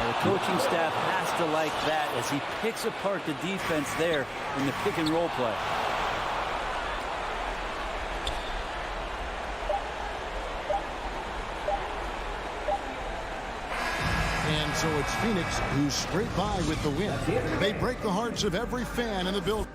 The coaching staff has to like that as he picks apart the defense there in the pick and roll play. And so it's Phoenix who scrape by with the win. They break the hearts of every fan in the building.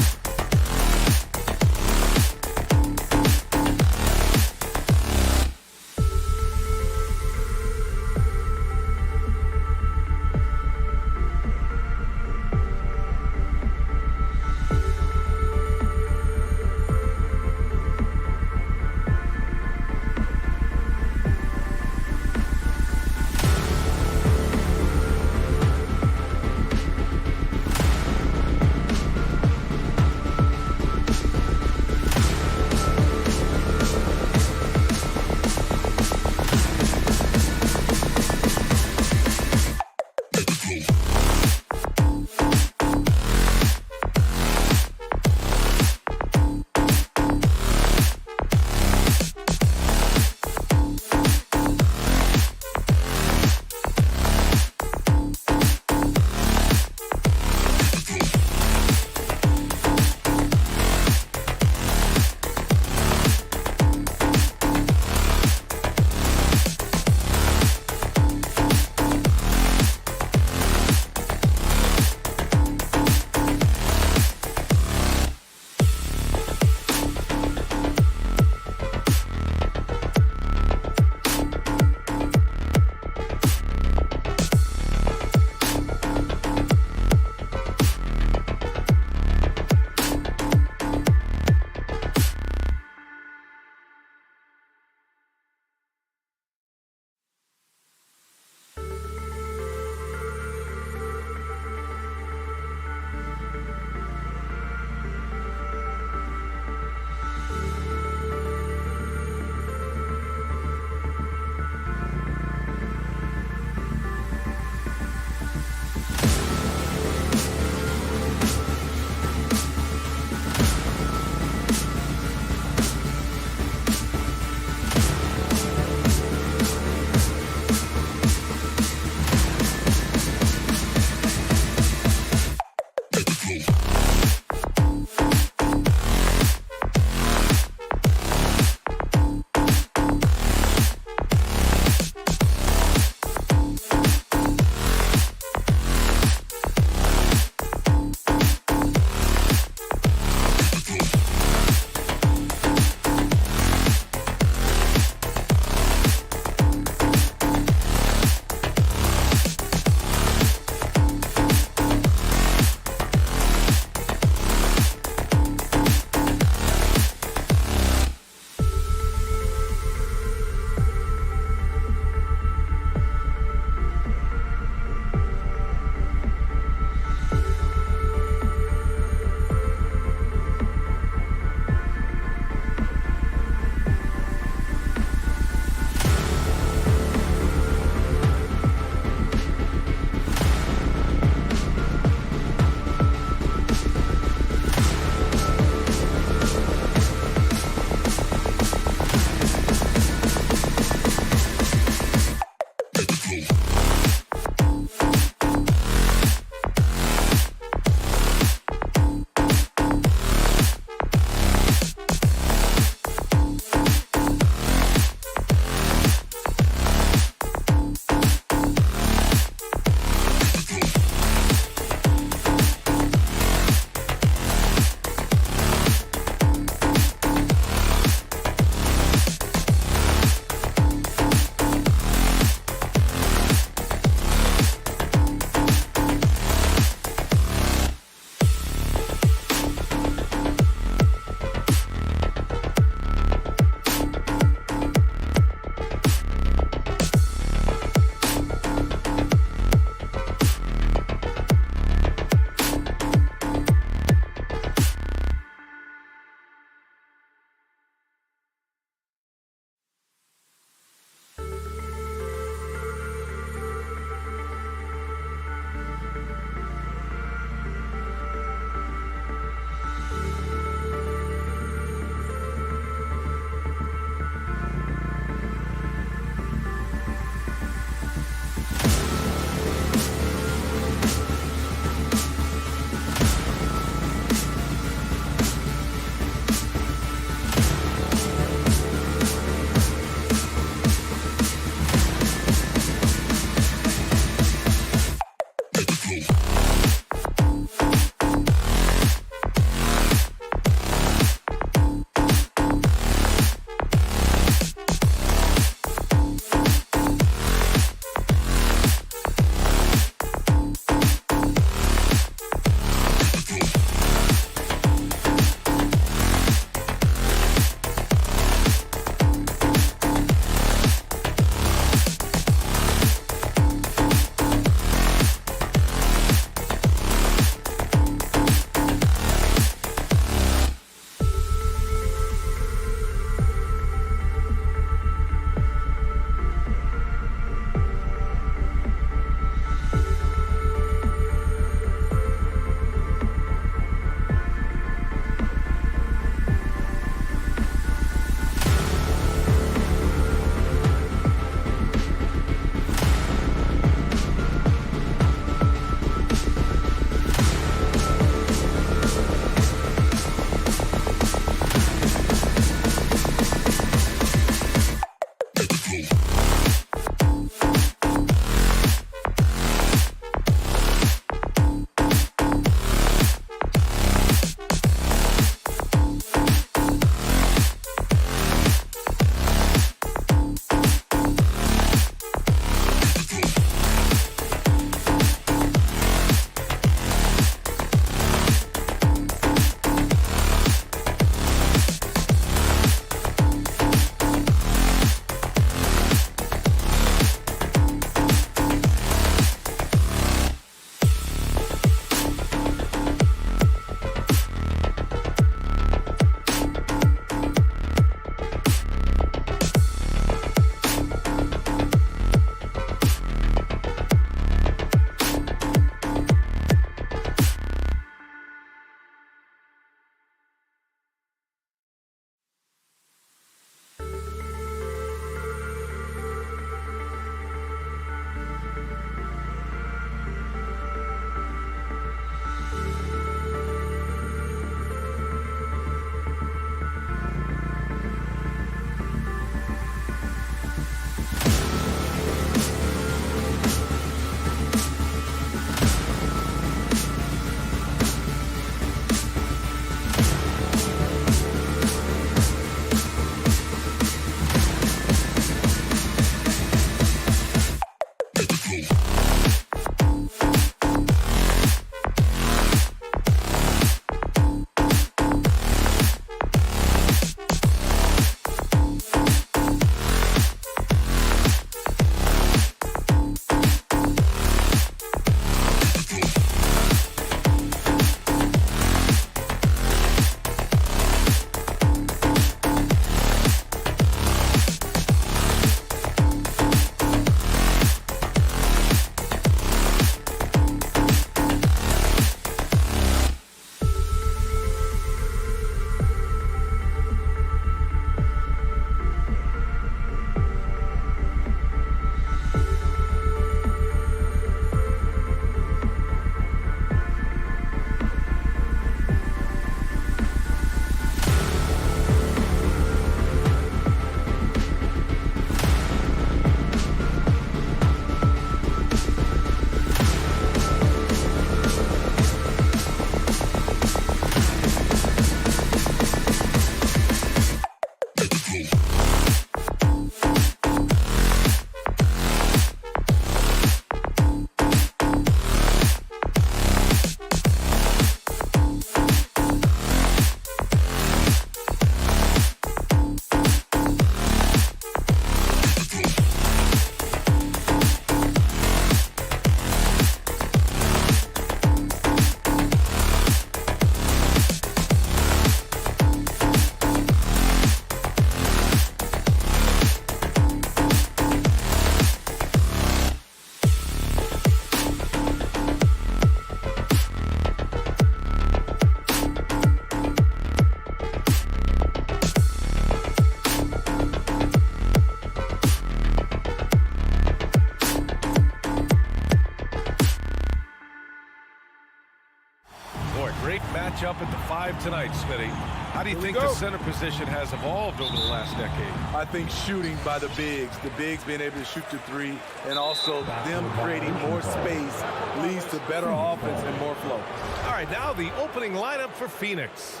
matchup at the 5 tonight, Smitty. How do you think the center position has evolved over the last decade? I think shooting by the bigs being able to shoot the 3, and also them creating more space leads to better offense and more flow. All right, now the opening lineup for Phoenix.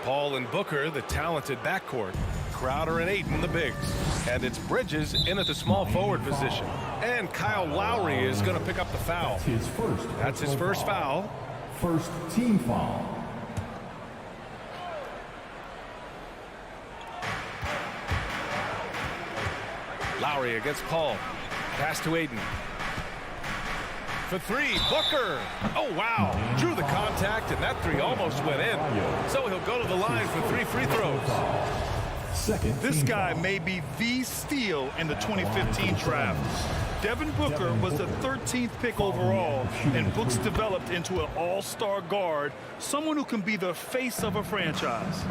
Paul and Booker, the talented backcourt. Crowder and Ayton, the bigs. And it's Bridges in at the small forward position. And Kyle Lowry is going to pick up the foul. That's his first foul. First team foul. Lowry against Paul. Pass to Ayton. For 3, Booker. Oh, wow. Drew the contact, and that 3 almost went in. So he'll go to the line for 3 free throws. This guy may be the steal in the 2015 draft. Devin Booker was the 13th pick overall, and Books developed into an all-star guard, someone who can be the face of a franchise.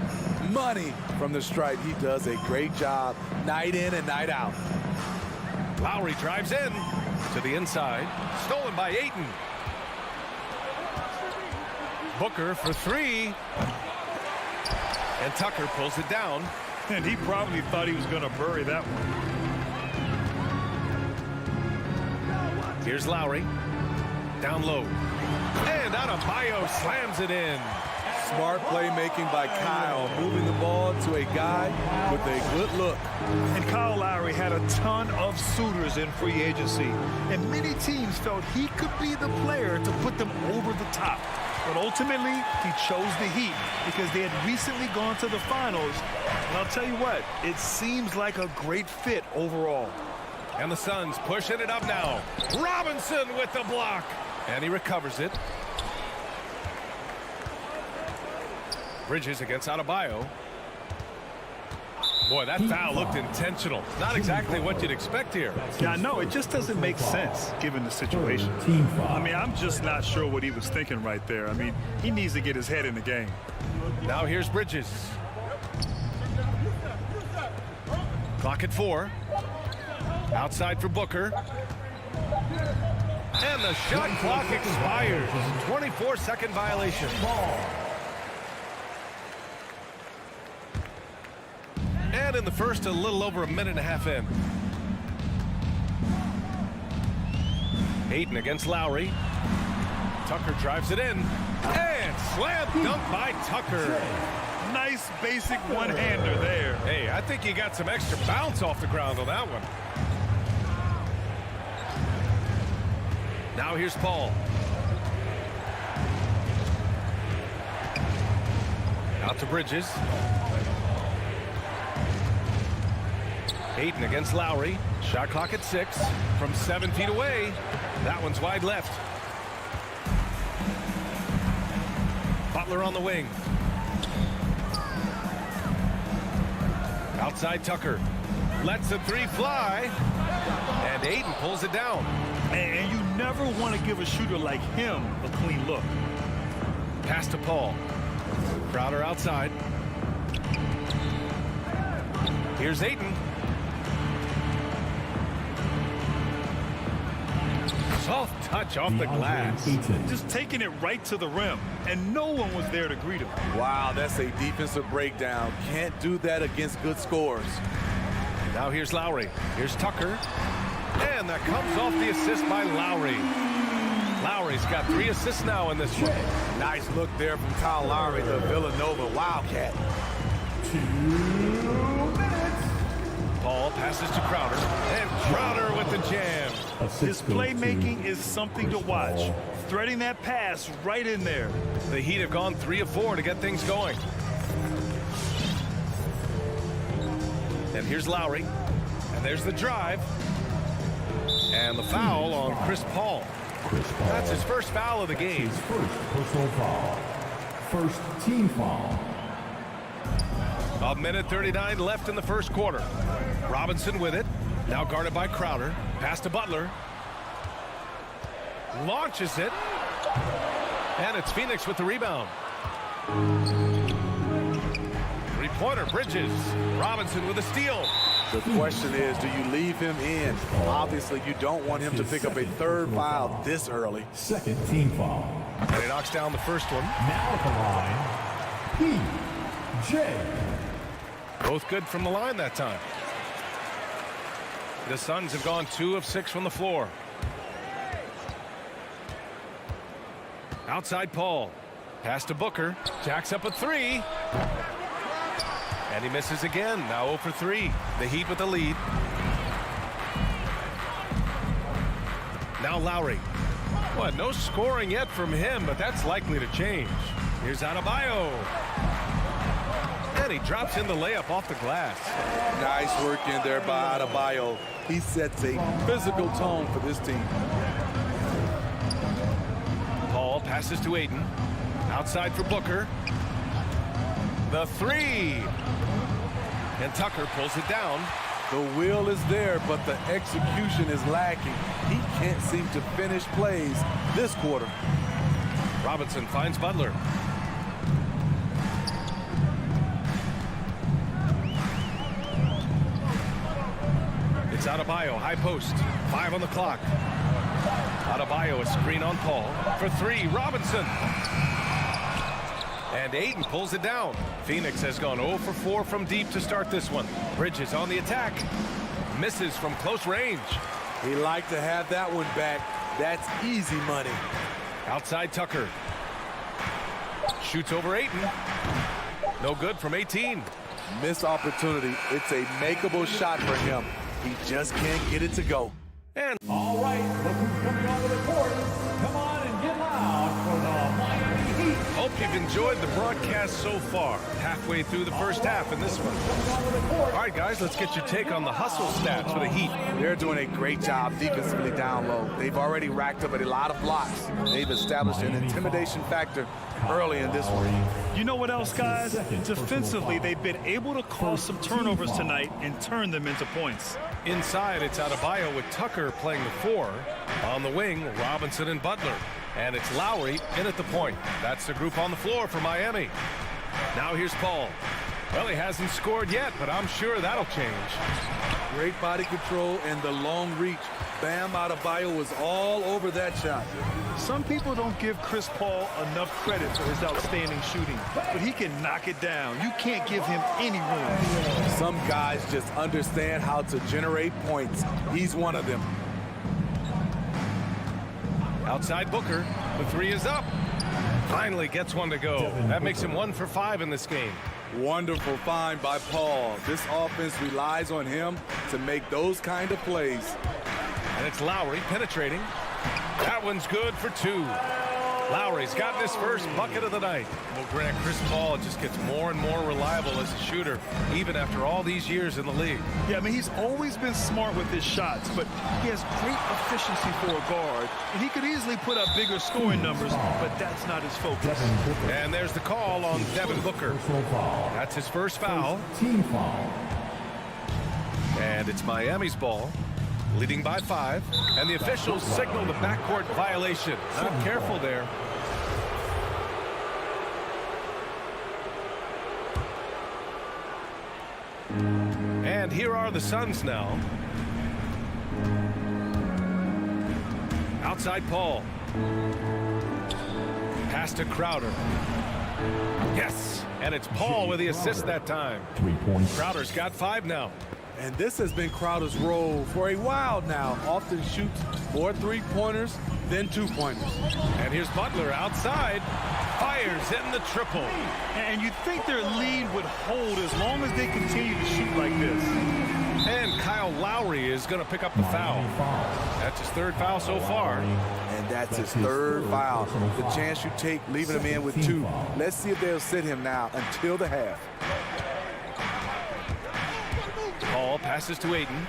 Money from the stripe. He does a great job night in and night out. Lowry drives in to the inside. Stolen by Ayton. Booker for 3. And Tucker pulls it down. And he probably thought he was going to bury that one. Here's Lowry. Down low. And Adebayo slams it in. Smart playmaking by Kyle, moving the ball to a guy with a good look. And Kyle Lowry had a ton of suitors in free agency, and many teams felt he could be the player to put them over the top. But ultimately, he chose the Heat because they had recently gone to the finals. And I'll tell you what, it seems like a great fit overall. And the Suns pushing it up now. Robinson with the block. And he recovers it. Bridges against Adebayo. Boy, that foul looked intentional. Not exactly what you'd expect here. Yeah, I know. It just doesn't make sense given the situation. I mean, I'm just not sure what he was thinking right there. I mean, he needs to get his head in the game. Now here's Bridges. Clock at 4. Outside for Booker. And the shot clock expires. 24-second violation. And in the first, a little over a minute and a half in. Ayton against Lowry. Tucker drives it in. And slam dunk by Tucker. Nice basic one-hander there. Hey, I think he got some extra bounce off the ground on that one. Now here's Paul. Out to Bridges. Ayton against Lowry. Shot clock at 6 from 7 feet away. That one's wide left. Butler on the wing. Outside Tucker. Lets the 3 fly. And Ayton pulls it down. And you never want to give a shooter like him a clean look. Pass to Paul. Crowder outside. Here's Ayton. Soft touch off the glass. Just taking it right to the rim, and no one was there to greet him. Wow, that's a defensive breakdown. Can't do that against good scores. Now here's Lowry. Here's Tucker. And that comes off the assist by Lowry. Lowry's got 3 assists now in this one. Nice look there from Kyle Lowry, the Villanova Wildcat. 2 minutes. Paul passes to Crowder. And Crowder with the jam. His playmaking is something to watch. Threading that pass right in there. The Heat have gone 3 of 4 to get things going. And here's Lowry. And there's the drive. And the foul on Chris Paul. That's his first foul of the game. His first personal foul. First team foul. A minute 39 left in the first quarter. Robinson with it. Now guarded by Crowder. Pass to Butler. Launches it. And it's Phoenix with the rebound. Three-pointer, Bridges. Robinson with a steal. The question is, do you leave him in? Obviously, you don't want him to pick up a third foul this early. Second team foul. And he knocks down the first one. Now at the line, P.J. Both good from the line that time. The Suns have gone 2 of 6 from the floor. Outside Paul. Pass to Booker. Jacks up a 3. And he misses again. Now 0 for 3. The Heat with the lead. Now Lowry. What? No scoring yet from him, but that's likely to change. Here's Adebayo. And he drops in the layup off the glass. Nice work in there by Adebayo. He sets a physical tone for this team. Paul passes to Aiden. Outside for Booker. The 3. And Tucker pulls it down. The will is there, but the execution is lacking. He can't seem to finish plays this quarter. Robinson finds Butler. It's Adebayo, high post. 5 on the clock. Adebayo, a screen on Paul. For 3, Robinson. And Aiden pulls it down. Phoenix has gone 0 for 4 from deep to start this one. Bridges on the attack. Misses from close range. He liked to have that one back. That's easy money. Outside Tucker. Shoots over Aiden. No good from 18. Missed opportunity. It's a makeable shot for him. He just can't get it to go. And all right, look who's coming onto the court. Come on and get loud for the Miami Heat. hope you've enjoyed the broadcast so far. Halfway through the first half in this one. All right, guys, let's get your take on the hustle stats for the Heat. They're doing a great job defensively down low. They've already racked up a lot of blocks. They've established an intimidation factor early in this one. You know what else, guys? Defensively, they've been able to cause some turnovers tonight and turn them into points. Inside, it's Adebayo with Tucker playing the 4. On the wing, Robinson and Butler. And it's Lowry in at the point. That's the group on the floor for Miami. Now here's Paul. Well, he hasn't scored yet, but I'm sure that'll change. Great body control and the long reach. Bam Adebayo was all over that shot. Some people don't give Chris Paul enough credit for his outstanding shooting, but he can knock it down. You can't give him any room. Some guys just understand how to generate points. He's one of them. Outside Booker, the 3 is up. Finally gets one to go. That makes him 1 for 5 in this game. Wonderful find by Paul. This offense relies on him to make those kind of plays. And it's Lowry penetrating. That one's good for 2. Lowry's got his first bucket of the night. Well, Grant, Chris Paul just gets more and more reliable as a shooter, even after all these years in the league. Yeah, I mean, he's always been smart with his shots, but he has great efficiency for a guard, and he could easily put up bigger scoring numbers, but that's not his focus. And there's the call on Devin Booker. That's his first foul. Team foul. And it's Miami's ball, leading by 5, and the officials signal the backcourt violation. Not careful there. And here are the Suns now. Outside Paul. Pass to Crowder. Yes, and it's Paul with the assist that time. 3 points. Crowder's got 5 now. And this has been Crowder's role for a while now. Often shoots more 3-pointers than 2-pointers. And here's Butler outside. Fires in the triple. And you'd think their lead would hold as long as they continue to shoot like this. And Kyle Lowry is going to pick up the foul. That's his 3rd foul so far. And that's his 3rd foul. The chance you take leaving him in with 2. Let's see if they'll sit him now until the half. Paul passes to Aiden.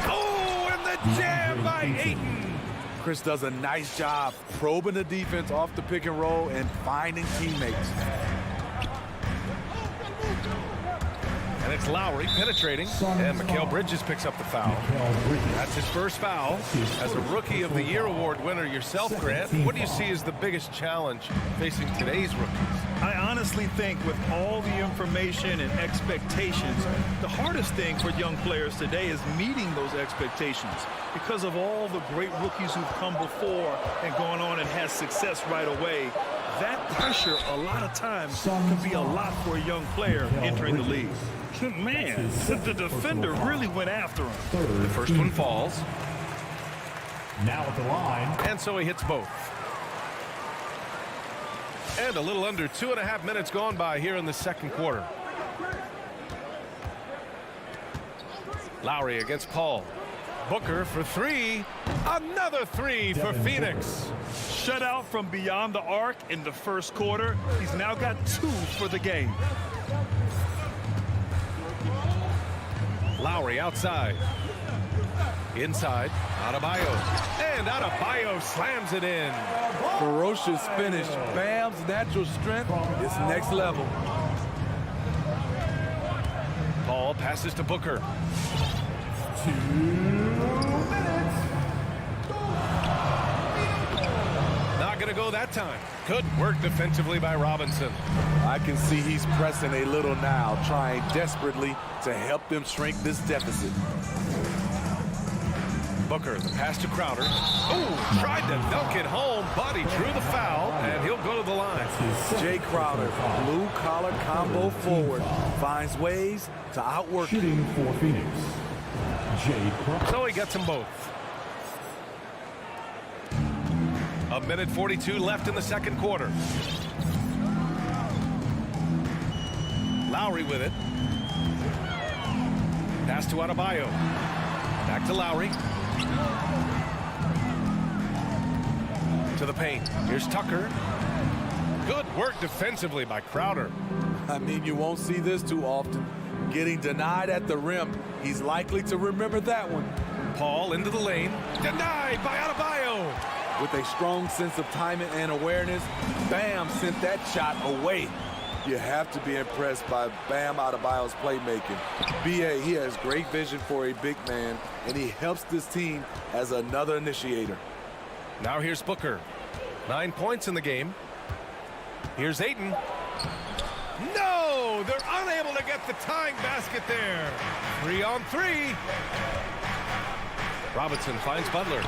Oh, and the jam by Aiden. Chris does a nice job probing the defense off the pick and roll and finding teammates. And it's Lowry penetrating. And Mikal Bridges picks up the foul. That's his first foul. As a Rookie of the Year award winner yourself, Grant, what do you see as the biggest challenge facing today's rookies? I honestly think with all the information and expectations, the hardest thing for young players today is meeting those expectations because of all the great rookies who've come before and gone on and had success right away. That pressure, a lot of times, can be a lot for a young player entering the league. Man, the defender really went after him. The first one falls. Now at the line. And so he hits both. And a little under 2.5 minutes gone by here in the second quarter. Lowry against Paul. Booker for three. Another three for Phoenix. Shut out from beyond the arc in the first quarter. He's now got 2 for the game. Lowry outside. Inside, Adebayo. And Adebayo slams it in. Ferocious finish. Bam's natural strength is next level. Paul passes to Booker. 2 minutes. Not going to go that time. Good work defensively by Robinson. I can see he's pressing a little now, trying desperately to help them shrink this deficit. Booker, the pass to Crowder. Oh, tried to dunk it home, but he drew the foul, and he'll go to the line. Jay Crowder, blue-collar combo forward, finds ways to outwork. Shooting for Phoenix. Jay Crowder. So he gets them both. 1:42 left in the second quarter. Lowry with it. Pass to Adebayo. Back to Lowry. To the paint. Here's Tucker. Good work defensively by Crowder. I mean, you won't see this too often. Getting denied at the rim. He's likely to remember that one. Paul into the lane. Denied by Adebayo. With a strong sense of timing and awareness, Bam sent that shot away. You have to be impressed by Bam Adebayo's playmaking. B.A., he has great vision for a big man, and he helps this team as another initiator. Now here's Booker. 9 points in the game. Here's Ayton. No! They're unable to get the tying basket there. 3 on 3. Robinson finds Butler.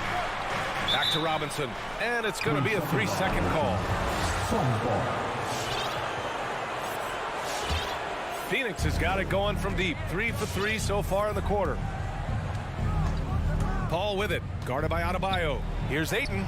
Back to Robinson. And it's going to be a 3-second call. Phoenix has got it going from deep. 3 for 3 so far in the quarter. Paul with it. Guarded by Adebayo. Here's Ayton.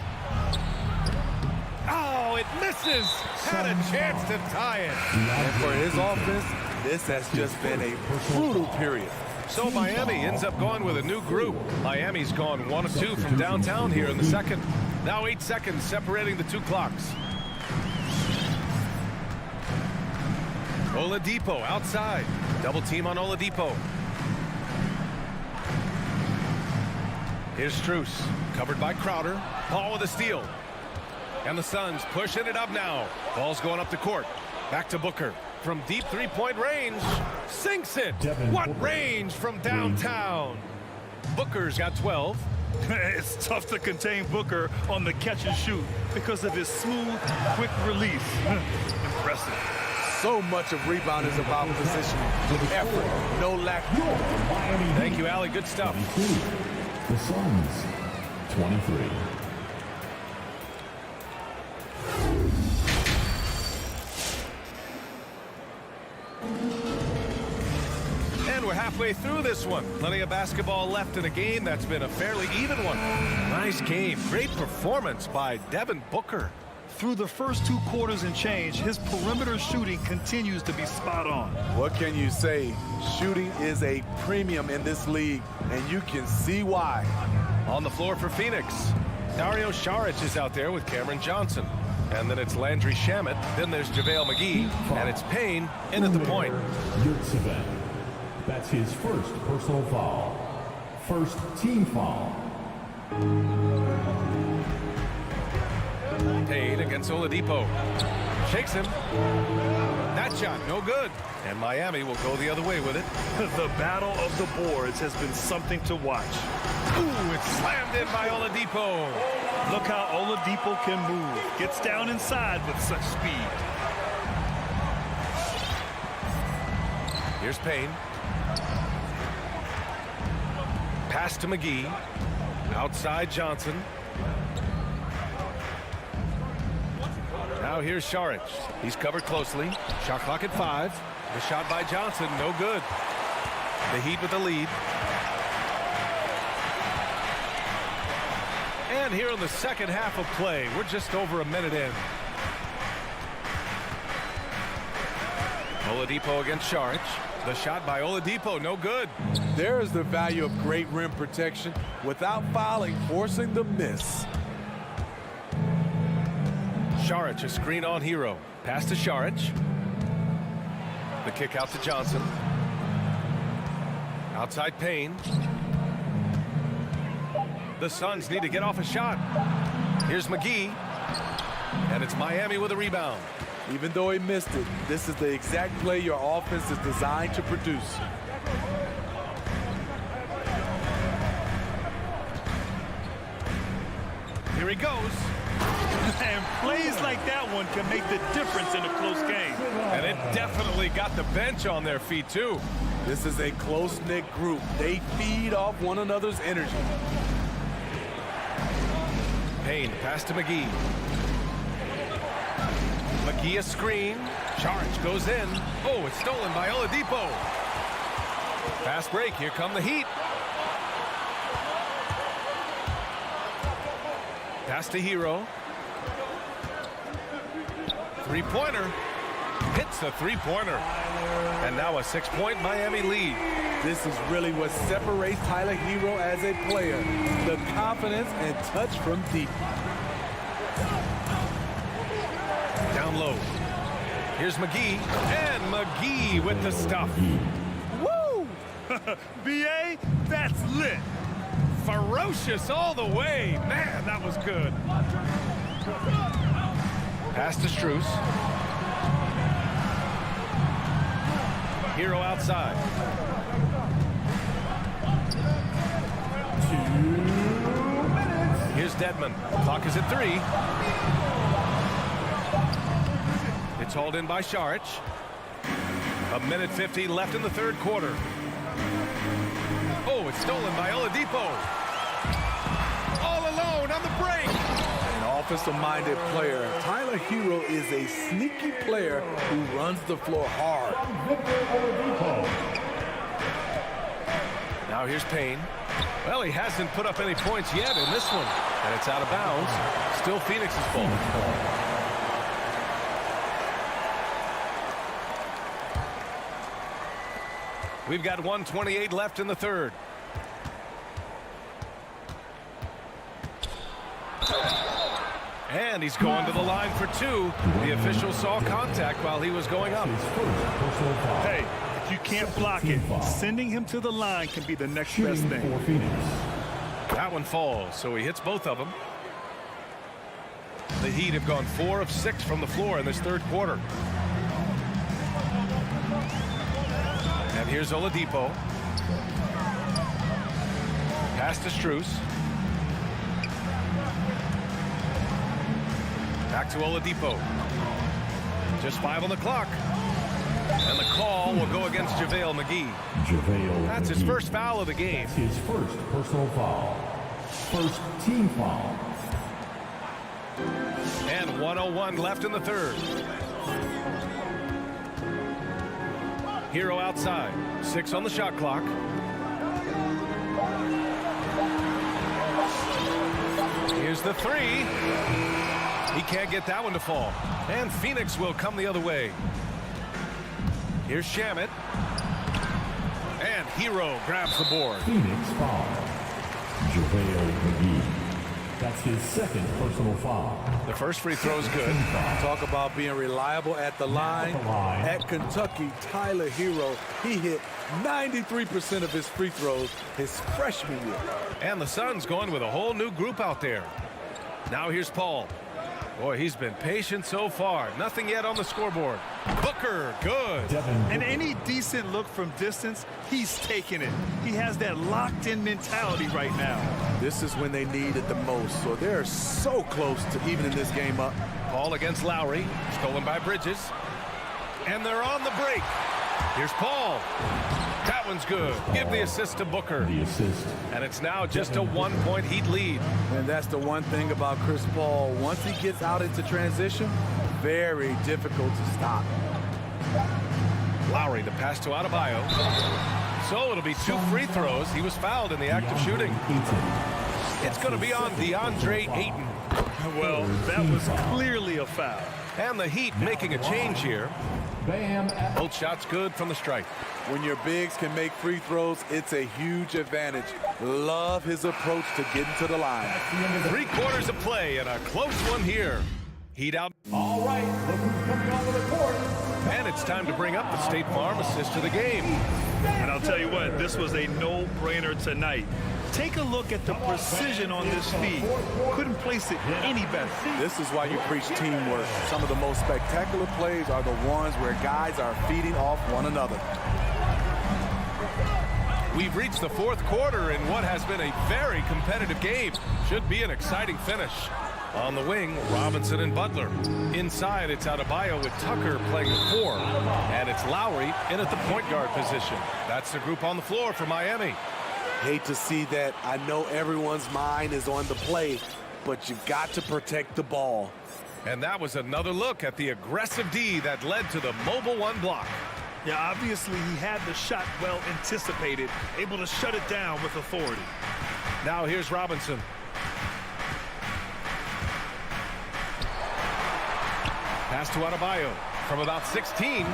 Oh, it misses. Had a chance to tie it. And for his offense, this has just been a brutal period. So Miami ends up going with a new group. Miami's gone 1 of 2 from downtown here in the second. Now 8 seconds separating the 2 clocks. Oladipo outside. Double team on Oladipo. Here's Strus. Covered by Crowder. Paul with a steal. And the Suns pushing it up now. Ball's going up the court. Back to Booker. From deep three-point range. Sinks it. What range from downtown? Booker's got 12. It's tough to contain Booker on the catch and shoot because of his smooth, quick release. Impressive. So much of rebound is about positioning. Effort, no lack. Thank you, Allie. Good stuff. The Suns, 23. And we're halfway through this one. Plenty of basketball left in a game that's been a fairly even one. Nice game. Great performance by Devin Booker. Through the first 2 quarters and change, his perimeter shooting continues to be spot on. What can you say? Shooting is a premium in this league, and you can see why. On the floor for Phoenix, Dario Saric is out there with Cameron Johnson. And then it's Landry Shamet. Then there's JaVale McGee. And it's Payne in at the point. That's his first personal foul. First team foul. Payne against Oladipo. Shakes him. That shot, no good. And Miami will go the other way with it. The battle of the boards has been something to watch. Ooh, it's slammed in by Oladipo. Look how Oladipo can move. Gets down inside with such speed. Here's Payne. Pass to McGee. Outside Johnson. Now here's Saric. He's covered closely. Shot clock at 5. The shot by Johnson, no good. The Heat with the lead. And here in the second half of play, we're just over a minute in. Oladipo against Saric. The shot by Oladipo, no good. There is the value of great rim protection without fouling, forcing the miss. Saric, a screen on Hero. Pass to Saric. The kick out to Johnson. Outside Payne. The Suns need to get off a shot. Here's McGee. And it's Miami with a rebound. Even though he missed it, this is the exact play your offense is designed to produce. Here he goes. And plays like that one can make the difference in a close game. And it definitely got the bench on their feet, too. This is a close-knit group. They feed off one another's energy. Payne, pass to McGee. McGee a screen. Saric goes in. Oh, it's stolen by Oladipo. Fast break. Here come the Heat. Pass to Hero. Three-pointer. Hits the three-pointer. And now a 6-point Miami lead. This is really what separates Tyler Hero as a player. The confidence and touch from deep. Down low. Here's McGee. And McGee with the stuff. Woo! BA, that's lit. Ferocious all the way. Man, that was good. Pass to Strus. Hero outside. 2 minutes. Here's Dedmon. Clock is at 3. It's hauled in by Saric. 1:50 left in the third quarter. Oh, it's stolen by Oladipo. All alone on the break. An offensive-minded player. Tyler Hero is a sneaky player who runs the floor hard. Now here's Payne. Well, he hasn't put up any points yet in this one. And it's out of bounds. Still Phoenix's ball. We've got 1:28 left in the third. And he's going to the line for 2. The official saw contact while he was going up. Hey, if you can't block it, sending him to the line can be the next best thing. That one falls, so he hits both of them. The Heat have gone 4 of 6 from the floor in this third quarter. And here's Oladipo. Pass to Strus. Back to Oladipo. Just 5 on the clock. And the call will go against JaVale McGee. That's his first foul of the game. That's his first personal foul. First team foul. And 1:01 left in the third. Hero outside. 6 on the shot clock. Here's the 3. He can't get that one to fall. And Phoenix will come the other way. Here's Shamet. And Hero grabs the board. Phoenix foul. JaVale McGee. That's his second personal foul. The first free throw is good. Talk about being reliable at the line. At Kentucky, Tyler Hero, he hit 93% of his free throws his freshman year. And the Suns going with a whole new group out there. Now here's Paul. Boy, he's been patient so far. Nothing yet on the scoreboard. Booker, good. And any decent look from distance, he's taking it. He has that locked-in mentality right now. This is when they need it the most, so they're so close to evening this game up. Paul against Lowry, stolen by Bridges. And they're on the break. Here's Paul. That one's good. Give the assist to Booker. The assist. And it's now just a 1-point Heat lead. And that's the one thing about Chris Paul. Once he gets out into transition, very difficult to stop. Lowry, the pass to Adebayo. So it'll be 2 free throws. He was fouled in the act of shooting. It's going to be on DeAndre Ayton. Well, that was clearly a foul. And the Heat making a change here. Both shots good from the stripe. When your bigs can make free throws, it's a huge advantage. Love his approach to getting to the line. 3 quarters of play and a close one here. Heat out. All right, look who's coming onto the court. And it's time to bring up the State Farm assist of the game. And I'll tell you what, this was a no-brainer tonight. Take a look at the precision on this feed. Couldn't place it any better. This is why you preach teamwork. Some of the most spectacular plays are the ones where guys are feeding off one another. We've reached the 4th quarter in what has been a very competitive game. Should be an exciting finish. On the wing, Robinson and Butler. Inside, it's Adebayo with Tucker playing the 4. And it's Lowry in at the point guard position. That's the group on the floor for Miami. Hate to see that. I know everyone's mind is on the play, but you got to protect the ball. And that was another look at the aggressive D that led to the mobile 1 block. Yeah, obviously he had the shot well anticipated, able to shut it down with authority. Now here's Robinson. Pass to Adebayo from about 16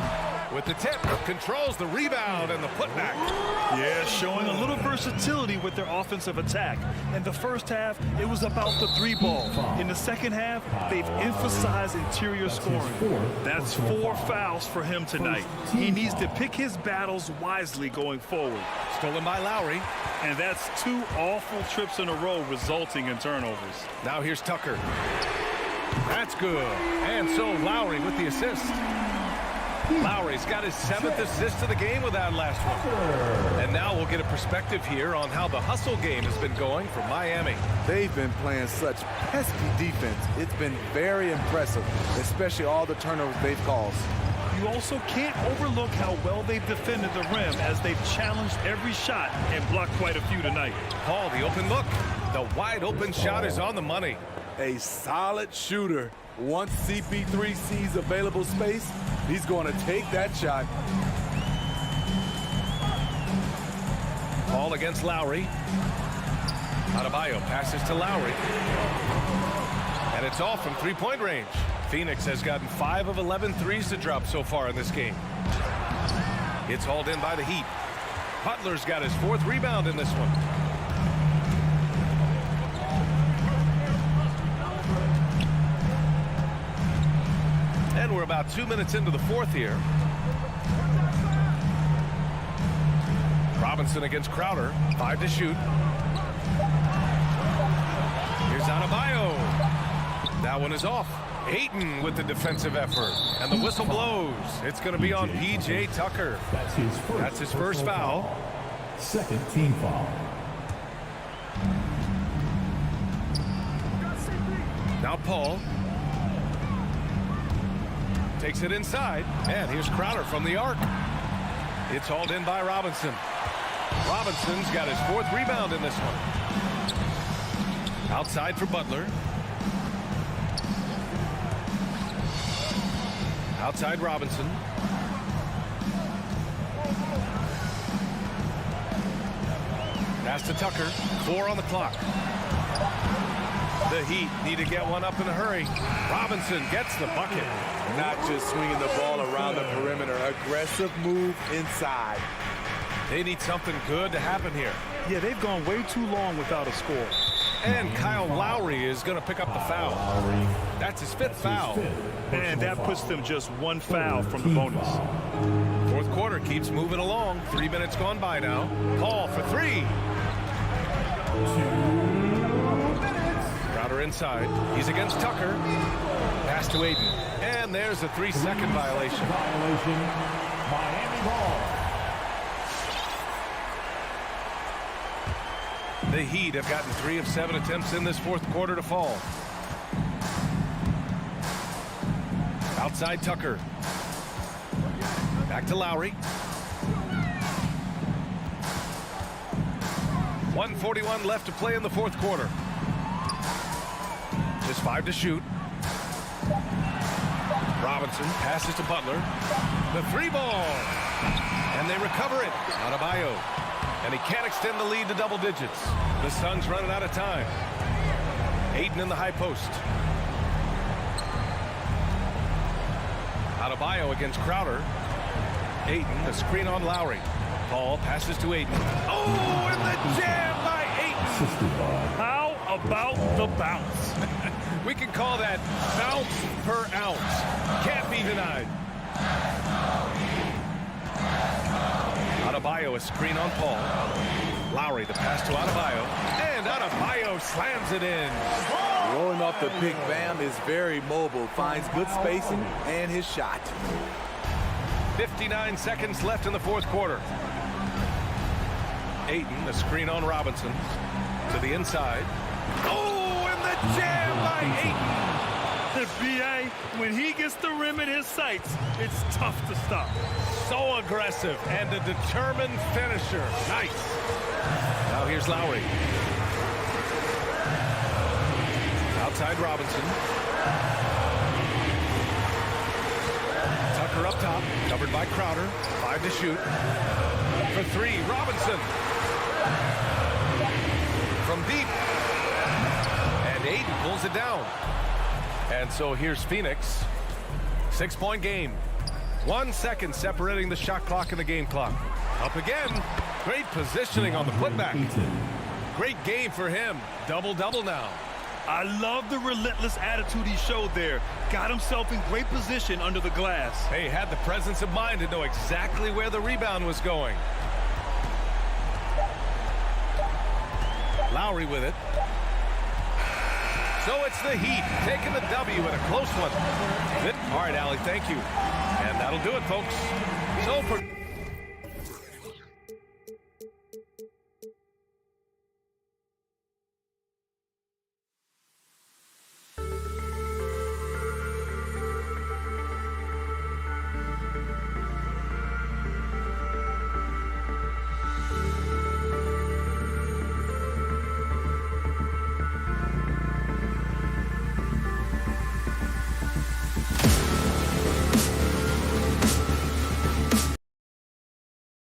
with the tip. Controls the rebound and the putback. Yeah, showing a little versatility with their offensive attack. In the first half, it was about the 3 ball. In the second half, they've emphasized interior scoring. That's 4 fouls for him tonight. He needs to pick his battles wisely going forward. Stolen by Lowry. And that's 2 awful trips in a row resulting in turnovers. Now here's Tucker. That's good. And so Lowry with the assist. Lowry's got his 7th assist of the game with that last one. And now we'll get a perspective here on how the hustle game has been going for Miami. They've been playing such pesky defense. It's been very impressive, especially all the turnovers they've caused. You also can't overlook how well they've defended the rim as they've challenged every shot and blocked quite a few tonight. Paul, the open look. The wide open shot is on the money. A solid shooter. Once CP3 sees available space, he's going to take that shot. Paul against Lowry. Adebayo passes to Lowry. And it's all from 3-point range. Phoenix has gotten 5 of 11 threes to drop so far in this game. It's hauled in by the Heat. Butler's got his 4th rebound in this one. And we're about 2 minutes into the 4th here. Robinson against Crowder. 5 to shoot. Here's Adebayo. That one is off. Ayton with the defensive effort. And the whistle blows. It's going to be on P.J. Tucker. That's his first foul. 2nd team foul. Now Paul. Takes it inside. And here's Crowder from the arc. It's hauled in by Robinson. Robinson's got his 4th rebound in this one. Outside for Butler. Outside Robinson. Pass to Tucker. 4 on the clock. The Heat need to get one up in a hurry. Robinson gets the bucket. Not just swinging the ball around the perimeter. Aggressive move inside. They need something good to happen here. Yeah, they've gone way too long without a score. And Kyle Lowry is going to pick up the foul. That's his 5th foul. And that puts them just 1 foul from the bonus. 4th quarter keeps moving along. 3 minutes gone by now. Paul for 3. Crowder inside. He's against Tucker. Pass to Ayton. And there's a 3-second violation. Miami ball. The Heat have gotten 3 of 7 attempts in this 4th quarter to fall. Outside Tucker. Back to Lowry. 1:41 left to play in the fourth quarter. Just 5 to shoot. Robinson passes to Butler. The 3-ball. And they recover it. Adebayo. And he can't extend the lead to double digits. The Suns running out of time. Ayton in the high post. Adebayo against Crowder. Ayton, the screen on Lowry. Paul passes to Ayton. Oh, and the jam by Ayton. How about the bounce? We can call that bounce per ounce. Can't be denied. Adebayo, a screen on Paul. Lowry, the pass to Adebayo. And Adebayo slams it in. Rolling off the pick, Bam is very mobile, finds good spacing and his shot. 59 seconds left in the fourth quarter. Ayton, the screen on Robinson. To the inside. Oh, and the jam by Ayton. The BA, when he gets the rim in his sights, it's tough to stop. So aggressive and a determined finisher. Nice. Now here's Lowry. Outside Robinson. Tucker up top, covered by Crowder. 5 to shoot. For 3, Robinson. From deep. And Ayton pulls it down. And so here's Phoenix. 6-point game. 1 second separating the shot clock and the game clock. Up again. Great positioning on the putback. Great game for him. Double-double now. I love the relentless attitude he showed there. Got himself in great position under the glass. Hey, had the presence of mind to know exactly where the rebound was going. Lowry with it. So it's the Heat taking the W in a close one. All right, Allie, thank you. And that'll do it, folks. So for